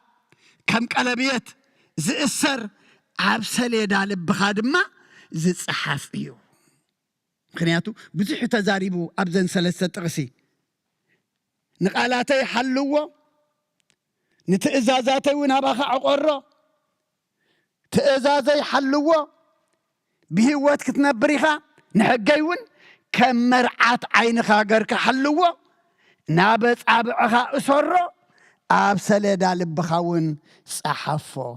S7: كم قلبيت زئسر عبسلي دالب خادمة زصحف ايو مخنياتو بزح تزاريبو أبزن سلسة تغسي نقالاتي حلوه نتئزازاتي وناباخ عقرو تئزازي حلوه بهوات كتنبريخا نحقايون كم مرعات عينخا قرك حلوه نابت عبعخا اسرو أبسلي دالبخاون صحفو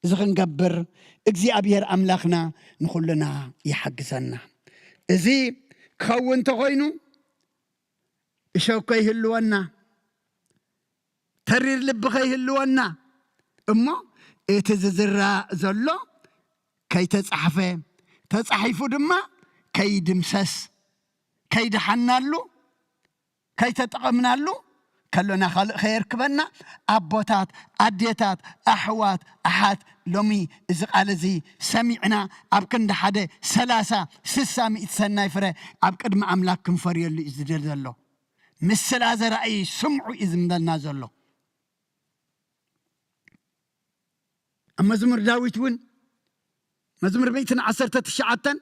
S7: زخن قبر اكزي أبير أملاخنا نخلنا يحقسنا ازي كون تغينو شوكي هلوانا ترير لبخي هلوانا اما اتززرا زلو كي تتصحفه تتصحيفو دما كي دمسس كي دحنالو كي تتقمنالو كلنا خير كبنا أبوتات أديتات أحوات أحات لومي إذا قال زي سمعنا أبكن حدا سلاسة سامي إتسنى فري أبكد ما أملاكم فري اللي إزدير ذلو مثل هذا رأي سمعوا إذن دلنا ذلو أما زمر داويتون مزمر بيتنا عصرت تشعتن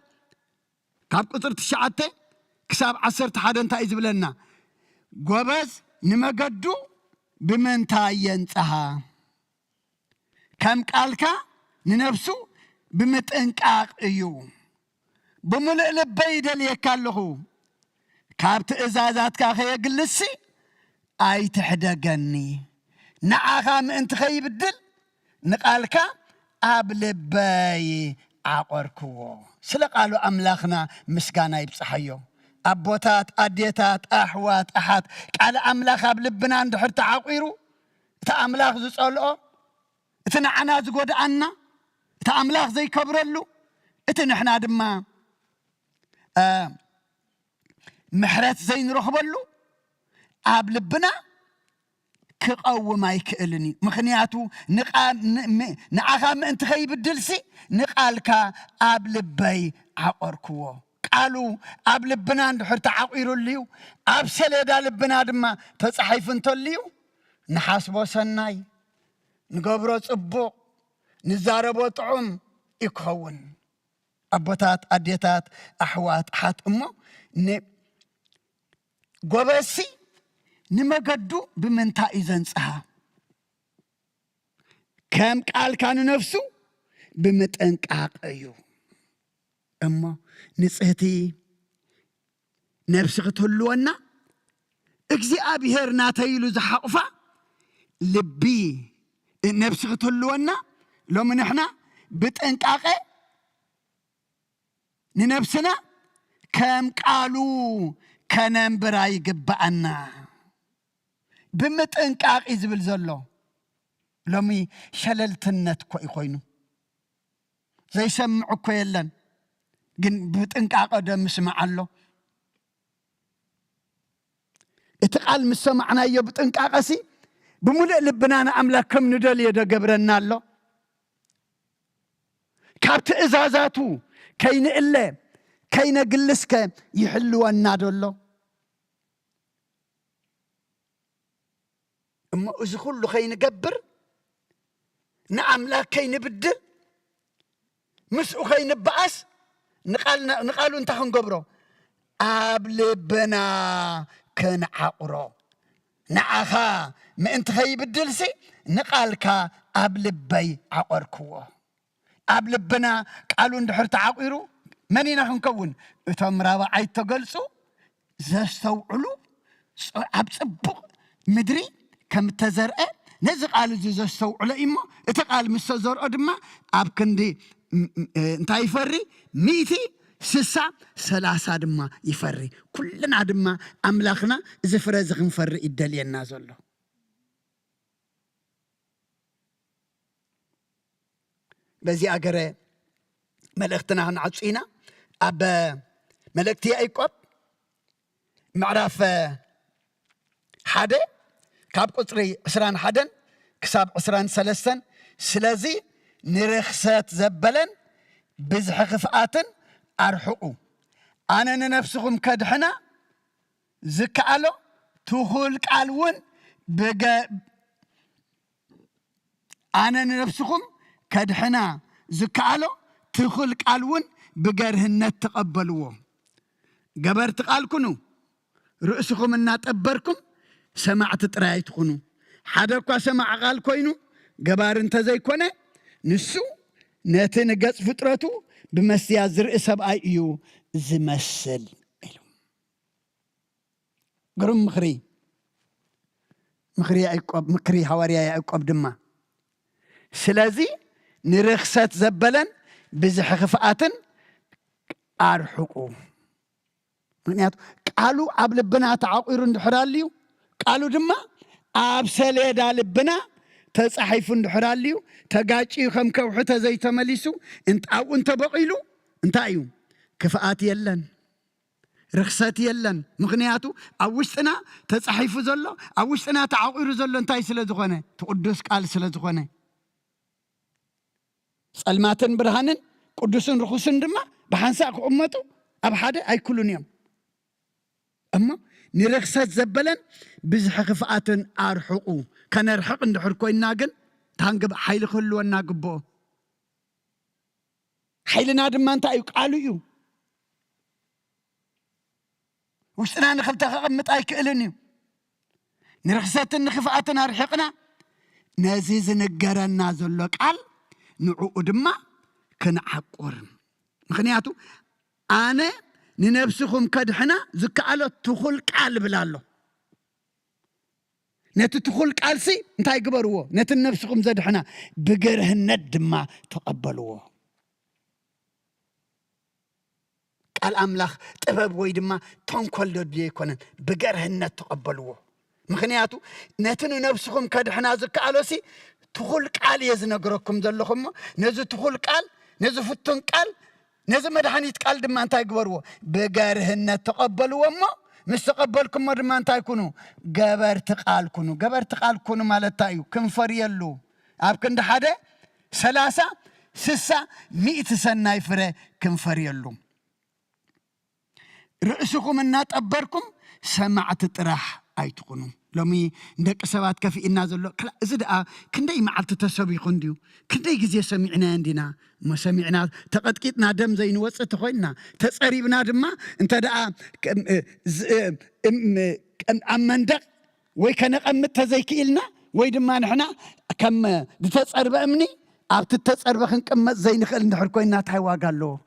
S7: كاب قطر تشعته كساب عصرت حدا انتا إزبلنا قوبز نمقدو بمنتا ينتها كم قالكا ننفسو بمتنقاق ايو بملئ لبيد ليكالخو كابت ازازات كاخي قلسي اي تحدقني نعاخا انت خيب الدل نقالكا اب لباي عقركو سلقالو املاخنا مسكانا يبصحيو أبوتات أديتات أحوات أحات قال أملاخ بلبنا عند حرت عقيرو تأملاخ زي صلوا تنا عنا زقود عنا تأملاخ زي كبرلو تنحنا دما محرات زي نرخبلو أبلبنا كقوة ما يكألني مخنياتو نعاخام انت خيب الدلسي نقالكا أبلبي عقركو قالوا أب لبنا حرت عقيرو الليو أب سليدا لبنا دما تصحيف انتو الليو نحاسبو سناي نقبرو صبو نزاربو طعم يكون أبوتات أديتات أحوات حات أمو قبسي نمقدو بمنتا إذنسها كم قال كانوا نفسه بمتنقاق أيو أما نصهتي نفسك تلونا اكزي أبيهر ناتيلو زحقفا لبي نفسك تلونا لو من احنا بتنقاق ننفسنا كم قالوا كنم براي قبعنا بمتنقاق إزبل زلو لومي شللتنت كو يخوينو زي سمعو كو يلن جن بتنقاق دم سمع الله اتقال مسمعنا يو بتنقاقسي بملئ لبنانا أملاك كم ندل يدا قبرنا الله كابت إزازاتو كين إلا كين قلسك يحلوا النادو الله اما إذا كله خين قبر نعم لا كين بدل مسؤ خين بأس نقالوا انت خنقبرو أبلبنا كان عقرو نعخا ما انت خي بدلسي نقالك أبلبي عقركوه أبلبنا قالوا اندحر تعقيرو منينا خنكون اتمراوا عيد تقلسو زستوعلو أبصبق مدري كم تزرع نزق على زستو على إما اتقال مستزر أدمى أبكندي انت يفري ميتي سسا سلاسة دمى يفري كلنا دمى أملاخنا زفر زخن فري الدليل النازل له بزي أجرى ملختنا هنعطينا أب ملكتي أيقب معرف حدا كاب قطري 21 كساب 23 سلازي نرخصات زبلن بزح خفقاتن أرحقو أنا نفسكم كدحنا زكالو تخول قالون بقى أنا نفسكم كدحنا زكالو تخول قالون بقرهن تقبلوه قبرت قالكنو رؤسكم النات أبركم سمعت تراي تكونو حداكوا سمع قال كوينو جبار انت زي كونه نسو ناتن قص فطرته بمسيا زرء سبعي ايو زمسل ايلو قرم مخري يعقوب مكري حواريا يعقوب دما سلازي نرخصت زبلن بزح خفقاتن ارحقو منيات قالوا ابلبنا تعقيرو اندحراليو قالوا دما أبسليدا لبنا تصحيف اندحراليو تقاچي خم كوحته زي تمليسو انت او انت بقيلو انت ايو كفاءات يلن رخصات يلن مغنياتو اوشتنا تصحيف زلو اوشتنا تعقيرو زلو انتاي سلازخونه تقدس قال سلازخونه صلماتن برهانن قدسن رخصن دما بحنساق امتو اب حدا اي كلن يوم اما نرخصت زبلن بزح خفقاتن أرحقو كان أرحق ندحر كوينا جن تانجب حيل خلوا الناقبو حيل نادم ما انت قالوا يو وش أنا نخلتها قمت أي كإلني نرخصت خفقاتن أرحقنا نازيز نجرا نازل لك قال نعقد ما كان عقور مخنياتو أنا ننفسكم كدحنا زكالو تخل قال بلالو نت تخل قال سي انتاي قبروه نت نفسكم زدحنا بقره الند ما تقبلوه قال أملاخ طبب ويدما تنكل دي يكونن بقره الند تقبلوه مخنياتو نتن نفسكم كدحنا زكالو سي تخل قال يزنقركم زلكم نزو تخل قال نزو فتن قال نزم مدحانيت قال دما انت يقبروا بقارهن تقبلوا وما مستقبلكم ما انت يكونوا قبرت قال مالتايو كنفر يلو ابكند حدا 30 60 100 سنه يفره كنفر يلو رؤسكم النات أبركم سمعت طرح أي تكونوا لومي ندق سبات كفي إنا زلو كلا إزد كندي معلت تسوي خنديو كندي جزء سمعنا عندنا ما سمعنا تقدكتنا دم زي نوصل تخوينا تسقريبنا دما أنت دا أمندق ويكنا قمت زي كيلنا ويدما نحنا كم تسقرب أمني أبت تسقرب خن كم زي نخل نحركوينا تحوا قالوا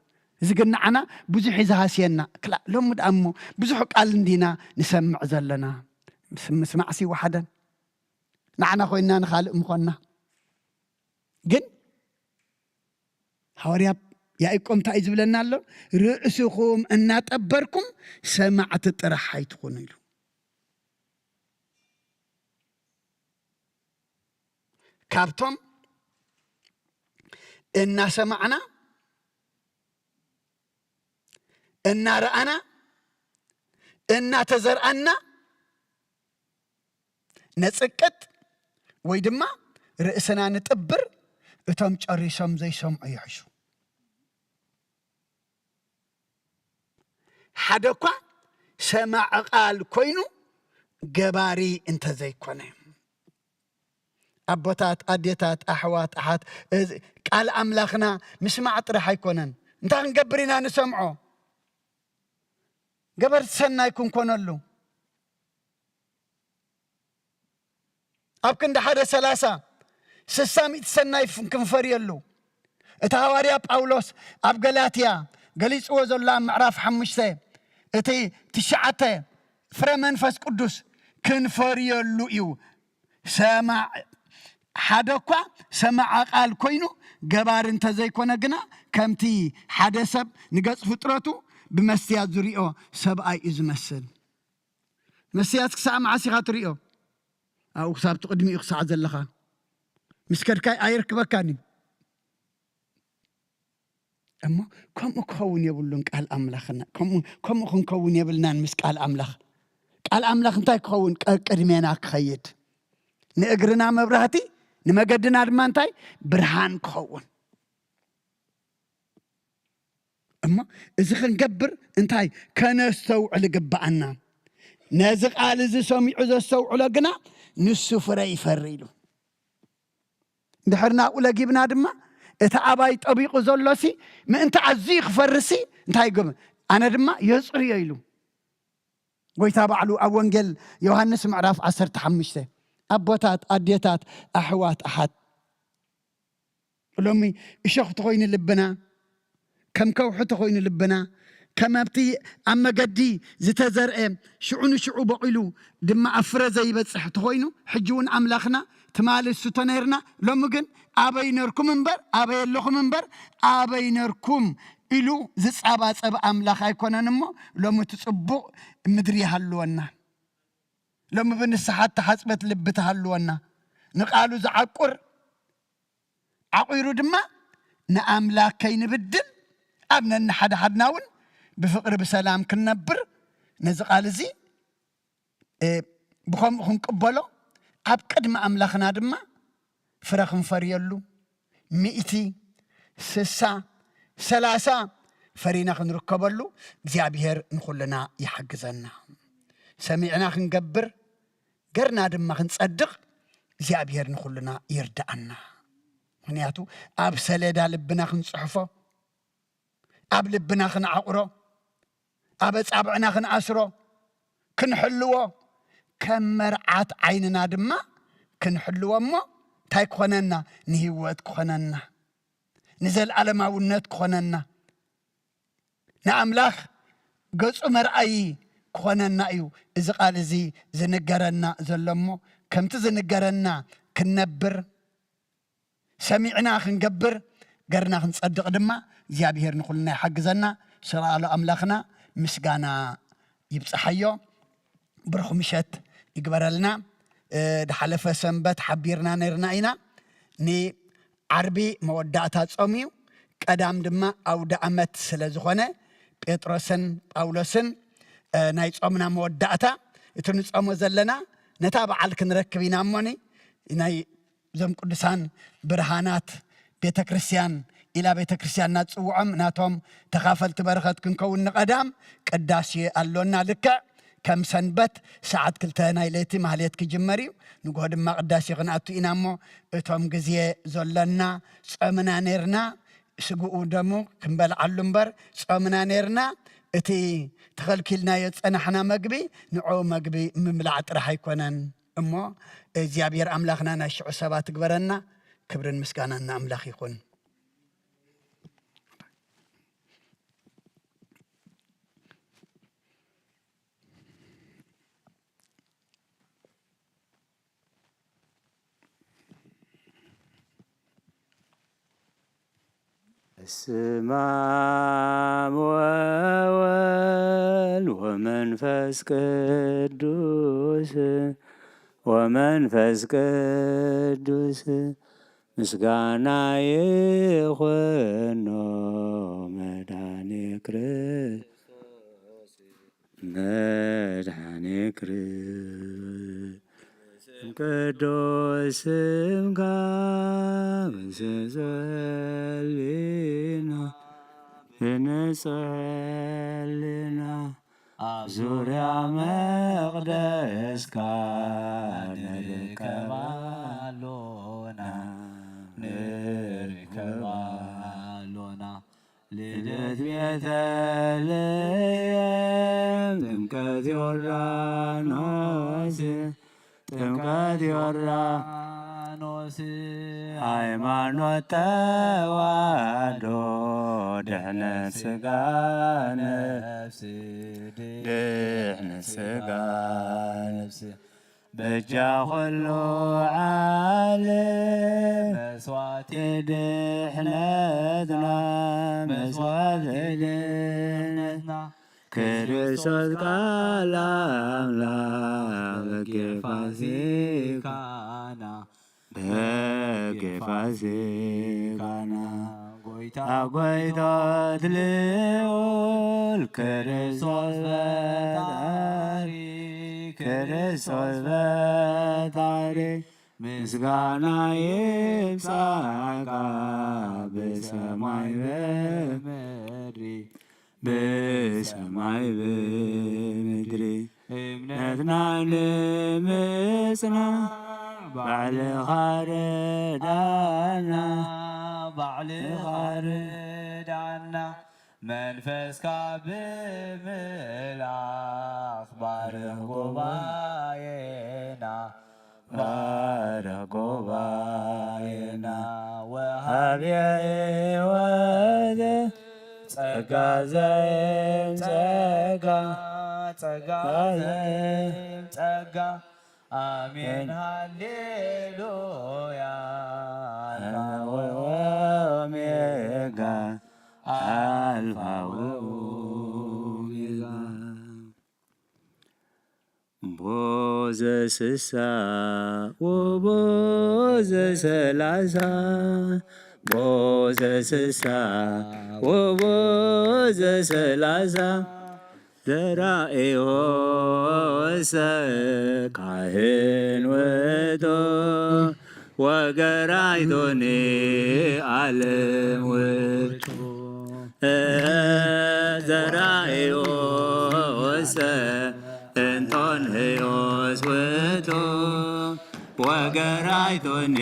S7: إذا قلنا أنا بزح إذا سينا كلا لو مد أمو بزحك عندنا نسمع زلنا مسمع سي وحدا نحنا خوينا نخالق مخنا جن حواريا يا إيكم تعيز بلنا له رؤسكم أن تأبركم سمعت الترحي تكونوا له كابتم إن سمعنا إن رأنا إن تزرعنا نسكت ويدما رأسنا نتأبر اتم جريسم زي سم عيشو حدقا سمع قال كوينو جباري انت زي كونه أبوتات أديتات أحوات أحد قال أملاخنا مسمعت رح يكونن انت نقبرنا نسمعه قبر سنة يكون كونلو أبكن ده حدا 300 سنة يمكن فريلو اتهواريا باولوس أب غلاطيا غليص وزلا معرف 5 اتي 9 فرا منفس قدوس كن فريلو يو سمع حدكوا سمع قال كوينو جبار انت زي كونه غنا كمتي حدا سب نغص فطرتو بمسيات زريو سبعي ازمسل مسيات كسا معسيغا تريو أو كساب تقدمي إخصاع زلخا مسكركاي أيركبكاني أما كم أكون يبلون قال أملاخنا كم أكون كون يبلنا مسك قال أملاخ قال أملاخ أنت كون قدمينا خيد نأجرنا مبرهتي نمجدنا دمانتاي برهان كون أما إذا خنقبر أنتاي كان يستوعب لقبعنا نازق على زي سامي عز يستوعب لقنا نسو فري فريلو دحرنا أولا جبنا دما اتعباي طبيق زلسي ما أنت عزيق فرسي أنتاي قم أنا دما يسري يلو ويتابع له أونجل يوحنس معرف 15 أبوتات أديتات أحوات أحد لومي إشخ تخوين لبنا كم كوح تخوين لبنا كما بتي أما قدي زتزرع شعو بقيلو دم أفرزي بتصح تخوينو حجون أملاخنا تمال الستنيرنا لومجن أبينركم منبر أبيلكم منبر أبينركم إلو زس أباس أب أملاخ يكون نمو لوم تصبو مدري هالونا لوم بنسحات حسبت لبت هالونا نقالو زعقر عقيرو دما نأملاك كين بدل أبنا حد حدناون بفقر بسلام كنبر نزقال زي بخم قبلو أب قدم أملاخنا دما فرخن فريلو 100 6 3 فرينا خنركبلو እግዚአብሔር نخلنا يحجزنا سمعنا خنقبر قرنا دما خنصدق እግዚአብሔር نخلنا يردعنا ምክንያቱ أب سليدا لبنا خنصحفو أب لبنا خنعقرو أب صابعنا خنأسرو كنحلوه كم مرعات عيننا دما كنحلوه مو تاي كوننا نهيوت كوننا نزل على ماونت كوننا نأملاخ قصو مرأي كوننا ايو إذا قال زي زنقرنا زلمو كم تزنقرنا كنبر سمعنا خنقبر قرنا خنصدق دما እግዚአብሔር نخلنا يحجزنا سرع له أملاخنا مسقانا يبصحيو برخو مشت يقبر لنا دحلفة سنبت حبيرنا نرناينا ني عربي مودعتها تصوميو قدام دما أو دعمت سلازخونة بيتروسن باولوسن ناي تصومنا مودعتها يتنو تصومو زلنا نتابع على كنركبين أموني ناي زم قدسان برهانات بيتا كريستيان إلى بيت كريستيان ناتوعم ناتهم تخافلت برخت كنكون قدام قداسي اللونا لك ከም ሰንበት ሰዓት 2 ናይ ለይቲ ማህሌት ክጅመር እዩ ንጎሆ ድማ ቅዳሴ ክንኣቱ ኢና እሞ እቶም ግዜ ዘለና ጾምና ነርና ስጉኡ ደሞ ክንበልዓሉ እምበር ጾምና ነርና እቲ ተኸልኪልናዮ ፀናሕና መግቢ ንዑ መግቢ ምምላዕ ጥራሕ ኣይኮነን እሞ እግዚአብሔር ኣምላኽና ናይ ሽዑ ሰባት ግበረና ክብርን ምስጋናን ኣምላኽ ይኹን
S1: በስመ አብ ወወልድ ወመንፈስ ቅዱስ ምስጋና ይኹኖ መድኃኔ ክርስቶስ ቅዱስ ስምከ እንጸልይና ዙሪያ መቅደስካ ንርከባሎና ልደት ቤተልሔም ጥምቀት ዮርዳኖስ ሃይማኖት ተዋህዶ ድኅነት ሥጋ ነፍስ በጃ ኩሉ ዓለም መስዋዕት ድኅነትና ክርስቶስ ቃል አምላክ በጌ ፋሲካና ጎይቶት ልዑል ክርስቶስ ፈጣሪ ምስጋና ይብዛልካ በሰማይ በምድሪ እምነትና ንምጽና ባዕልኻ ረዳና መንፈስካ ብምልኣኽ ባርኽ ጉባኤና ወሃብየ ሕይወት ጸጋ ጸጋ አሜን ሃሌሉያ ኦሜጋ አልፋ ወኦሜጋ ቦዘስሳ ወቦዘሰላሳ ቦዘስሳ ወቦዘሰላሳ ዘራእዮ ካህን ውእቱ ወገራይቶኒ ዓለም ውእቱ ዘራእዮ እንቶን ሕዮስ ውእቱ ወገራይቶኒ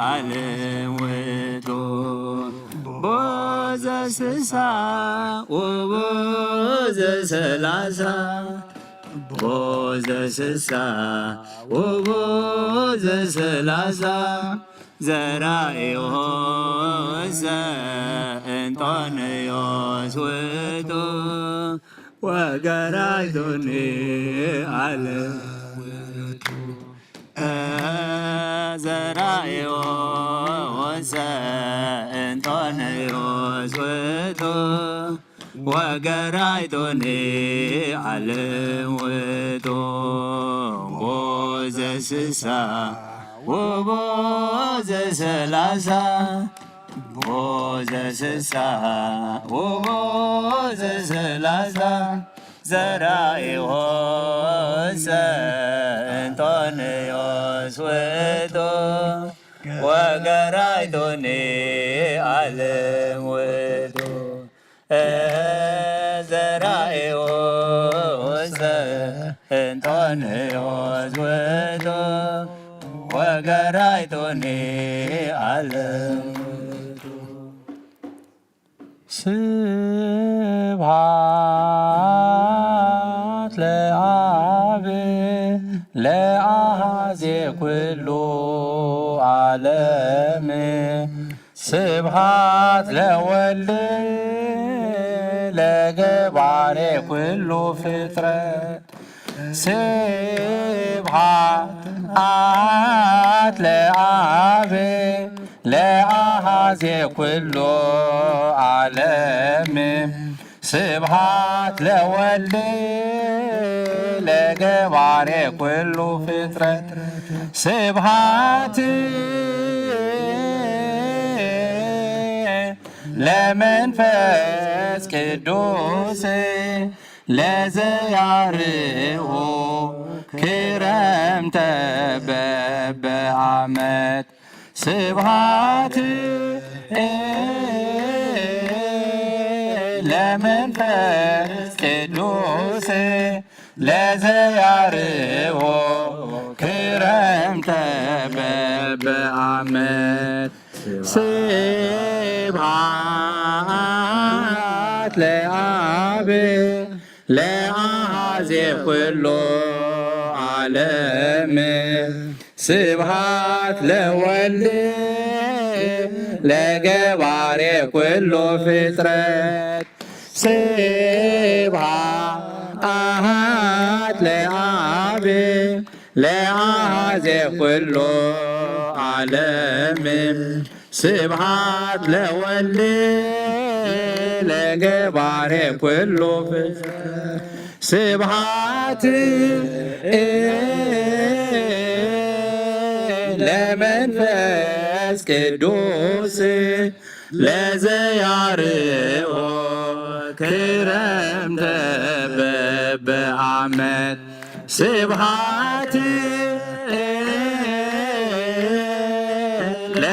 S1: ዓለም ውእቱ ቦዘስሳ ወቦዘሰላሳ ቦዘስሳ ወቦዘሰላሳ ዘራእዮ እንጦንዮስ ውእቱ ወገራይቶኒ ዓለም ውእቱ ዘራእዮ እንጦንዮስ ውእቱ ወገራይቶኒ ዓለም ውእቱ ቦዘስሳ ወቦዘሰላሳ ቦዘስሳ ወቦዘሰላሳ ዘራእዮ እንጦንዮስ ውእቱ ወገራይቶኒ ዓለም ውእቱ ዘራእዮ
S11: እንጦንዮስ ውእቱ ወገራይቶኒ ዓለም
S3: ስብሐት ለአብ ለአሐዜ ኩሉ ዓለም ስብሐት ለወልድ ለገባሬ ኩሉ ፍጥረት ስብሐት ለአብ ለአሐዜ ኩሉ ዓለም ስብሐት ለወልድ ለገባሬ ኩሉ ፍጥረት ስብሐት ለመንፈስ ቅዱስ ለዘያርሁ ክረምተ በበዓመት ስብሐት ለመንፈስ ቅዱስ ለዘያርሁ ክረምተ በበዓመት ስብሐት ለአብ ለአሐዜ ኩሉ ዓለም ስብሐት ለወልድ ለገባሬ ኩሉ ፍጥረት ስብሐት ለአብ ለአሐዜ ኩሉ ዓለም ስብሐት ለወልድ ለገባሬ ኩሉ ፍጥረት ስብሐት ለመንፈስ ቅዱስ ለዘያርሁ ክረምተ በበዓመት ስብሐት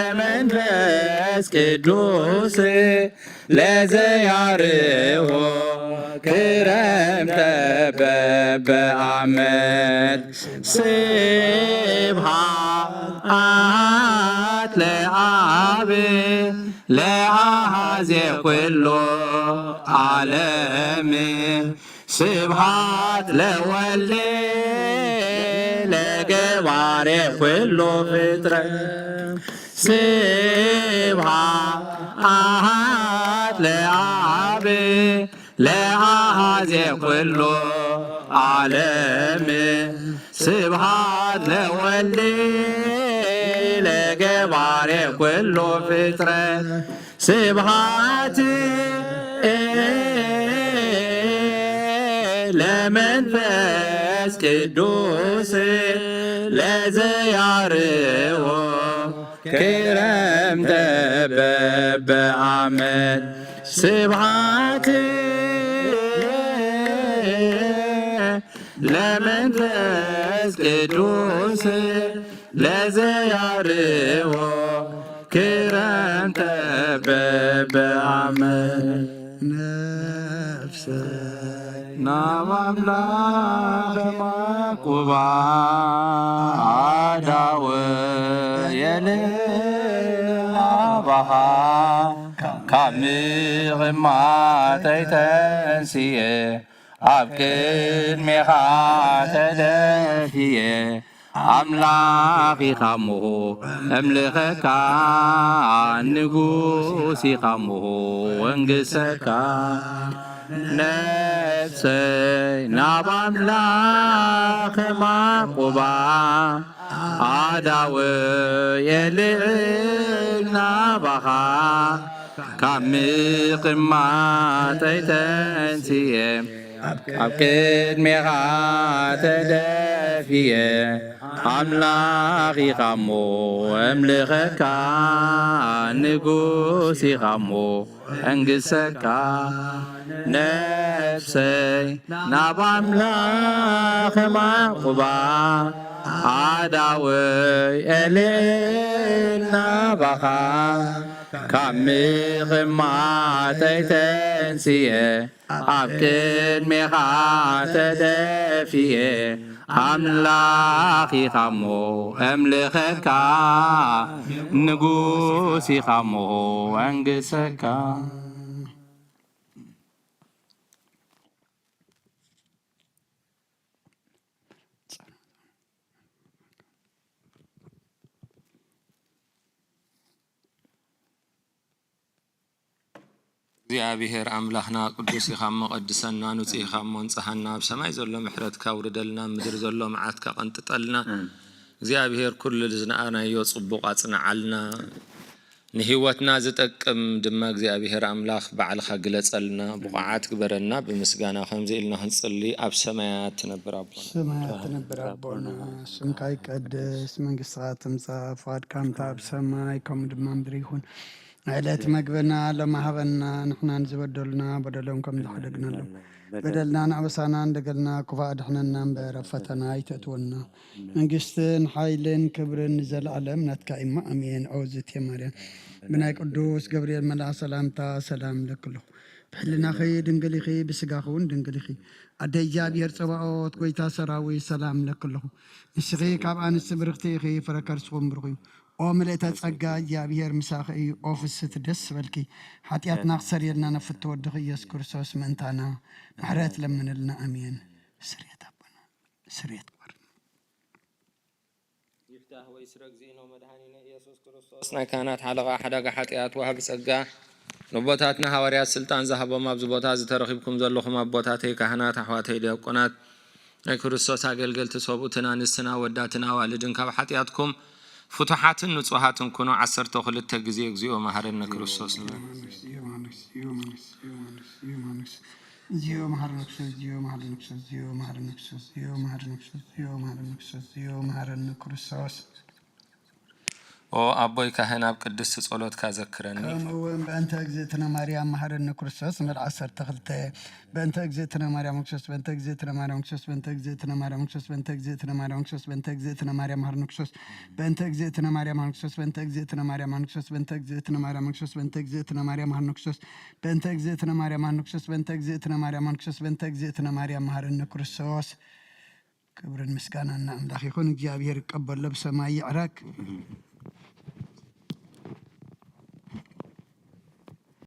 S3: ለመንፈስ ቅዱስ ለዘያርሁ ክረምተ በበዓመት ስብሐት ለአብ ለአሐዜ ኩሉ ዓለም ስብሐት ለወልድ ለገባሬ ኩሉ ፍጥረት ስብሐት ለአብ ለአሐዜ ኩሉ ዓለም ስብሐት ለወልድ ለገባሬ ኩሉ ፍጥረት ስብሐት ለመንፈስ ቅዱስ ለዘያርሁ ክረምተ በበዓመት ስብሐት ለመንፈስ ቅዱስ ለዘያርሁ ክረምተ በበዓመት ነፍሰ ናባምላክ ማቁባ አዳወ የልአባኻ ካምቕማተይተንስየ ኣብ ቅድሜኻ ተደፊየ ኣምላኽ ኢኻ እሞ ኣምልኸካ ንጉስ ኢኻ እሞ ወንግሰካ ነፍሰይ ናብ ኣምላኽ ማቁባ ኣዳወ የልዕል ናባኻ ካብ ምቕማጠይ ተንስየ ኣብ ቅድሜኻ ተደፊየ ኣምላኽ ኢኻ እሞ ኣምልኸካ ንጉስ ኢኻ እሞ ኣንግሰካ ነፍሰይ ናብ ኣምላኽ ማቁባ ኣዳወይ ኤልል ናባኻ ካብ ምቕማጠይ ተንስየ أبكد مخات دفيه أملاخي خمو أملخكا نقوسي خمو أنقسكا እግዚአብሔር አምላኽና ቅዱስ ኢኻ መቐድሰና ንጹህ ኢኻ መንጽሐና ብሰማይ ዘሎ ምሕረትካ ውርደልና ምድር ዘሎ መዓትካ ቀንጥጠልና እግዚአብሔር ኩሉ ዝነኣናዮ ጽቡቕ አጽናዓልና ንህይወትና ዝጠቅም ድማ እግዚአብሔር አምላኽ ባዕልኻ ግለጸልና ብቑዓት ግበረና ብምስጋና ከምዚ ኢልና ክንጽሊ ኣብ ሰማያት ትነብር ኣቦና
S7: ሰማያት ትነብር ኣቦና ስምካ ይቀደስ መንግስትኻ ትምጻእ ፈቃድካ ኣብ ሰማይ ከምኡ ድማ ምድሪ ይኹን ዕለት መግብና ለማህበና ንሕና ንዝበደሉና በደሎም ከም ዝሕደግናሎም በደልና ንኣበሳና እንደገልና ክፉእ ኣድሕነና እምበር ኣብ ፈተና ኣይተእትወና መንግስትን ሓይልን ክብርን ንዘለኣለም ናትካ ኢማ ኣሜን ዐውዝት የማርያም ብናይ ቅዱስ ገብርኤል መልኣክ ሰላምታ ሰላም ለክለኹ ብሕልናኺ ድንግል ኢኺ ብስጋኺ እውን ድንግል ኢኺ ኣደ እግዚኣብሔር ፀባኦት ጎይታ ሰራዊት ሰላም ለክለኹ ንስኺ ካብ ኣንስቲ ብርክቲ ኢኺ ፍረ ከርስኹም ብርኽ እዩ ኦ ምልእተ ጸጋ እግዚአብሔር ምሳኺ እዩ ኦ ፍስት ደስ በልኪ ኃጢአትና ክሰርየልና ነፍት ወድኽ ኢየሱስ ክርስቶስ ምእንታና ምሕረት ለምንልና አሜን ስርየት አቦና ስርየት ቆር
S2: ይፍታህ ወይ ስረግ ዚኖ መድኃኒነ ኢየሱስ ክርስቶስ ናይ ካህናት ሓለቓ ሓደጋ ኃጢአት ወሃብ ጸጋ ንቦታትና ሐዋርያት ስልጣን ዝሃቦም ኣብዚ ቦታ ዝተረኺብኩም ዘለኹም ኣቦታተይ ካህናት ኣሕዋተይ ዲያቆናት ናይ ክርስቶስ ኣገልገልቲ ሰብኡትን ኣንስትና ወዳትን ኣዋልድን ካብ ኃጢአትኩም فتوحاتن نصوحاتن كنو 12 ጊዜ እግዚኦ መሐረነ ክርስቶስ ነው
S7: ዚዮ መሐረነ ክርስቶስ
S2: ኦ አቦይ ካህን ኣብ ቅድስት ጸሎት ካዘክረኒ
S7: ከምውን በእንተ እግዝእትነ ማርያም መሐረነ ክርስቶስ ምድር 12 በእንተ እግዝእትነ ማርያም ክርስቶስ በእንተ እግዝእትነ ማርያም ክርስቶስ በእንተ እግዝእትነ ማርያም ክርስቶስ በእንተ እግዝእትነ ማርያም ክርስቶስ በእንተ እግዝእትነ ማርያም መሐረነ ክርስቶስ በእንተ እግዝእትነ ማርያም ክርስቶስ በእንተ እግዝእትነ ማርያም ክርስቶስ በእንተ እግዝእትነ ማርያም ክርስቶስ በእንተ እግዝእትነ ማርያም መሐረነ ክርስቶስ በእንተ እግዝእትነ ማርያም ክርስቶስ በእንተ እግዝእትነ ማርያም ክርስቶስ በእንተ እግዝእትነ ማርያም መሐረነ ክርስቶስ ክብርን ምስጋናና አምላክ ይሁን እግዚአብሔር ይቀበል በሰማይ ይዕረግ